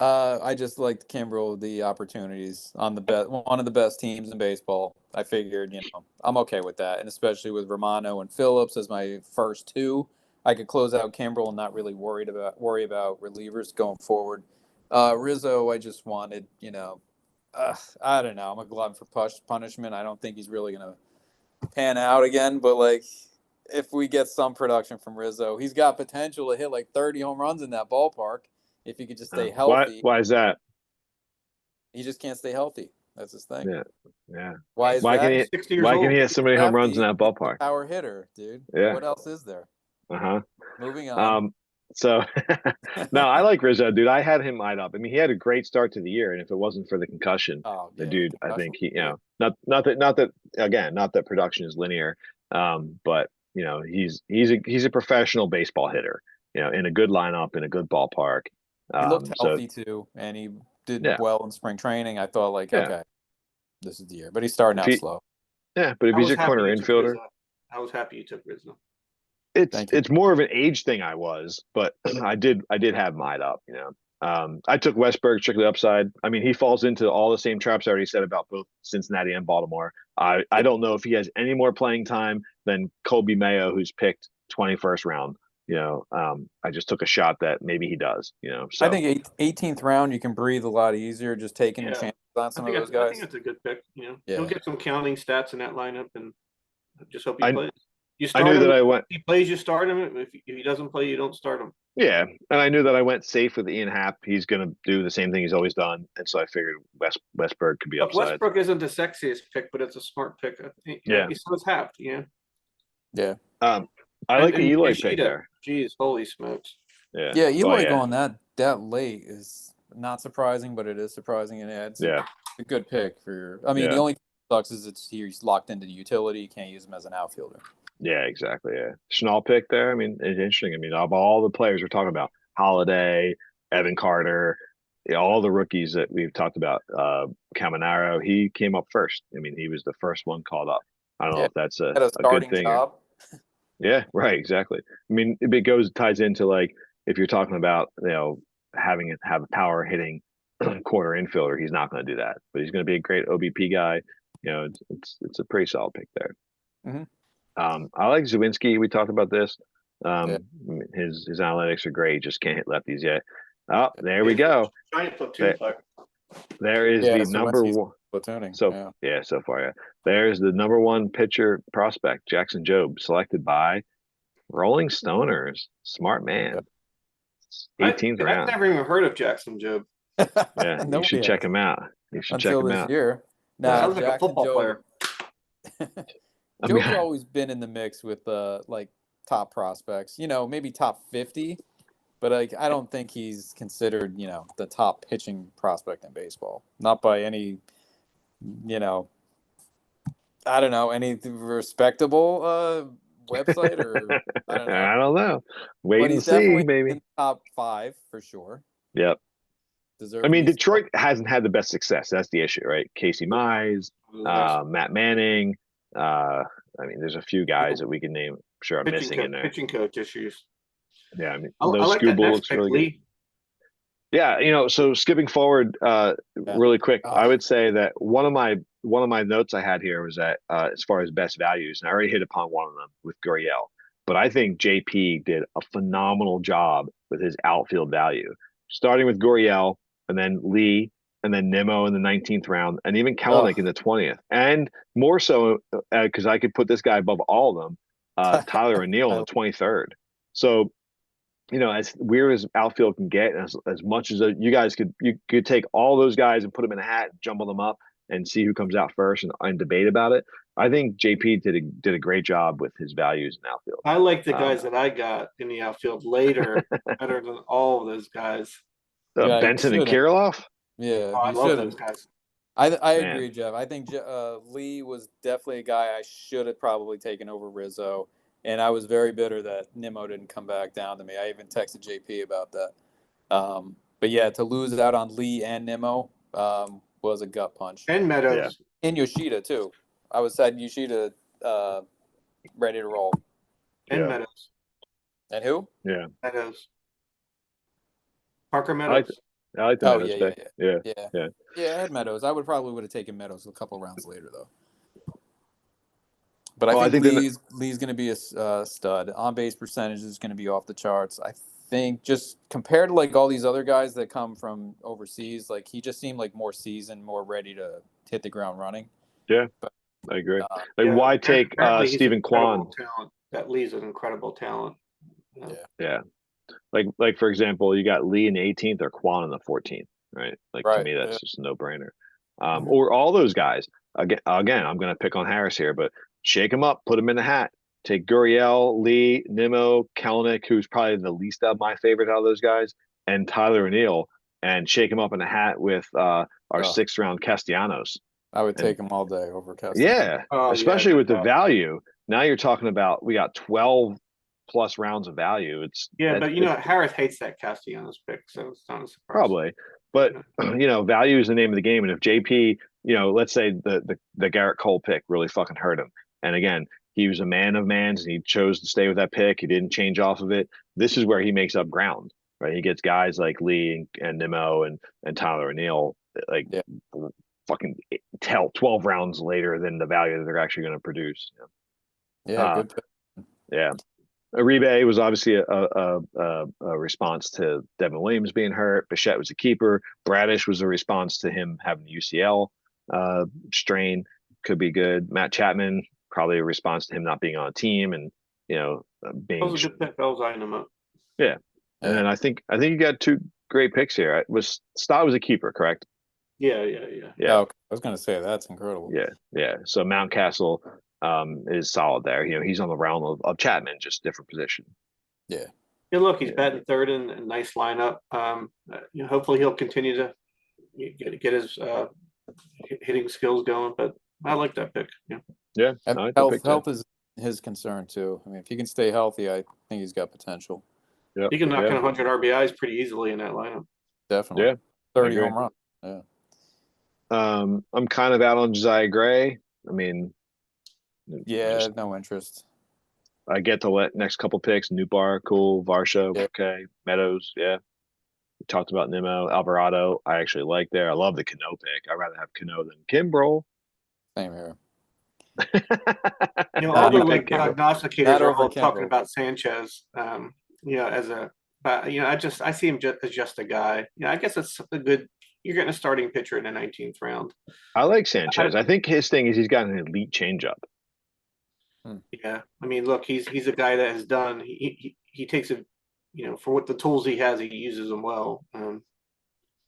I just liked Kimbrel, the opportunities on one of the best teams in baseball. I figured, I'm okay with that, and especially with Romano and Phillips as my first two, I could close out Kimbrel and not really worry about relievers going forward. Rizzo, I just wanted, I don't know. I'm a glutton for punishment. I don't think he's really gonna pan out again, but like if we get some production from Rizzo, he's got potential to hit like 30 home runs in that ballpark if he could just stay healthy. Why is that? He just can't stay healthy. That's his thing. Yeah. Why can he hit so many home runs in that ballpark? Power hitter, dude. Yeah. What else is there? Moving on. So no, I like Rizzo, dude. I had him eyed up. I mean, he had a great start to the year, and if it wasn't for the concussion, the dude, I think he, not that production is linear, but he's a professional baseball hitter, in a good lineup, in a good ballpark. He looked healthy too, and he did well in spring training. I thought okay, this is the year, but he's starting out slow. Yeah, but if he's a corner infielder, I was happy you took Rizzo. It's more of an age thing. But I did have him eyed up. I took Westberg strictly upside. I mean, he falls into all the same traps I already said about both Cincinnati and Baltimore. I don't know if he has any more playing time than Kobe Mayo, who's picked 21st round. I just took a shot that maybe he does. So I think 18th round you can breathe a lot easier, just taking chances on some of those guys. I think that's a good pick. He'll get some counting stats in that lineup, and just hope he plays. I knew that I went. If he plays, you start him. If he doesn't play, you don't start him. Yeah, and I knew that I went safe with Ian Happ. He's going to do the same thing he's always done, and so I figured Westberg could be upside. Westbrook isn't the sexiest pick, but it's a smart pick. Yeah, so is Happ. Yeah. I like the Eloy pick there. Jeez, holy smokes. Yeah, Eloy going that late is not surprising, but it is surprising, and it's a good pick for. The only thing that sucks is he's locked into the utility. You can't use him as an outfielder. Yeah, exactly. Yeah, Schnall pick there. I mean, it's interesting. I mean, of all the players we're talking about, Holiday, Evan Carter, all the rookies that we've talked about, Caminero, he came up first. I mean, he was the first one called up. I don't know if that's a good thing. Job. Yeah, right, exactly. I mean, it ties into like if you're talking about, having it have a power hitting corner infielder, he's not going to do that, but he's going to be a great OBP guy. It's a pretty solid pick there. Hmm. I like Zawinski. We talked about this. Yeah. His analytics are great. Just can't hit lefties yet. Oh, there we He's go. a giant platoon There, player. there is Yeah, the number Zawinski's one. platooning. So Yeah. yeah, so far, yeah. There's the number one pitcher prospect, Jackson Jobe, selected by Rolling Stoners. Smart Yeah. man. 18th I've round. never even heard of Jackson Job. Yeah, you should Nobody check has him out. You should check until him this out. year. Yeah. Nah, Sounds like a Jackson football Job. player. I mean, Joe's always been in the mix with like top prospects. Maybe top 50, but like I don't think he's considered, the top pitching prospect in baseball. Not by any, you know, I don't know, any respectable website or I don't know. I don't know. Wait But and he's see, definitely in maybe. the top 5 for sure. Yep. I mean, Deservedly so. Detroit hasn't had the best success. That's the issue, right? Casey Mize, Matt Manning. I mean, there's a few guys that we can name. I'm sure I'm missing in there. Pitching coach issues. Yeah, I mean, I those like that Scooble next looks pick, really good. Lee. Yeah, so skipping forward, Yeah. really quick, I Oh, would say that one of my notes I had here was that as far as best values, and I already hit upon one of them with Gurriel, but I think JP did a phenomenal job with his outfield value, starting with Gurriel and then Lee and then Nimmo in the 19th round, and even Kelenic in the 20th, and more so because I could put this guy above all of them, Tyler O'Neill in the 23rd. So as weird as outfield can get, as much as you could take all those guys and put them in a hat, jumble them up, and see who comes out first and debate about it. I think JP did a great job with his values in outfield. I like the Um, guys that I got in the outfield later better than all of those guys. yeah, you Benson and shouldn't. Kirilloff, Yeah, Oh, I you love those shouldn't. guys. I man, agree, Jeff. I think Lee was definitely a guy I should have probably taken over Rizzo, and I was very bitter that Nimmo didn't come back down to me. I even texted JP about that. But yeah, to lose out on Lee and Nimmo was a gut punch. And yeah, Meadows. And Yoshida too. I was had Yoshida ready to roll. And yeah, Meadows. And who? yeah. Meadows. Parker I like Meadows. I like the Oh Meadows yeah, pick. Yeah, yeah. yeah. Yeah, I had Meadows. I would have taken Meadows a couple rounds later though. But I Well, I think think then Lee's going to be a stud. On base percentage is going to be off the charts. I think just compared to like all these other guys that come from overseas, like he just seemed like more seasoned, more ready to hit the ground running. yeah, But I agree. uh, Like, Yeah, why take apparently he's an Stephen Kwan? incredible talent. That Lee's an incredible talent. yeah, Yeah, like for example, you got Lee in the 18th or Quan in the 14th, right? Like to right. me, Yeah. that's just a no-brainer. Mhm. Or all those guys. Again, I'm going to pick on Harris here, but shake them up, put them in the hat. Take Gurriel, Lee, Nimmo, Kelnick, who's probably the least of my favorite out of those guys, and Tyler O'Neill, and shake them up in a hat with our Oh, 6th round Castellanos. I would And take him all day over Castellanos. yeah, Oh yeah, especially no with the doubt. value. Now you're talking about we got 12 plus rounds of value. Yeah, That's but it's Harris hates that Castellanos pick, so it's not a surprise. probably, but Yeah. value is the name of the game. And if JP, let's say the Garrett Cole pick really fucking hurt him, and again, he was a man of mans and he chose to stay with that pick. He didn't change off of it. This is where he makes up ground, right? He gets guys like Lee and Nimmo and Tyler O'Neill, like Yeah, fucking 12 rounds later than the value that they're actually going to produce. yeah, Uh, good pick. yeah. Uribe was obviously a response to Devin Williams being hurt. Bichette was a keeper. Bradish was a response to him having the UCL strain. Could be good. Matt Chapman, probably a response to him not being on a team and That being was a good pick. I was eyeing him up. yeah. And Yeah, then I think you got two great picks here. Stott was a keeper, correct? Yeah. Yeah, okay. I was gonna say that's incredible. yeah. So Mountcastle is solid there. He's on the realm of Chapman, just different position. Yeah, Yeah, look, he's Yeah. batting third in a nice lineup. Hopefully he'll continue to get his hitting skills going. But I like that pick. Yeah. Yeah, and I like the pick too. health is his concern too. I mean, if he can stay healthy, I think he's got potential. Yep. He can knock in Yeah. 100 RBIs pretty easily in that lineup. Definitely. Yeah, 30 agree. home runs. Yeah. I'm kind of out on Josiah Gray. I mean, Yeah, just no interest. I get to let next couple picks. Newbar, cool. Varsho, Yeah. okay. Meadows, yeah. We talked about Nimmo, Alvarado. I actually like there. I love the Cano pick. I'd rather have Cano than Kimbrel. Same here. All Not the You like pick Kimbrel. prognosticators not are over all talking Kimbrel. about Sanchez. As a, but I see him as just a guy. I guess it's a good. You're getting a starting pitcher in the 19th round. I like I, Sanchez. I think his thing is he's got an elite changeup. yeah, I mean, look, he's a guy that has done. He takes it, for what the tools he has, he uses them well.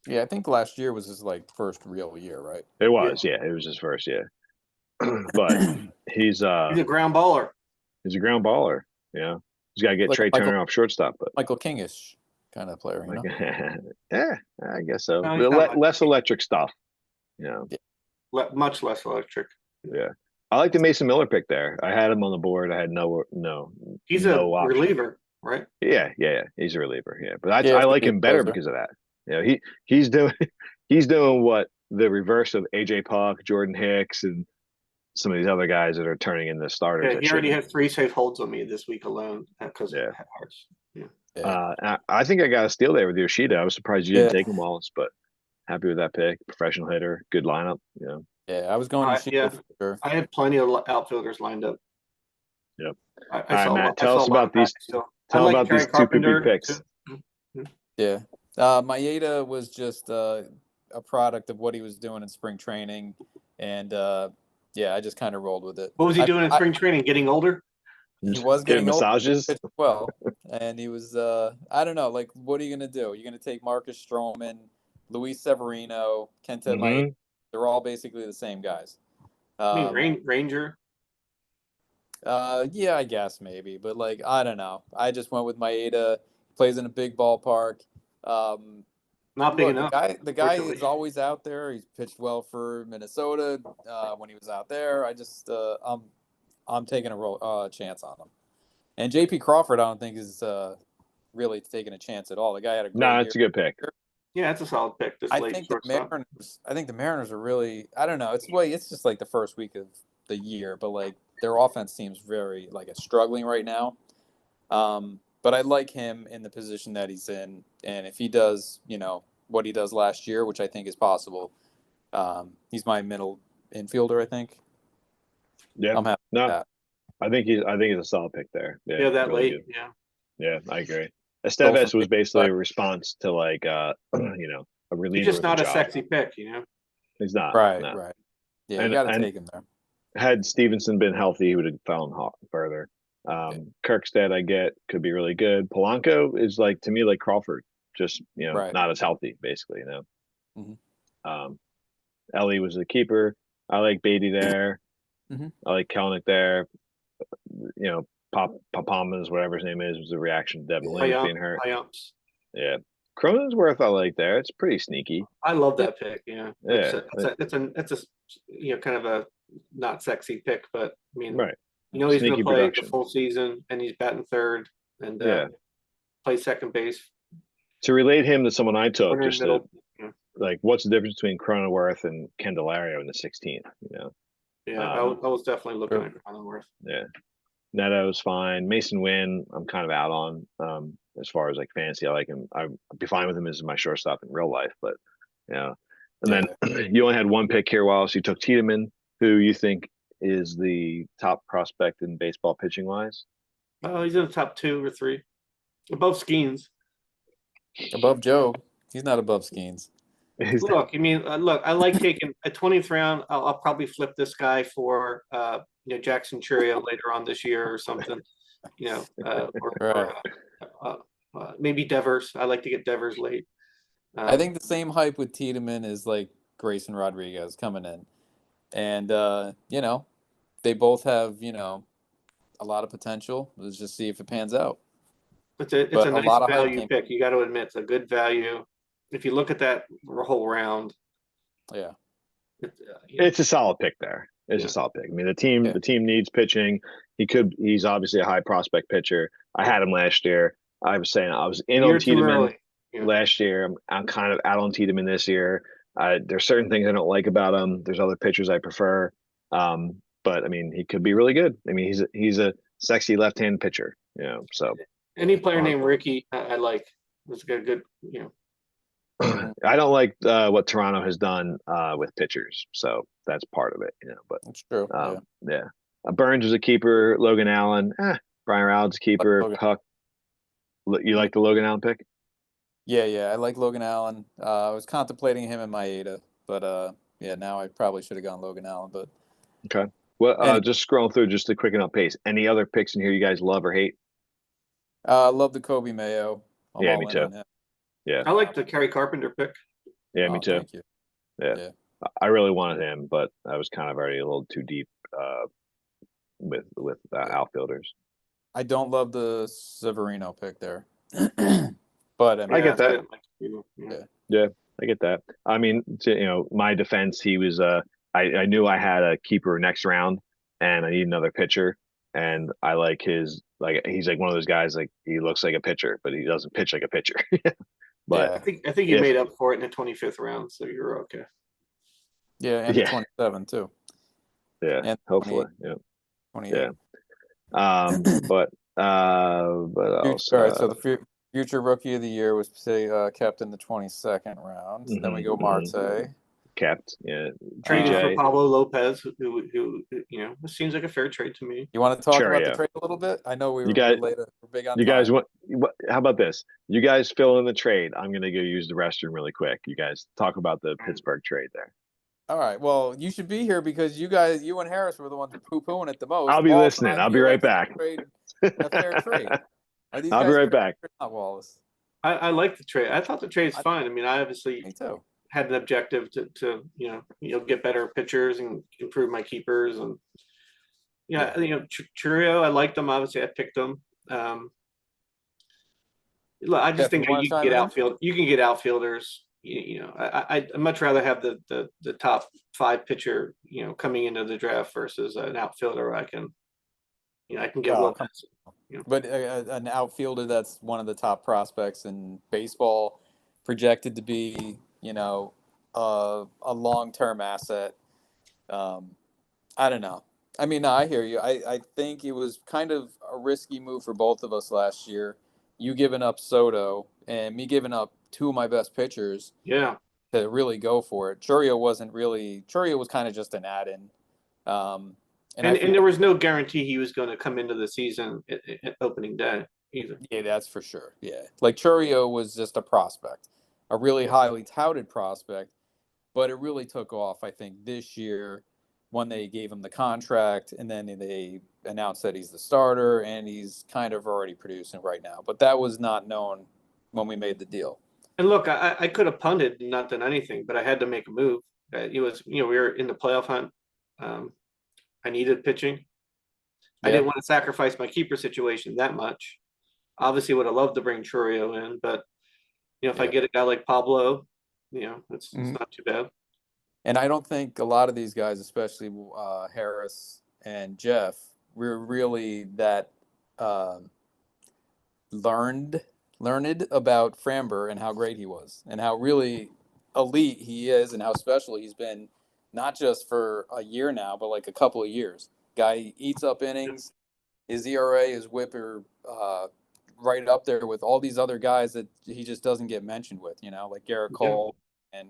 Yeah, I think last year was his like first real year, right? It Yeah, was, yeah. It was his first, yeah. But he's he's a ground baller. he's a ground baller. Yeah. He's got to get Like a Trey Turner off shortstop, but Michael Kingish kind of player, like, yeah, I guess so. No, he's not much. Less electric stuff, you know. Much less electric. Yeah. I like the Mason Miller pick there. I had him on the board. I had no He's a option. reliever, right? Yeah. He's a reliever. Yeah. But Yeah, I so like he's him a better closer. because of that. He's doing he's doing what the reverse of AJ Puck, Jordan Hicks, and some of these other guys that are turning into starters Yeah, that he already shouldn't. had 3 safe holds on me this week alone because of Yeah. Harris. Yeah. Yeah. I think I got a steal there with Yoshida. I was surprised you didn't Yeah. take him, Wallace, but happy with that pick. Professional hitter, good lineup. You know. Yeah, I was going to shoot Yeah, for sure. I had plenty of outfilders lined up. Yep. I All right, saw Matt. I Tell saw us a lot about of Matt these. still. I Tell like about Kerry these two poopy Carpenter picks. too. Yeah. Maeda was just a product of what he was doing in spring training. And yeah, I just kind of rolled with it. What was he doing in spring training? Getting older? He was Getting getting older, massages. pitched well, and he was. I don't know. Like, what are you gonna do? You're gonna take Marcus Stroman, Luis Severino, Kenta Maeda. Mm-hmm. They're all basically the same guys. I mean, Ranger. Yeah, I guess maybe, but like, I don't know. I just went with Maeda. Plays in a big ballpark. Not big Look, enough. the guy is always out there. He's pitched well for Minnesota when he was out there. I just I'm taking a chance on him. And J.P. Crawford, I don't think is really taking a chance at all. The guy had a great No, year. it's a good pick. Yeah, that's a solid pick. This late shortstop. I think the Mariners are really. I don't know. It's just like the first week of the year, but like their offense seems very like it's struggling right now. But I like him in the position that he's in, and if he does, what he does last year, which I think is possible, he's my middle infielder. I think. Yeah. I'm happy with that. I think he's a solid pick there. Yeah, that really late. good. Yeah. Yeah, I agree. Estevez was basically a response to like a reliever. He's just not a job. sexy pick, He's not. Right, no. right. Yeah, you got to take him there. Had Stevenson been healthy, he would have fallen further. Kirkstead, I get, could be really good. Polanco is like to me like Crawford, just not as healthy, basically. Mm-hmm. Ellie was the keeper. I like Beatty there. Mm-hmm. I like Kelnick there. Papamas, whatever his name is, was a reaction to Devin Williams being hurt. Yeah. Cronensworth, I like there. It's pretty sneaky. I love that pick. Yeah. Yeah. It's a kind of a not sexy pick, but I mean, right. He's going to play production. the full season, and he's batting third, and play second base. To relate him to someone I took, like, what's the difference between Cronenworth and Candelario in the 16th? Yeah, I was definitely looking at Cronenworth. Yeah, Neto's fine. Mason Wynn, I'm kind of out on. As far as like fantasy, I like him. I'd be fine with him as my shortstop in real life, but And then you only had one pick here, Wallace. You took Tiedemann, who you think is the top prospect in baseball pitching wise? Oh, he's in the top 2 or 3, above Skeens. Above Joe, he's not above Skeens. Look, I like taking a 20th round. I'll probably flip this guy for Jackson Churio later on this year or something. Maybe Devers. I like to get Devers late. I think the same hype with Tiedemann is like Grayson Rodriguez coming in, and they both have a lot of potential. Let's just see if it pans out. It's a nice value pick. You got to admit, it's a good value. If you look at that whole round, it's a solid pick there. It's a solid pick. I mean, the team needs pitching. He's obviously a high prospect pitcher. I had him last year. I was saying I was in on Tiedemann last year. I'm kind of out on Tiedemann this year. There's certain things I don't like about him. There's other pitchers I prefer. But I mean, he could be really good. I mean, he's a sexy left-hand pitcher. So Any player named Ricky, I like. It's got a good, I don't like what Toronto has done with pitchers, so that's part of it. But That's true. yeah. Burns is a keeper. Logan Allen, Brian Rowell's a keeper. Logan. Puck. You like the Logan Allen pick? Yeah, I like Logan Allen. I was contemplating him in Maeda, but now I probably should have gone Logan Allen. But okay. Well, just scrolling through just to quicken up pace. Any other picks in here you guys love or hate? I love the Kobe Mayo. I'm all me in too. on him. Yeah, I like the Kerry Carpenter pick. yeah, me too. Thank you. Yeah. I really wanted him, but I was kind of already a little too deep with outfielders. I don't love the Severino pick there, but I mean, I get that. Yeah. I get that. I mean, my defense, he was I knew I had a keeper next round, and I need another pitcher, and I like his he's like one of those guys like he looks like a pitcher, but he doesn't pitch like a pitcher. But I think you made up for it in the 25th round, so you're okay. Yeah, and 27 too. Yeah, and hopefully. 28. Yeah. But else? All right, so the future rookie of the year was kept in the 22nd round. Then we go Marte. Kept, yeah. Traded for Pablo Lopez, who this seems like a fair trade to me. You want to talk about the trade a little bit? I know we're big on. You guys want? How about this? You guys fill in the trade. I'm gonna go use the restroom really quick. You guys talk about the Pittsburgh trade there. All right. Well, you should be here because you and Harris were the ones poo-pooing it the most. I'll be listening. I'll be right back. A fair trade. I'll be right back. Not Wallace. I like the trade. I thought the trade's fine. I mean, I obviously Me too. had an objective to get better pitchers and improve my keepers, and Churio, I liked them. Obviously, I picked them. I just think you can get outfield. You can get outfielders. I'd much rather have the top 5 pitcher coming into the draft versus an outfielder. I can get one. But an outfielder that's one of the top prospects in baseball, projected to be a long-term asset. I don't know. I mean, no, I hear you. I think it was kind of a risky move for both of us last year. You giving up Soto and me giving up 2 of my best pitchers. Yeah. To really go for it. Churio was kind of just an add-in. And there was no guarantee he was going to come into the season at opening day either. Yeah, that's for sure. Yeah. Like Churio was just a prospect, a really highly touted prospect, but it really took off, I think, this year when they gave him the contract and then they announced that he's the starter and he's kind of already producing right now. But that was not known when we made the deal. And look, I could have punted and not done anything, but I had to make a move. It was, we were in the playoff hunt. I needed pitching. I didn't want to sacrifice my keeper situation that much. Obviously, would have loved to bring Churio in, but if I get a guy like Pablo, it's not too bad. And I don't think a lot of these guys, especially Harris and Jeff, were really that learned about Framber and how great he was and how really elite he is and how special he's been, not just for a year now, but like a couple of years. Guy eats up innings. His ERA is whipper right up there with all these other guys that he just doesn't get mentioned with, like Garrett Cole and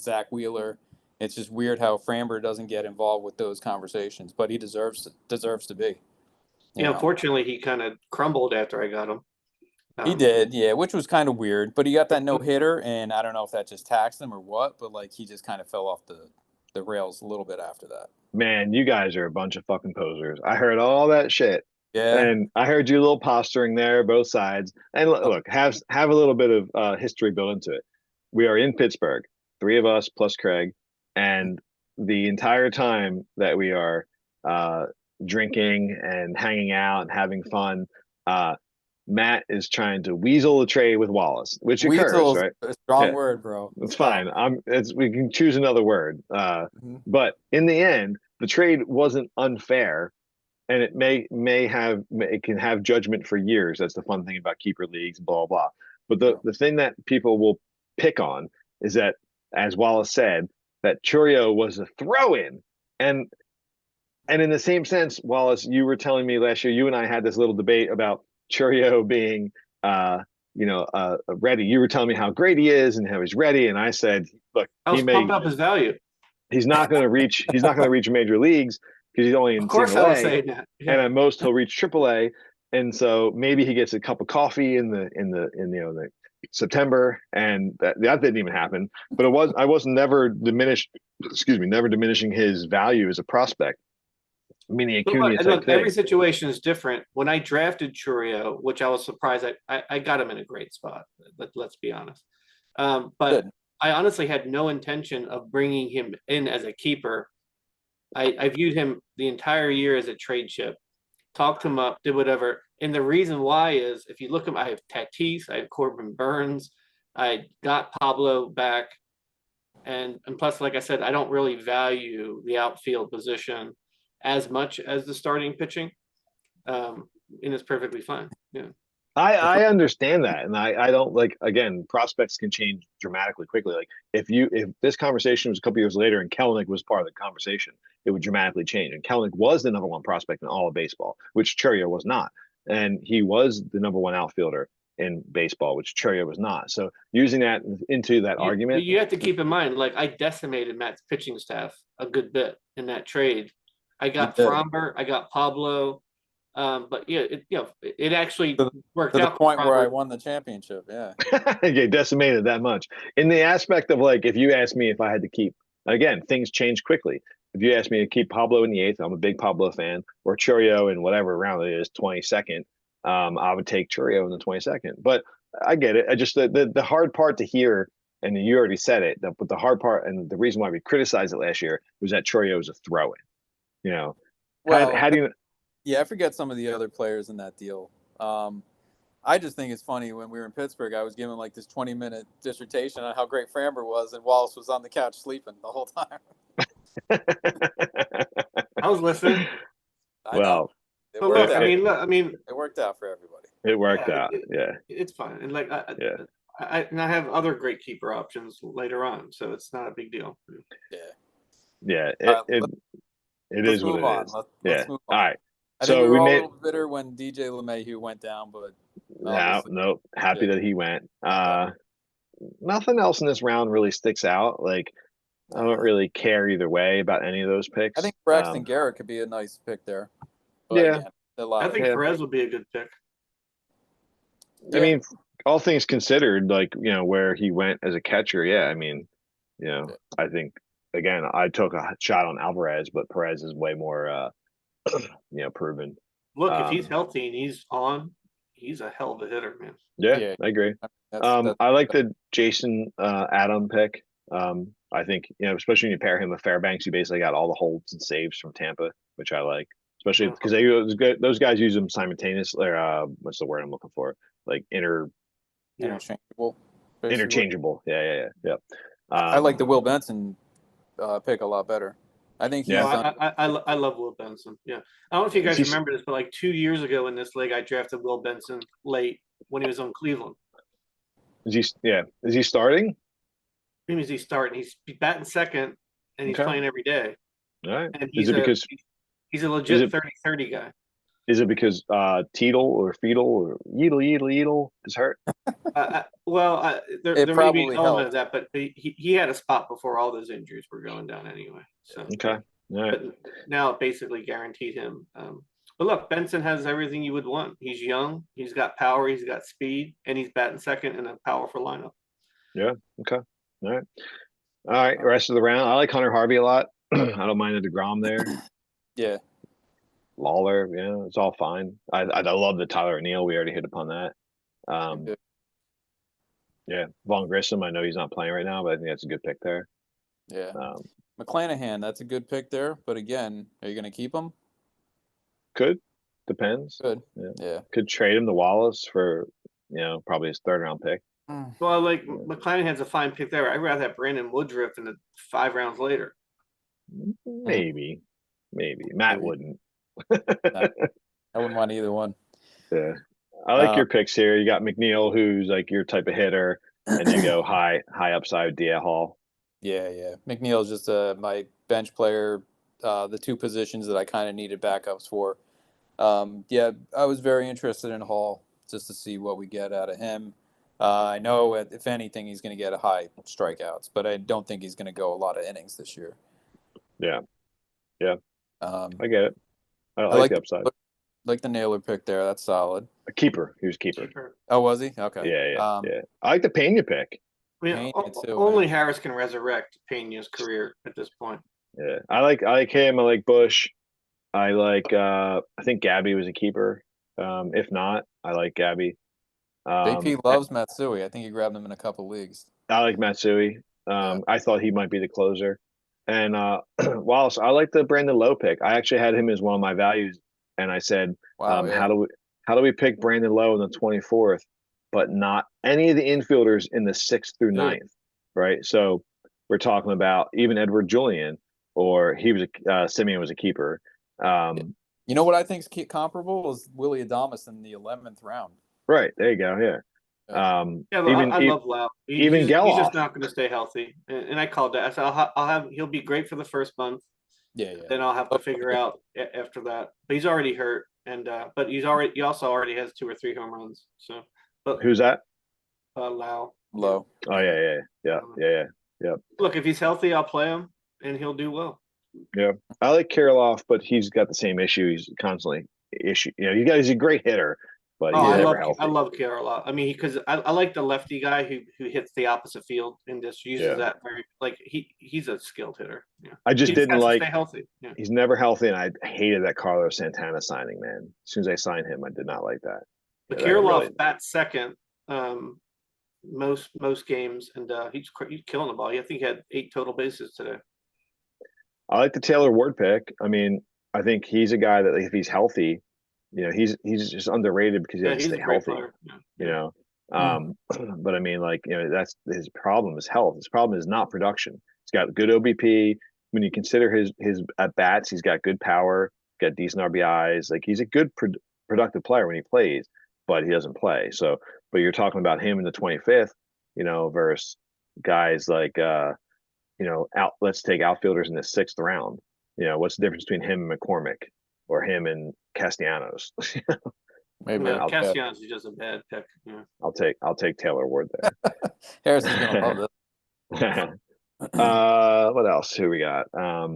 Zach Wheeler. It's just weird how Framber doesn't get involved with those conversations, but he deserves to be. Unfortunately, he kind of crumbled after I got him. He did, yeah, which was kind of weird. But he got that no-hitter, and I don't know if that just taxed him or what, but like he just kind of fell off the rails a little bit after that. Man, you guys are a bunch of fucking posers. I heard all that shit. Yeah. And I heard you a little posturing there, both sides. And look, have a little bit of history built into it. We are in Pittsburgh, 3 of us plus Craig, and the entire time that we are drinking and hanging out and having fun, Matt is trying to weasel the trade with Wallace, which occurs, right? A strong word, bro. It's fine. We can choose another word. But in the end, the trade wasn't unfair, and it can have judgment for years. That's the fun thing about keeper leagues, blah blah. But the thing that people will pick on is that, as Wallace said, that Churio was a throw-in, and And in the same sense, Wallace, you were telling me last year, you and I had this little debate about Churio being, ready. You were telling me how great he is and how he's ready, and I said, look, I was pumping up his value. he's not going to reach, major leagues because he's only Of in course, single I was A, saying that. Yeah. and at most he'll reach triple A, and so maybe he gets a cup of coffee in the September, and that didn't even happen. But I was never diminished. Excuse me, never diminishing his value as a prospect. Mini Acuna type thing. Every situation is different. When I drafted Churio, which I was surprised, I got him in a great spot. Let's be honest. But Good. I honestly had no intention of bringing him in as a keeper. I viewed him the entire year as a trade chip. Talked him up, did whatever. And the reason why is, if you look at him, I have Tatis, I have Corbin Burns, I got Pablo back, and plus, like I said, I don't really value the outfield position as much as the starting pitching, and it's perfectly fine. Yeah. I understand that, and I don't like, again, prospects can change dramatically quickly. Like if this conversation was a couple years later and Kelenic was part of the conversation, it would dramatically change. And Kelenic was the number one prospect in all of baseball, which Churio was not, and he was the number one outfielder in baseball, which Churio was not. So using that into that argument, you have to keep in mind, like I decimated Matt's pitching staff a good bit in that trade. I got Fromber, I got Pablo. But yeah, it actually worked to out. the point where I won the championship. Yeah. Yeah, decimated that much. In the aspect of, like, if you ask me if I had to keep, again, things change quickly. If you ask me to keep Pablo in the 8th, I'm a big Pablo fan, or Churio in whatever round it is, 22nd, I would take Churio in the 22nd. But I get it. I just the hard part to hear, and you already said it, but the hard part and the reason why we criticized it last year was that Churio was a throw-in. You know, how do you? Yeah, I forget some of the other players in that deal. I just think it's funny, when we were in Pittsburgh, I was giving like this 20-minute dissertation on how great Framber was, and Wallace was on the couch sleeping the whole time. I was listening. I know. But look, I mean, it worked out for everybody. It worked out. It's fine. And like, yeah. I have other great keeper options later on, so it's not a big deal. Yeah. It is what it is. Let's move on. All right. I think we were all a little bitter when DJ LeMahieu went down, but no, happy that he went. Nothing else in this round really sticks out. Like, I don't really care either way about any of those picks. I think Braxton Garrett could be a nice pick there. But yeah, again, I think Perez would be a good pick. I mean, all things considered, like, where he went as a catcher, I mean, I think, again, I took a shot on Alvarez, but Perez is way more proven. Look, if he's healthy and he's a hell of a hitter, man. Yeah, I agree. I like the Jason Adam pick. I think, especially when you pair him with Fairbanks, you basically got all the holds and saves from Tampa, which I like, especially because those guys use them simultaneously. What's the word I'm looking for? Like interchangeable. Interchangeable. Yeah. I like the Will Benson pick a lot better. I think he's I love Will Benson. Yeah. I don't know if you guys remember this, but like 2 years ago in this league, I drafted Will Benson late when he was on Cleveland. Is he starting? I mean, he's starting. He's batting second, and he's playing every day. All right. And he's a legit 30-30 guy. Is it because Teetle or Fetal or Yeedle is hurt? There may be an element of that, but he had a spot before all those injuries were going down anyway. So okay, all right. But now it basically guaranteed him. But look, Benson has everything you would want. He's young, he's got power, he's got speed, and he's batting second in a powerful lineup. Yeah. Okay. All right. Rest of the round, I like Hunter Harvey a lot. I don't mind the DeGrom there. Yeah. Lawler, it's all fine. I love the Tyler O'Neill. We already hit upon that. Vaughn Grissom. I know he's not playing right now, but I think that's a good pick there. Yeah. McClanahan, that's a good pick there. But again, are you going to keep him? Could. Depends. Could. Yeah. Could trade him to Wallace for, probably his 3rd round pick. Well, like McClanahan's a fine pick there. I'd rather have Brandon Woodruff in the 5 rounds later. Maybe. Matt wouldn't. I wouldn't want either one. Yeah. I like your picks here. You got McNeil, who's like your type of hitter, and you go high upside DL Hall. Yeah. McNeil's just my bench player, the two positions that I kind of needed backups for. Yeah, I was very interested in Hall just to see what we get out of him. I know if anything, he's going to get a high strikeouts, but I don't think he's going to go a lot of innings this year. Yeah, yeah, Um, I get it. I I like the upside. like the Naylor pick there. That's solid. A keeper. He was keeper. Cheaper. Oh, was he? Okay. Yeah. I like the Pena pick. I mean, Pena too, only man. Harris can resurrect Pena's career at this point. Yeah, I like him. I like Bush. I like. I think Gabby was a keeper. If not, I like Gabby. Big P I, loves Matsui. I think he grabbed him in a couple leagues. I like Matsui. Yeah. I thought he might be the closer. And Wallace, I like the Brandon Lowe pick. I actually had him as one of my values, and I said, Wow. Yeah. how do we pick Brandon Lowe in the 24th, but not any of the infielders in the 6th through Dude. 9th, right? So we're talking about even Edward Julian, or Simeon was a keeper. You know what I think is comparable is Willie Adames in the 11th round. Right there, you go. Yeah. Yeah, I love Lau. Even He's Geloff. just not going to stay healthy, and I called that. I said I'll have he'll be great for the first month. Yeah. Then I'll have to figure out after that. But he's already hurt, and but he also already has 2 or 3 home runs. So, but Who's that? Lau. Low. Oh yeah. Look, if he's healthy, I'll play him, and he'll do well. Yeah, I like Kirilloff, but he's got the same issue. He's constantly issue. He's a great hitter, but he's never healthy. I love Kier a lot. I mean, because I like the lefty guy who hits the opposite field and just uses that very he's a skilled hitter. Yeah. I just didn't like stay healthy. Yeah. He's never healthy, and I hated that Carlos Santana signing. Man, as soon as I signed him, I did not like that. But Kirilloff bats second most games, and he's killing the ball. I think he had 8 total bases today. I like the Taylor Ward pick. I mean, I think he's a guy that if he's healthy, he's just underrated because he doesn't stay healthy. Yeah. But I mean, that's his problem is health. His problem is not production. He's got good OBP. When you consider his at bats, he's got good power, got decent RBIs. Like he's a good productive player when he plays, but he doesn't play. So, but you're talking about him in the 25th, versus guys like let's take outfielders in the 6th round. What's the difference between him and McCormick or him and Castellanos? Maybe Castellanos is just a bad pick. Yeah. I'll take Taylor Ward there. Harris is gonna love this. What else? Who we got? I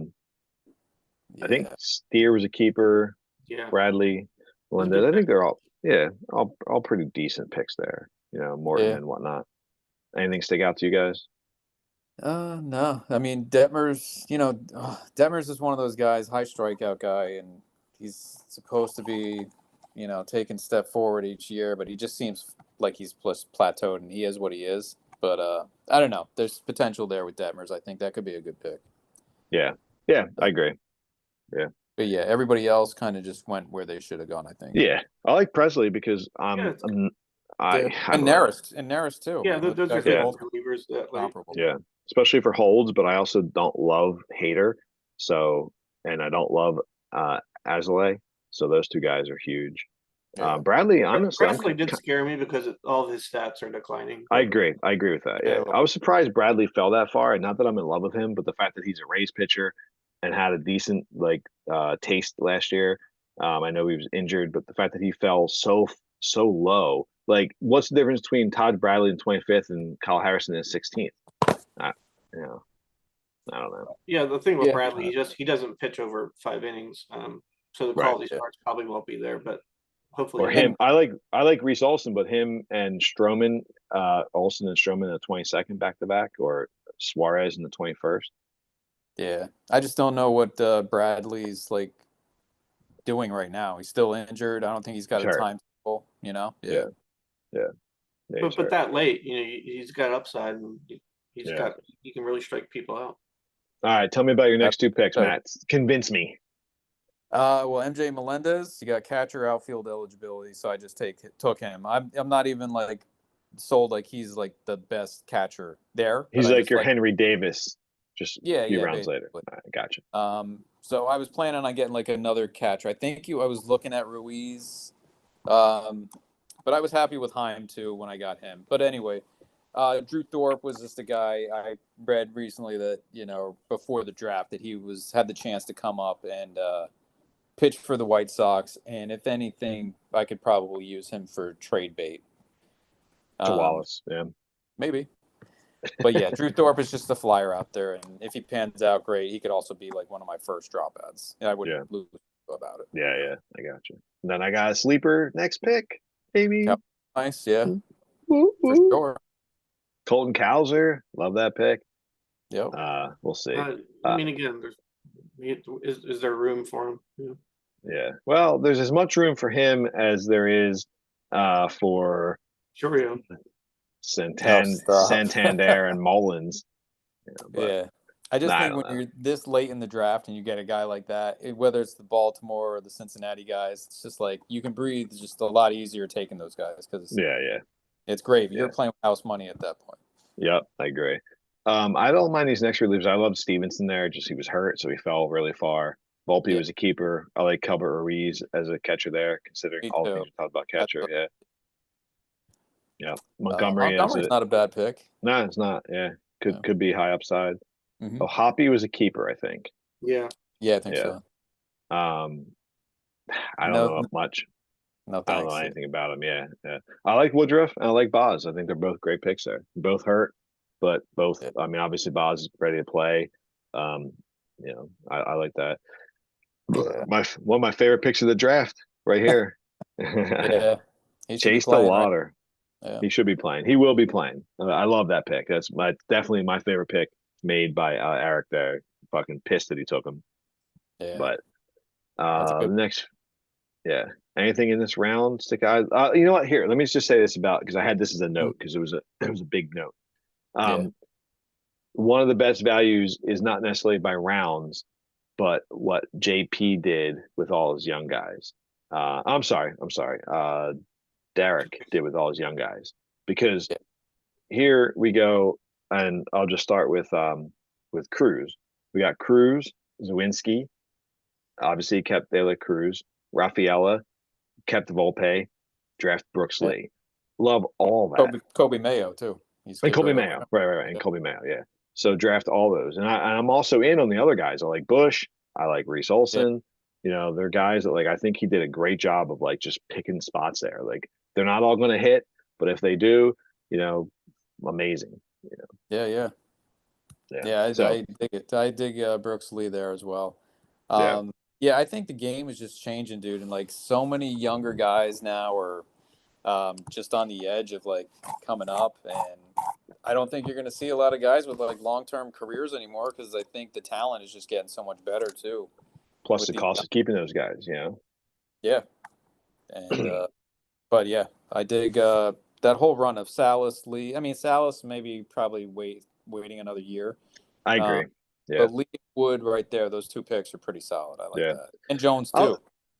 think Steer was a keeper. Yeah. Bradley, Melendez. I think they're all pretty decent picks there. Morton and whatnot. Anything stick out to you guys? No. I mean, Detmers. Detmers is one of those guys, high strikeout guy, and he's supposed to be, taking a step forward each year, but he just seems like he's plateaued, and he is what he is. But I don't know. There's potential there with Detmers. I think that could be a good pick. Yeah, I agree. Yeah. But yeah, everybody else kind of just went where they should have gone, I think. Yeah, I like Presley because and Neris too. Yeah, those are both relievers comparable. Yeah, especially for holds, but I also don't love Hader. So, and I don't love Azalea. So those two guys are huge. Yeah. Bradley, honestly, Presley did scare me because all of his stats are declining. I agree with that. Yeah, I was surprised Bradley fell that far. And not that I'm in love with him, but the fact that he's a Rays pitcher and had a decent taste last year. I know he was injured, but the fact that he fell so low, what's the difference between Todd Bradley in 25th and Kyle Harrison in 16th? I don't know. Yeah, the thing with Bradley, he doesn't pitch over 5 innings, so the quality starts probably won't be there. But hopefully, or him. I like Reese Olson, but him and Stroman, Olson and Stroman in the 22nd back to back, or Suarez in the 21st. Yeah, I just don't know what Bradley's doing right now. He's still injured. I don't think he's got a timetable. Yeah. But that late, he's got upside, and he can really strike people out. All right, tell me about your next 2 picks, Matt. Convince me. Well, MJ Melendez, you got catcher outfield eligibility, so I just took him. I'm not even sold he's the best catcher there. He's your Henry Davis, just a few rounds later. Right, gotcha. So I was planning on getting another catcher. I think I was looking at Ruiz, but I was happy with Heim too when I got him. But anyway, Drew Thorpe was just a guy I read recently that, before the draft, that he had the chance to come up and pitch for the White Sox, and if anything, I could probably use him for trade bait. To Um, Wallace, yeah. maybe. But yeah, Drew Thorpe is just a flyer out there, and if he pans out, great. He could also be like one of my first drop ads. I Yeah. wouldn't lose about it. Yeah, I got you. And then I got a sleeper next pick, baby. Nice, yeah, Woo, for woo. sure. Colton Cowser, love that pick. Yep. We'll see. I mean, again, is there room for him? Yeah. Yeah. Well, there's as much room for him as there is for Choreo. Santander and Mullins. But Yeah. I just I think don't when know. you're this late in the draft and you get a guy like that, whether it's the Baltimore or the Cincinnati guys, it's just like you can breathe just a lot easier taking those guys because Yeah. it's gravy. Yeah. You're playing with house money at that point. Yep, I agree. I don't mind these next relievers. I love Stevenson there. Just he was hurt, so he fell really far. Volpe Yeah. was a keeper. I like Kelbert Ruiz as a catcher there, considering Me all the too. things we talked about catcher. Yeah. Montgomery is Montgomery's not a bad pick. no, it's not. Yeah, could be high upside. Mhm. Oh, Hoppy was a keeper, I think. Yeah. Yeah, I think Yeah. so. I don't know much. No, I don't know thanks. anything about him. Yeah. I like Woodruff and I like Boz. I think they're both great picks there. Both hurt, but both. Yeah. I mean, obviously Boz is ready to play. I like that. One of my favorite picks of the draft right here. Yeah, he should be Chase playing, right? DeLauder. Yeah. He should be playing. He will be playing. I love that pick. That's definitely my favorite pick made by Eric there. Fucking pissed that he took him. Yeah. But That's a good. next, yeah. Anything in this round stick out? You know what? Here, let me just say this about because I had this as a note because it was a big note. Yeah. One of the best values is not necessarily by rounds, but what JP did with all his young guys. I'm sorry. Derek did with all his young guys because here we go, and I'll just start with Cruz. We got Cruz, Zawinski, obviously kept De La Cruz, Rafaela, kept Volpe, draft Brooks Lee. Love all that. Kobe Mayo too. And Colby Mayo, right, and Colby Mayo, yeah. So draft all those, and I'm also in on the other guys. I like Bush, I like Reese Olson. Yeah. They're guys that like I think he did a great job of like just picking spots there. Like they're not all going to hit, but if they do, amazing. Yeah. I dig it. I dig Brooks Lee there as well. Yeah, I think the game is just changing, dude, and like so many younger guys now are just on the edge of like coming up, and I don't think you're going to see a lot of guys with like long-term careers anymore because I think the talent is just getting so much better too. Plus the cost of keeping those guys, Yeah, and but yeah, I dig that whole run of Salas, Lee. I mean, Salas probably waiting another year. I agree. But Lee, Wood, right there, those two picks are pretty solid. I like that, and Jones too.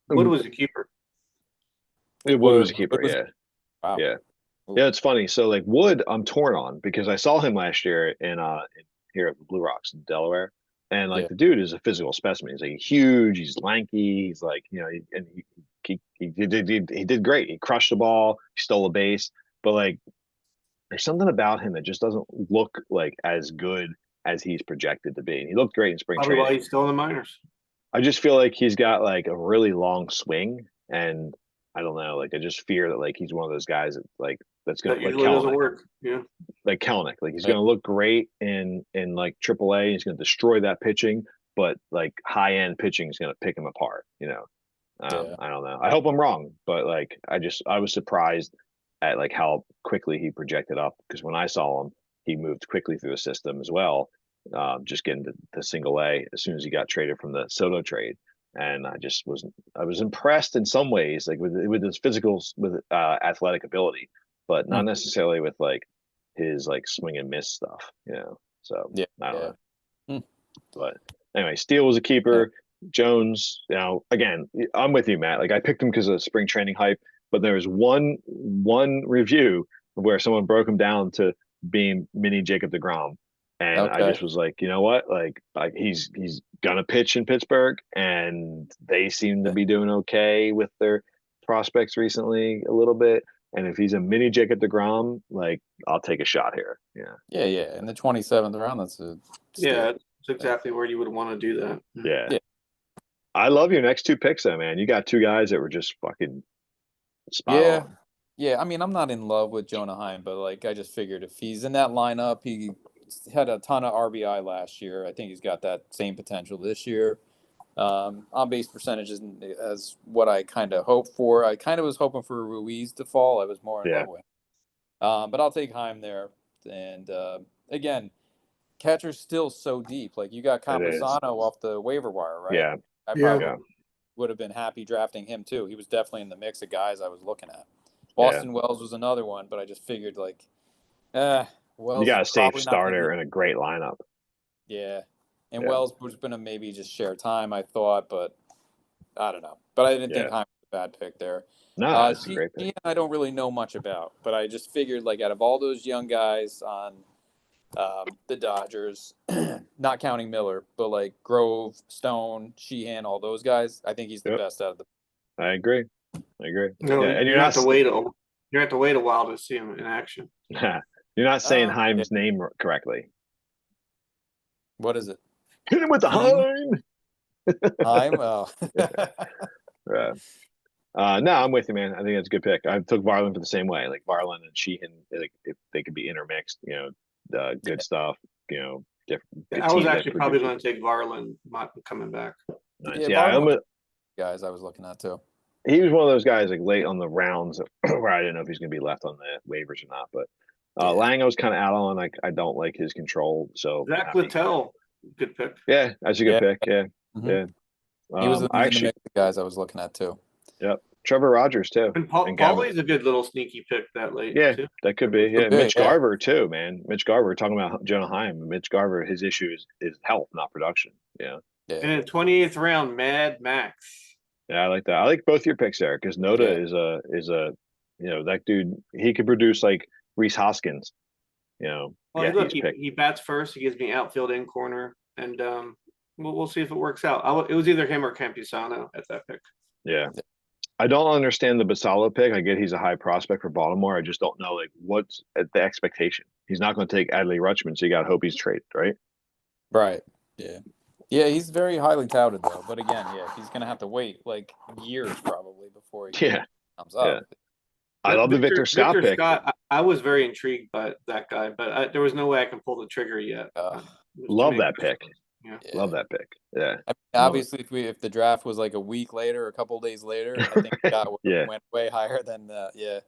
Wood was a keeper. Wood was a keeper. Wow. Yeah. Yeah, it's funny. So like Wood, I'm torn on because I saw him last year in here at the Blue Rocks in Delaware, and like the dude is a physical specimen. He's like huge. He's lanky. He's like he did great. He crushed the ball. He stole a base, but like there's something about him that just doesn't look like as good as he's projected to be. And he looked great in spring Probably training. why he's still in the minors. I just feel like he's got like a really long swing, and I don't know. Like I just fear that like he's one of those guys that's gonna like doesn't work. Yeah, like Kelenic. Like he's gonna look great in like AAA. He's gonna destroy that pitching, but like high end pitching is gonna pick him apart. I don't know. I hope I'm wrong, but like I was surprised at like how quickly he projected up because when I saw him, he moved quickly through the system as well. Just getting to single A as soon as he got traded from the Soto trade. And I was impressed in some ways, like with his physical, with athletic ability, but not necessarily with like his like swing and miss stuff, So I don't know. But anyway, Steele was a keeper. Jones, again, I'm with you, Matt. Like I picked him because of spring training hype, but there was one review where someone broke him down to being mini Jacob deGrom. And I just was like, you know what? Like he's gonna pitch in Pittsburgh, and they seem to be doing okay with their prospects recently a little bit. And if he's a mini Jacob deGrom, like I'll take a shot here. Yeah. Yeah. In the 27th round, that's a steal. Yeah, it's exactly where you would want to do that. Yeah. Yeah. I love your next two picks though, man. You got two guys that were just fucking spot Yeah. on. Yeah, I mean, I'm not in love with Jonah Heim, but like I just figured if he's in that lineup, he had a ton of RBI last year. I think he's got that same potential this year. On base percentage isn't as what I kind of hoped for. I kind of was hoping for Ruiz to fall. I was more in Yeah. love with him. But I'll take Heim there. And again, catcher's still so deep. Like you got It is. Camposano off the waiver wire, right? Yeah. I Yeah. probably Yeah. would have been happy drafting him too. He was definitely in the mix of guys I was looking at. Yeah. Austin Wells was another one, but I just figured like, You Wells got a is safe probably not going to starter be. and a great lineup. Yeah, and Yeah. Wells was going to maybe just share time, I thought, but I don't know. But I didn't think Yeah. Heim was a bad pick there. No, that's a great pick. Sheehan, I don't really know much about, but I just figured like out of all those young guys on the Dodgers, not counting Miller, but like Grove, Stone, Sheehan, all those guys, I think he's the Yep. best out of the. I agree. No, Yeah, and you have to wait. You have to wait a while to see him in action. you're not saying Yeah. Heim's name correctly. What is it? Hit him with the Heim? Heim. Heim? Oh. No, I'm with you, man. I think that's a good pick. I took Varland for the same way. Like Varland and Sheehan, like if they could be intermixed, good stuff. Different. Good I was team that actually probably produces. going to take Varland coming back. Nice. Yeah, Yeah, Varland guys I was looking at too. he was one of those guys like late on the rounds where I didn't know if he's going to be left on the waivers or not. But Lang, I was kind of out on. Like I don't like his control. So Zach Littell, good pick. yeah, that's a good pick. Yeah, Mhm. yeah. He was in the actually, mix of guys I was looking at too. yep. Trevor Rogers too. And And Gavin- Paulie's a good little sneaky pick that late. Yeah, too. that could be. Yeah, be, Mitch yeah. Garver too, man. Mitch Garver. Talking about Jonah Heim. Mitch Garver. His issue is health, not production. Yeah. And in the 28th round, Mad Max. Yeah, I like that. I like both your picks there because Noda is a that dude. He could produce like Reese Hoskins. Well, yeah, look, he's picked. he bats first. He gives me outfield in corner, and we'll see if it works out. It was either him or Campusano at that pick. Yeah. I don't understand the Basalo pick. I get he's a high prospect for Baltimore. I just don't know like what's the expectation. He's not going to take Adley Rutschman, so you got to hope he's traded, right? Right. Yeah. Yeah, he's very highly touted though. But again, he's gonna have to wait like years probably before he comes up. Yeah. I love the Victor Scott pick. I was very intrigued by that guy, but there was no way I can pull the trigger yet. Love that pick. Yeah. Love that pick. Yeah. I mean, obviously, if the draft was like a week later, a couple days later, I think Scott went way higher than Yep.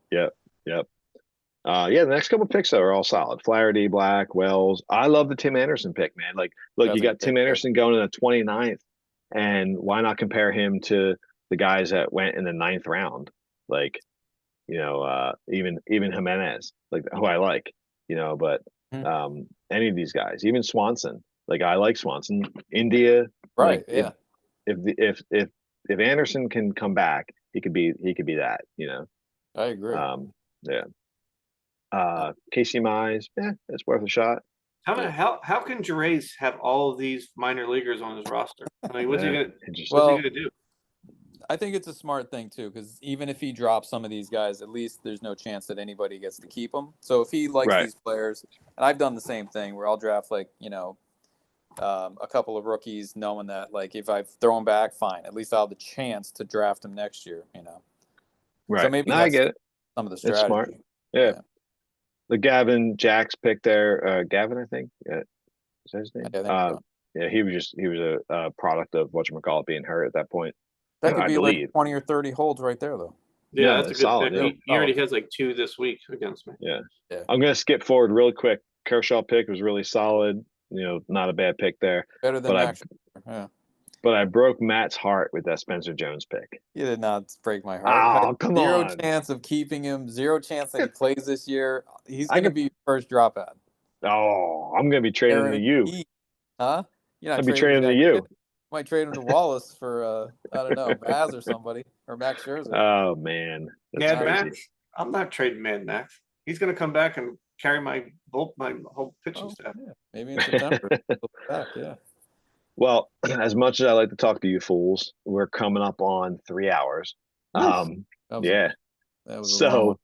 The next couple picks though are all solid. Flaherty, Black, Wells. I love the Tim Anderson pick, man. Like, look, you got Tim Anderson going in the 29th, and why not compare him to the guys that went in the 9th round? Like, even Jimenez, like who I like, but any of these guys, even Swanson. Like I like Swanson. India, right? Like, if Anderson can come back, he could be that. I agree. Casey Mize, it's worth a shot. How can Gerace have all of these minor leaguers on his roster? I mean, what's he gonna do? I think it's a smart thing too, because even if he drops some of these guys, at least there's no chance that anybody gets to keep them. So if he likes these players, and I've done the same thing where I'll draft a couple of rookies, knowing that like if I throw them back, fine. At least I'll have the chance to draft them next year. Right. So maybe I get it. Some of the strategy. It's smart. Yeah. The Gavin Jack's pick there. Gavin, I think. Is that his name? He was a product of whatchamacallit being hurt at that point. That could be like 20 or 30 holds right there, though. Yeah, that's a good solid, pick. He already has like 2 this week against me. Yeah. I'm going to skip forward really quick. Kershaw pick was really solid. Not a bad pick there. Better than Max. But I broke Matt's heart with that Spencer Jones pick. You did not break my heart. Oh, come Zero on. chance of keeping him. Zero chance that he plays this year. He's going to be first dropout. Oh, I'm going to be trading to you. Huh? You're not I'll be trading to you. Might trade him to Wallace for I don't know, Baz or somebody, or Max Scherzer. Oh man, Mad Max. I'm not trading Mad Max. He's going to come back and carry my whole pitching staff. Yeah. Maybe in September. Back, Well, as much as I like to talk to you fools, we're coming up on 3 hours. That was so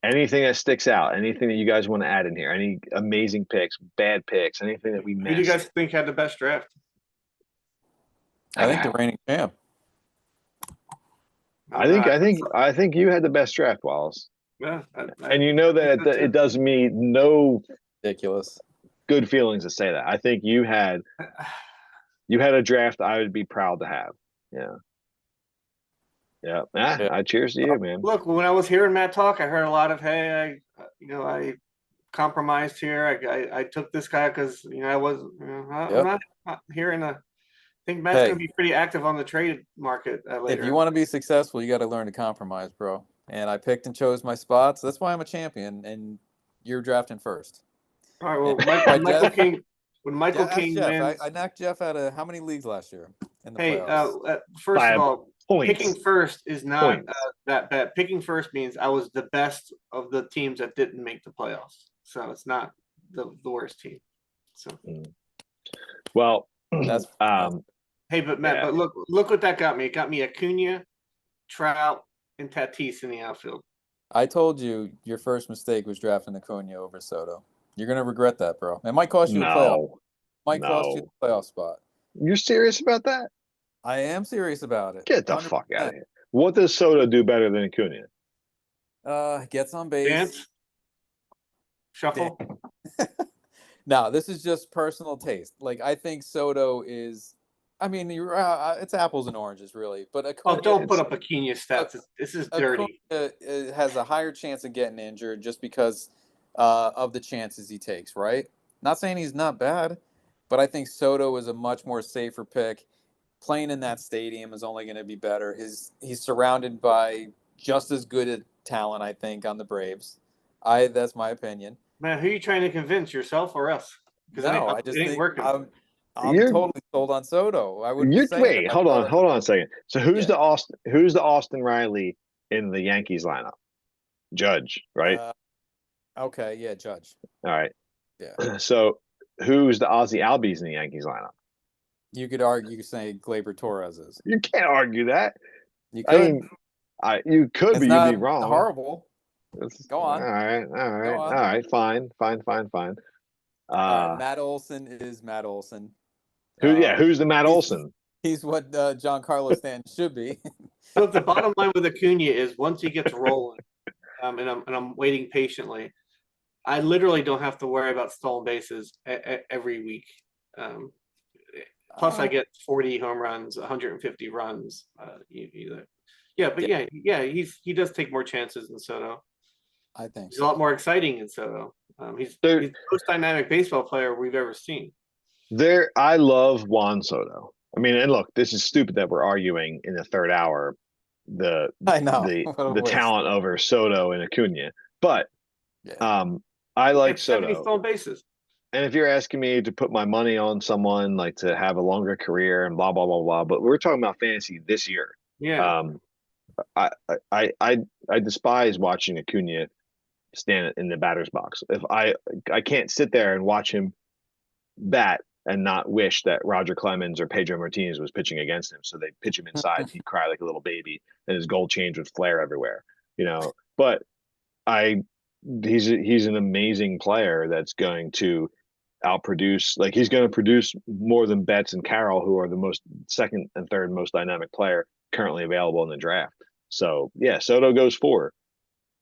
Anything that sticks out, anything that you guys want to add in here, any amazing picks, bad picks, anything that we Who do you guys missed. think had the best draft? I think the reigning champ. I think I think So. I think you had the best draft, Wallace. Yeah, And you know think that so it too. does me no Ridiculous. good feelings to say that. I think you had a draft I would be proud to have. Yeah. Yeah. Yeah. I cheers to you, man. Look, when I was hearing Matt talk, I heard a lot of, hey, I compromised here. I took this guy because I was, I'm Yep. not hearing a. I think Matt's Hey, going to be pretty active on the trade market if you later. want to be successful, you got to learn to compromise, bro. And I picked and chose my spots. That's why I'm a champion. And you're drafting first. All right. And Well, Michael Jeff, King. When Michael ask King Jeff. wins, I knocked Jeff out of how many leagues last year in the hey, playoffs? first By of all, picking points. first is not Points. that bad. Picking first means I was the best of the teams that didn't make the playoffs, so it's not the worst team. So, Well, That's hey, but Matt, yeah. but look what that got me. It got me Acuna, Trout, and Tatis in the outfield. I told you your first mistake was drafting Acuna over Soto. You're gonna regret that, bro. It might cost you a playoff. No. Might cost you No. the playoff spot. You're serious about that? I am serious about it. Get the 100%. fuck out of here. What does Soto do better than Acuna? Gets on base. Dance, shuffle. No, this is just personal taste. Like I think Soto is. I mean, you're, it's apples and oranges, really. But Acuna, Oh, don't put up Acuna stats. This is dirty. Acuna has a higher chance of getting injured just because of the chances he takes. Right? Not saying he's not bad, but I think Soto is a much more safer pick. Playing in that stadium is only going to be better. He's surrounded by just as good a talent, I think, on the Braves. That's my opinion. Man, who are you trying to convince, yourself or us? Because No, I it just ain't think working. I'm You're totally sold on Soto. I wouldn't be you're saying that wait, if I hold on, thought hold on a second. So yeah. who's the Austin Riley in the Yankees lineup? Judge, right? Okay, yeah, Judge. All right. Yeah. So who's the Ozzy Albies in the Yankees lineup? You could argue, you could say Gleyber Torres is. You can't argue that. You I could. mean, you could, It's but you'd be not wrong. horrible. Go All on. right, Go on. all right. Fine. All right, Matt Olson is Matt Olson. Who's the Matt He's Olson? he's what Giancarlo Stanton should be. Look, the bottom line with Acuna is once he gets rolling, and I'm waiting patiently. I literally don't have to worry about stolen bases every week. Plus, I get 40 home runs, 150 runs. He does take more chances than Soto. I think He's a lot so. more exciting than Soto. He's There, the most dynamic baseball player we've ever seen. I love Juan Soto. I mean, and look, this is stupid that we're arguing in the third hour the I know. the What a the waste. talent over Soto and Acuna, but Yeah. I He like had 70 Soto. stolen bases. And if you're asking me to put my money on someone like to have a longer career and blah blah blah blah, but we're talking about fantasy this year. Yeah. I I I I despise watching Acuna stand in the batter's box. If I can't sit there and watch him bat and not wish that Roger Clemens or Pedro Martinez was pitching against him. So they pitch him inside and he'd cry like a little baby and his gold chains would flare everywhere, But I he's an amazing player that's going to outproduce, like he's going to produce more than Betts and Carroll, who are the most second and third most dynamic player currently available in the draft. So yeah, Soto goes 4.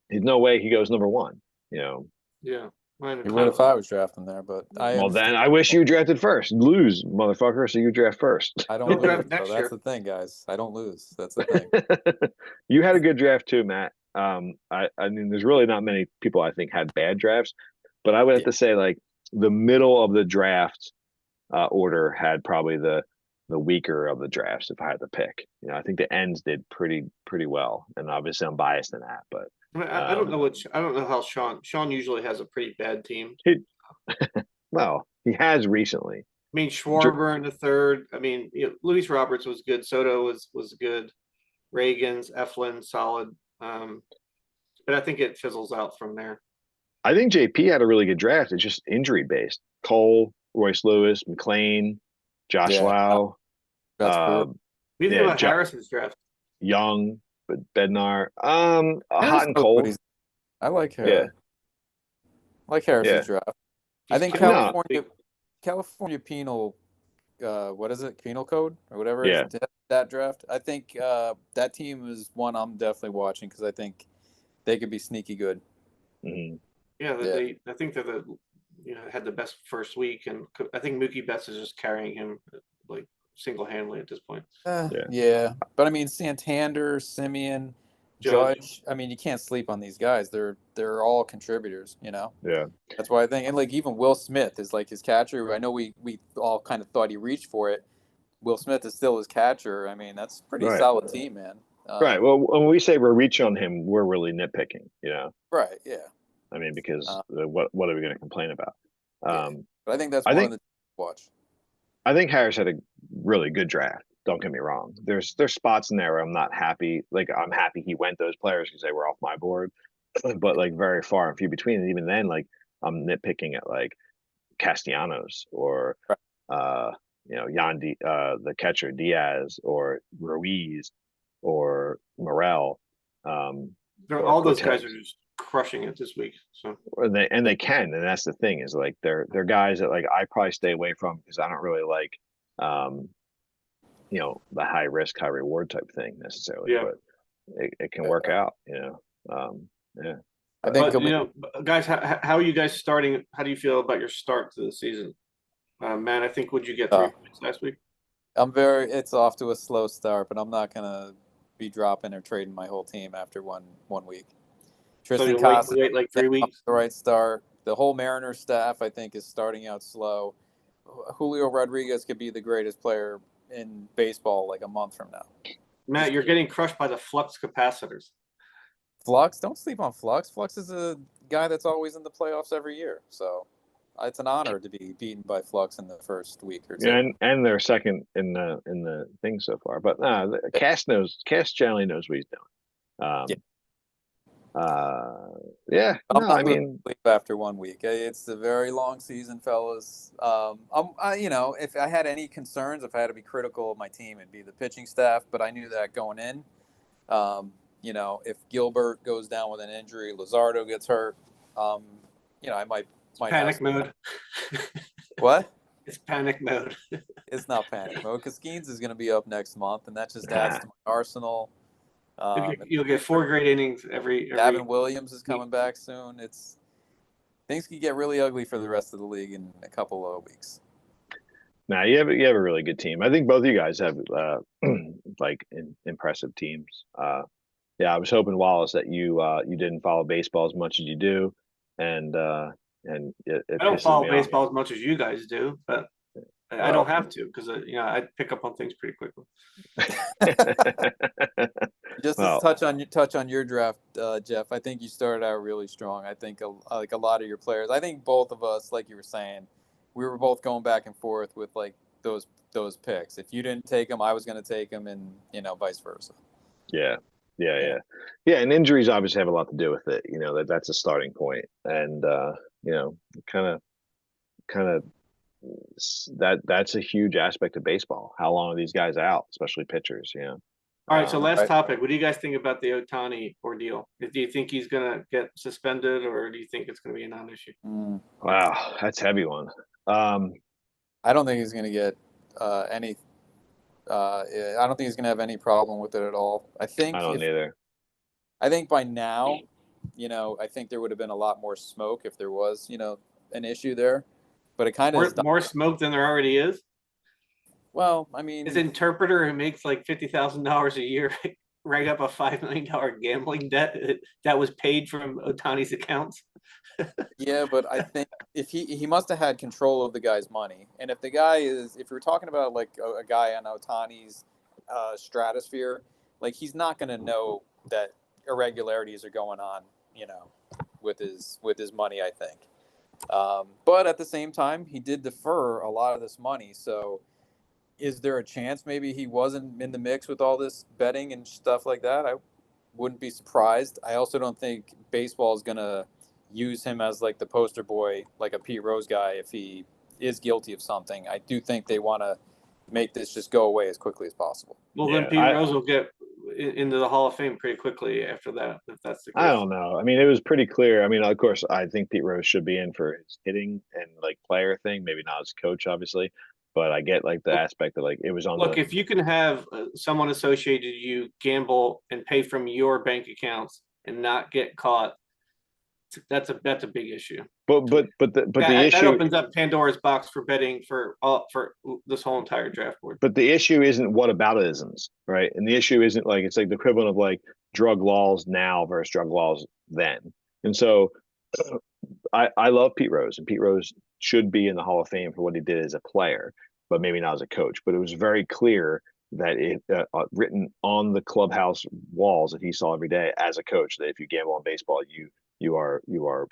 There's no way he goes number 1. Yeah. You would if I was drafting there, but I Well, then understand. I wish you drafted first. Lose, motherfucker, so you draft first. I don't He'll lose, draft bro. next That's year. the thing, guys. I don't lose. That's the thing. You had a good draft too, Matt. I mean, there's really not many people I think had bad drafts, but I would have Yeah. to say like the middle of the draft order had probably the weaker of the drafts if I had to pick. I think the ends did pretty well, and obviously I'm biased in that, but I don't know I don't know how Sean usually has a pretty bad team. he, well, he has recently. I mean, Schwarber in the third. I mean, Luis Roberts was good. Soto was good. Reagan's, Eflin, solid. But I think it fizzles out from there. I think JP had a really good draft. It's just injury based. Cole, Royce Lewis, McLean, Josh Lau. That's poor. What do you think about Harris's draft? Young, but Bednar. Hot and Harris knows what cold. he's I like Yeah, Harris's yeah. draft. I He's think killing No, it. California penal what is it, penal code or whatever it is, yeah. that draft. I think that team is one I'm definitely watching because I think they could be sneaky good. Mhm. Yeah, Yeah. I think they're had the best first week, and I think Mookie Betts is just carrying him like single handedly at this point. Yeah. Yeah, but I mean Santander, Simeon, Judge, Judge. I mean, you can't sleep on these guys. They're all contributors. Yeah. That's why I think, and like even Will Smith is like his catcher. I know we all kind of thought he reached for it. Will Smith is still his catcher. I mean, that's a pretty Right. solid team, man. Right. Well, when we say we're reaching on him, we're really nitpicking, Right. Yeah. I mean, because Uh, what are we going to complain about? yeah. Um, But I think that's I one of think the watch. I think Harris had a really good draft. Don't get me wrong. There's spots in there where I'm not happy. Like I'm happy he went those players because they were off my board, but like very far and few between. And even then, like I'm nitpicking at like Castellanos or Right. uh, the catcher Diaz or Ruiz or Morel, or all those guys Cortez. are just crushing it this week. So They can, and that's the thing is like they're guys that like I probably stay away from because I don't really like um the high risk, high reward type thing necessarily, yeah, but it can work Yeah. out, yeah. I But think but he'll be. guys, how are you guys starting? How do you feel about your start to the season? Matt, I think would you get 3 points last week? It's off to a slow start, but I'm not gonna be dropping or trading my whole team after one week. So Tristan you'll wait, Casa like off 3 weeks. the right start. The whole Mariners staff, I think, is starting out slow. Julio Rodriguez could be the greatest player in baseball like a month from now. Matt, you're getting crushed by the flux capacitors. Flux, don't sleep on Flux. Flux is a guy that's always in the playoffs every year. So it's an honor to be beaten by Flux in the first week or yeah, two. and they're second in the thing so far. But no, Cass generally knows what he's doing. Yeah. Uh, yeah, I'm no, I not losing mean, sleep after one week. It's a very long season, fellas. If I had any concerns, if I had to be critical of my team, it'd be the pitching staff. But I knew that going in. If Gilbert goes down with an injury, Lazardo gets hurt. I might have Panic some. mode. What? It's panic mode. It's not panic mode because Skeens is going to be up next month, and that just adds to my arsenal. You'll get 4 great innings every. Gavin Williams is coming back soon. Things could get really ugly for the rest of the league in a couple of weeks. nah, you have a really good team. I think both of you guys have like impressive teams. Yeah, I was hoping Wallace that you didn't follow baseball as much as you do, and it I don't pisses follow me off. baseball as much as you guys do, but I Well, don't have to because I pick up on things pretty quickly. Just to well, touch on your draft, Jeff. I think you started out really strong. I think like a lot of your players. I think both of us, like you were saying, we were both going back and forth with like those picks. If you didn't take them, I was going to take them, and vice versa. yeah, yeah, Yeah. yeah, yeah. And injuries obviously have a lot to do with it. That's a starting point, and kind of kind of that's a huge aspect of baseball. How long are these guys out, especially pitchers? All right, so last Right. topic. What do you guys think about the Otani ordeal? Do you think he's gonna get suspended, or do you think it's gonna be a non-issue? Wow, that's a heavy one. I don't think he's going to get any. I don't think he's going to have any problem with it at all. I don't either. I think by now, I think there would have been a lot more smoke if there was, an issue there. But it kind of is. More smoke than there already is. Well, I His mean, interpreter who makes like $50,000 a year rang up a $5 million gambling debt that was paid from Otani's accounts. yeah, but I think if he must have had control of the guy's money, and if you're talking about like a guy on Otani's stratosphere, like he's not going to know that irregularities are going on, with his money. I think, but at the same time, he did defer a lot of this money, so. Is there a chance maybe he wasn't in the mix with all this betting and stuff like that? I wouldn't be surprised. I also don't think baseball is going to use him as like the poster boy, like a Pete Rose guy, if he is guilty of something. I do think they want to make this just go away as quickly as possible. Well, Yeah, then Pete Rose will get into the Hall of Fame pretty quickly after that, if that's the I case. don't know. I mean, it was pretty clear. I mean, of course, I think Pete Rose should be in for his hitting and like player thing. Maybe not as a coach, obviously, but I get like the aspect that like it was on Look, the. if you can have someone associated you gamble and pay from your bank accounts and not get caught, that's a big issue. But the That issue opens up Pandora's box for betting for this whole entire draft board. but the issue isn't whataboutisms, right? And the issue isn't like it's like the equivalent of like drug laws now versus drug laws then. And so I love Pete Rose, and Pete Rose should be in the Hall of Fame for what he did as a player, but maybe not as a coach. But it was very clear that it written on the clubhouse walls that he saw every day as a coach that if you gamble on baseball, you are.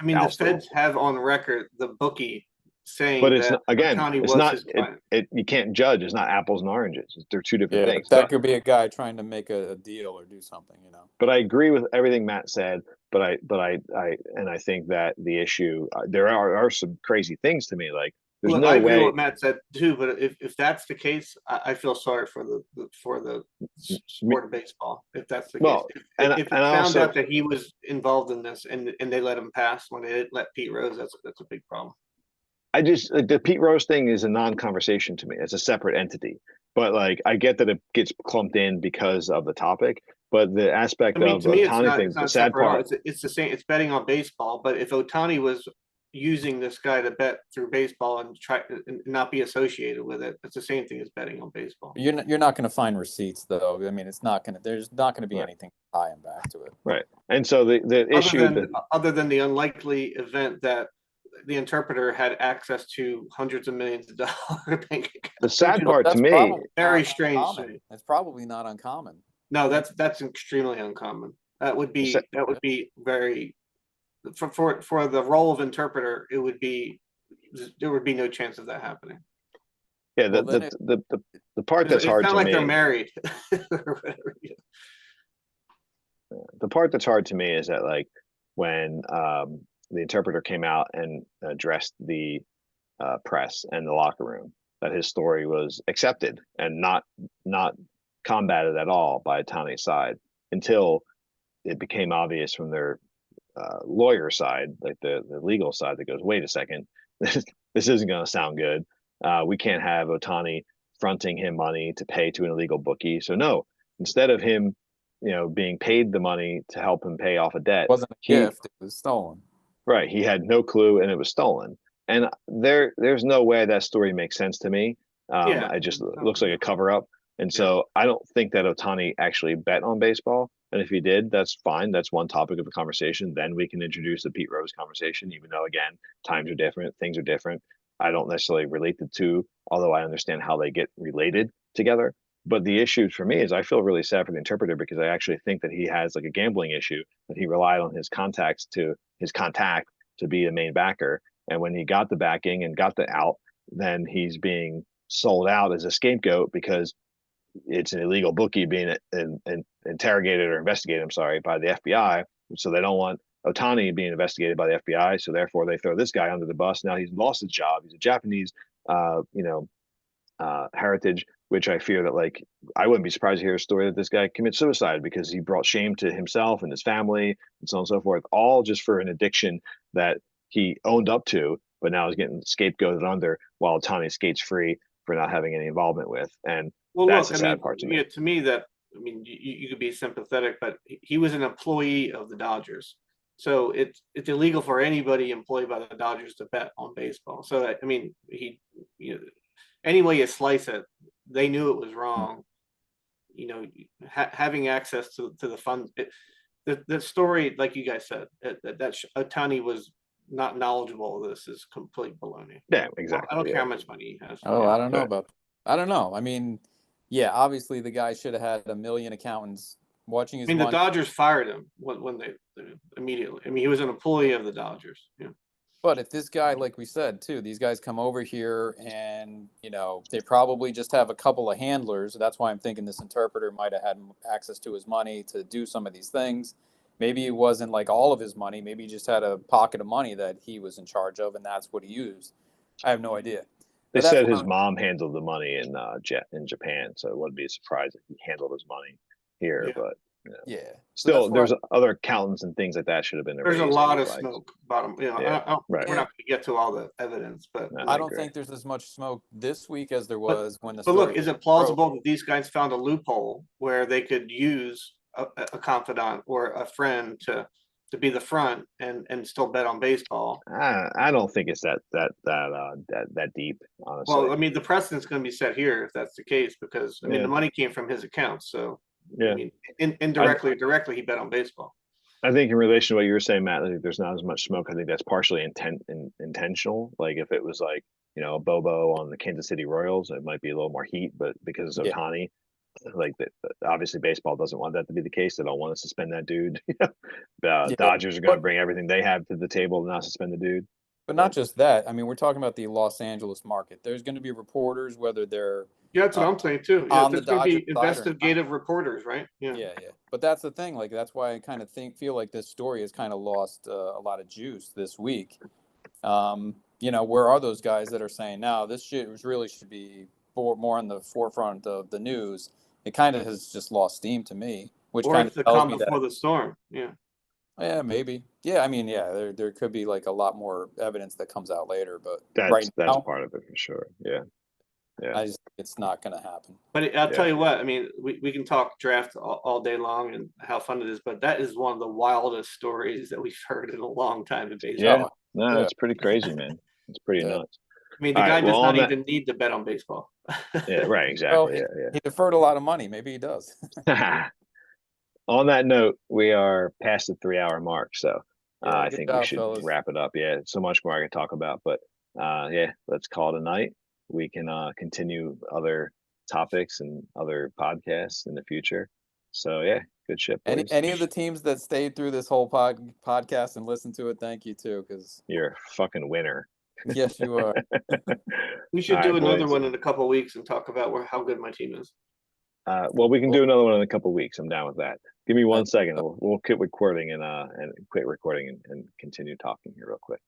I mean, the Feds have on record the bookie saying but it's that not, again, Ohtani it's was not his client. you can't judge. It's not apples and oranges. They're two different Yeah, things. that could be a guy trying to make a deal or do something, you know. But I agree with everything Matt said. But I think that the issue there are some crazy things to me. Like there's Look, no I agree with way. what Matt said too, but if that's the case, I feel sorry for the sport of baseball. If that's the Well, case, and if it and I found also out that he was involved in this and they let him pass when they didn't let Pete Rose, that's a big problem. I just like the Pete Rose thing is a non-conversation to me. It's a separate entity. But like I get that it gets clumped in because of the topic, but the aspect I mean, of to me, Otani thing, it's the not sad separate at all. part. It's the same. It's betting on baseball. But if Ohtani was using this guy to bet through baseball and try and not be associated with it, it's the same thing as betting on baseball. You're not going to find receipts though. I mean, there's not going to be Right. anything to tie him back to it. Right. And so the issue Other than the unlikely event that the interpreter had access to hundreds of millions of dollars bank accounts. the sad part to me, Very strange. It's probably not uncommon. No, that's extremely uncommon. That would be very for the role of interpreter. There would be no chance of that happening. yeah, Well, the part that's It's hard not to like me. they're married. The part that's hard to me is that like when the interpreter came out and addressed the press and the locker room, that his story was accepted and not combated at all by Otani's side until it became obvious from their lawyer side, like the legal side, that goes, wait a second, this isn't going to sound good. We can't have Ohtani fronting him money to pay to an illegal bookie. So no, instead of him, being paid the money to help him pay off a debt, it wasn't a gift; it was stolen. Right, he had no clue, and it was stolen. And there's no way that story makes sense to me. It just looks like a cover up. And so I don't think that Ohtani actually bet on baseball. And if he did, that's fine. That's one topic of a conversation. Then we can introduce the Pete Rose conversation, even though, again, times are different, things are different. I don't necessarily relate the two, although I understand how they get related together. But the issue for me is I feel really sad for the interpreter because I actually think that he has like a gambling issue, that he relied on his contact to be the main backer. And when he got the backing and got the out, then he's being sold out as a scapegoat because it's an illegal bookie being interrogated or investigated, I'm sorry, by the FBI. So they don't want Ohtani being investigated by the FBI. So therefore they throw this guy under the bus. Now he's lost his job. He's a Japanese, heritage, which I fear that like I wouldn't be surprised to hear a story that this guy commits suicide because he brought shame to himself and his family and so on and so forth, all just for an addiction that he owned up to, but now is getting scapegoated under while Ohtani skates free for not having any involvement with. And that's the sad part to me. To me, you could be sympathetic, but he was an employee of the Dodgers. So it's illegal for anybody employed by the Dodgers to bet on baseball. So I mean, any way you slice it, they knew it was wrong. Having access to the funds. The story, like you guys said, that Ohtani was not knowledgeable of this is complete baloney. Yeah, exactly. I don't care how much money he has. Oh, I don't know I don't know. I mean, yeah, obviously the guy should have had a million accountants watching his. The Dodgers fired him when they immediately. I mean, he was an employee of the Dodgers. Yeah. But if this guy, like we said too, these guys come over here and they probably just have a couple of handlers. That's why I'm thinking this interpreter might have had access to his money to do some of these things. Maybe it wasn't like all of his money. Maybe he just had a pocket of money that he was in charge of, and that's what he used. I have no idea. They said his mom handled the money in Japan, so it wouldn't be a surprise if he handled his money here, Yeah. but Yeah. So still, that's why there's other accountants and things like that should have been There's a erased. lot of like, smoke bottom. You know, Yeah, right. we're not going to get to all the evidence, but No, I I don't agree. think there's as much smoke this week as there but was when the but story look, is it broke. plausible that these guys found a loophole where they could use a confidant or a friend to be the front and still bet on baseball? I don't think it's that deep, honestly. Well, I mean, the precedent's going to be set here if that's the case, because I mean, the money came from his account, so Yeah. I mean, indirectly or directly, he bet on baseball. I think in relation to what you were saying, Matt, like, there's not as much smoke. I think that's partially intentional. Like if it was like, a Bobo on the Kansas City Royals, it might be a little more heat, but because of Yeah. Ohtani, like obviously baseball doesn't want that to be the case. They don't want to suspend that dude. Dodgers are going to bring everything they have to the table to not suspend the dude. But not just that. I mean, we're talking about the Los Angeles market. There's going to be reporters, whether they're Yeah, that's what I'm saying too. Yeah, on the there's going to Dodgers be side or not. investigative reporters, right? Yeah. Yeah. But that's the thing. Like that's why I kind of feel like this story has kind of lost a lot of juice this week. Where are those guys that are saying, "No, this shit really should be more on the forefront of the news"? It kind of has just lost steam to me, which Or kind it's of the tells calm me before that, the storm. Yeah. yeah, maybe, yeah. I mean, yeah, there could be like a lot more evidence that comes out later, but right That's now, part of it for sure. Yeah. I just it's not going to happen. But I'll tell you what, I mean, we can talk draft all day long and how fun it is, but that is one of the wildest stories that we've heard in a long time in baseball. Yeah. Oh, No, yeah, it's pretty crazy, man. It's pretty yeah. nuts. I mean, the All right. guy Well, does on not that, even need to bet on baseball. yeah, right, Well, exactly. he deferred a lot of money. Maybe he does. Yeah. On that note, we are past the 3 hour mark, so Yeah, I good think we job, should fellas. wrap it up. Yeah, so much more I can talk about, but yeah, let's call it a night. We can continue other topics and other podcasts in the future. So yeah, good shit, boys. Any of the teams that stayed through this whole podcast and listened to it, thank you too, because You're a fucking winner. yes, you are. We All should do right, another boys. one in a couple of weeks and talk about how good my team is. Well, we can do another one in a couple of weeks. I'm down with that. Give me Uh, 1 second. We'll quit recording and quit recording and continue talking here real quick.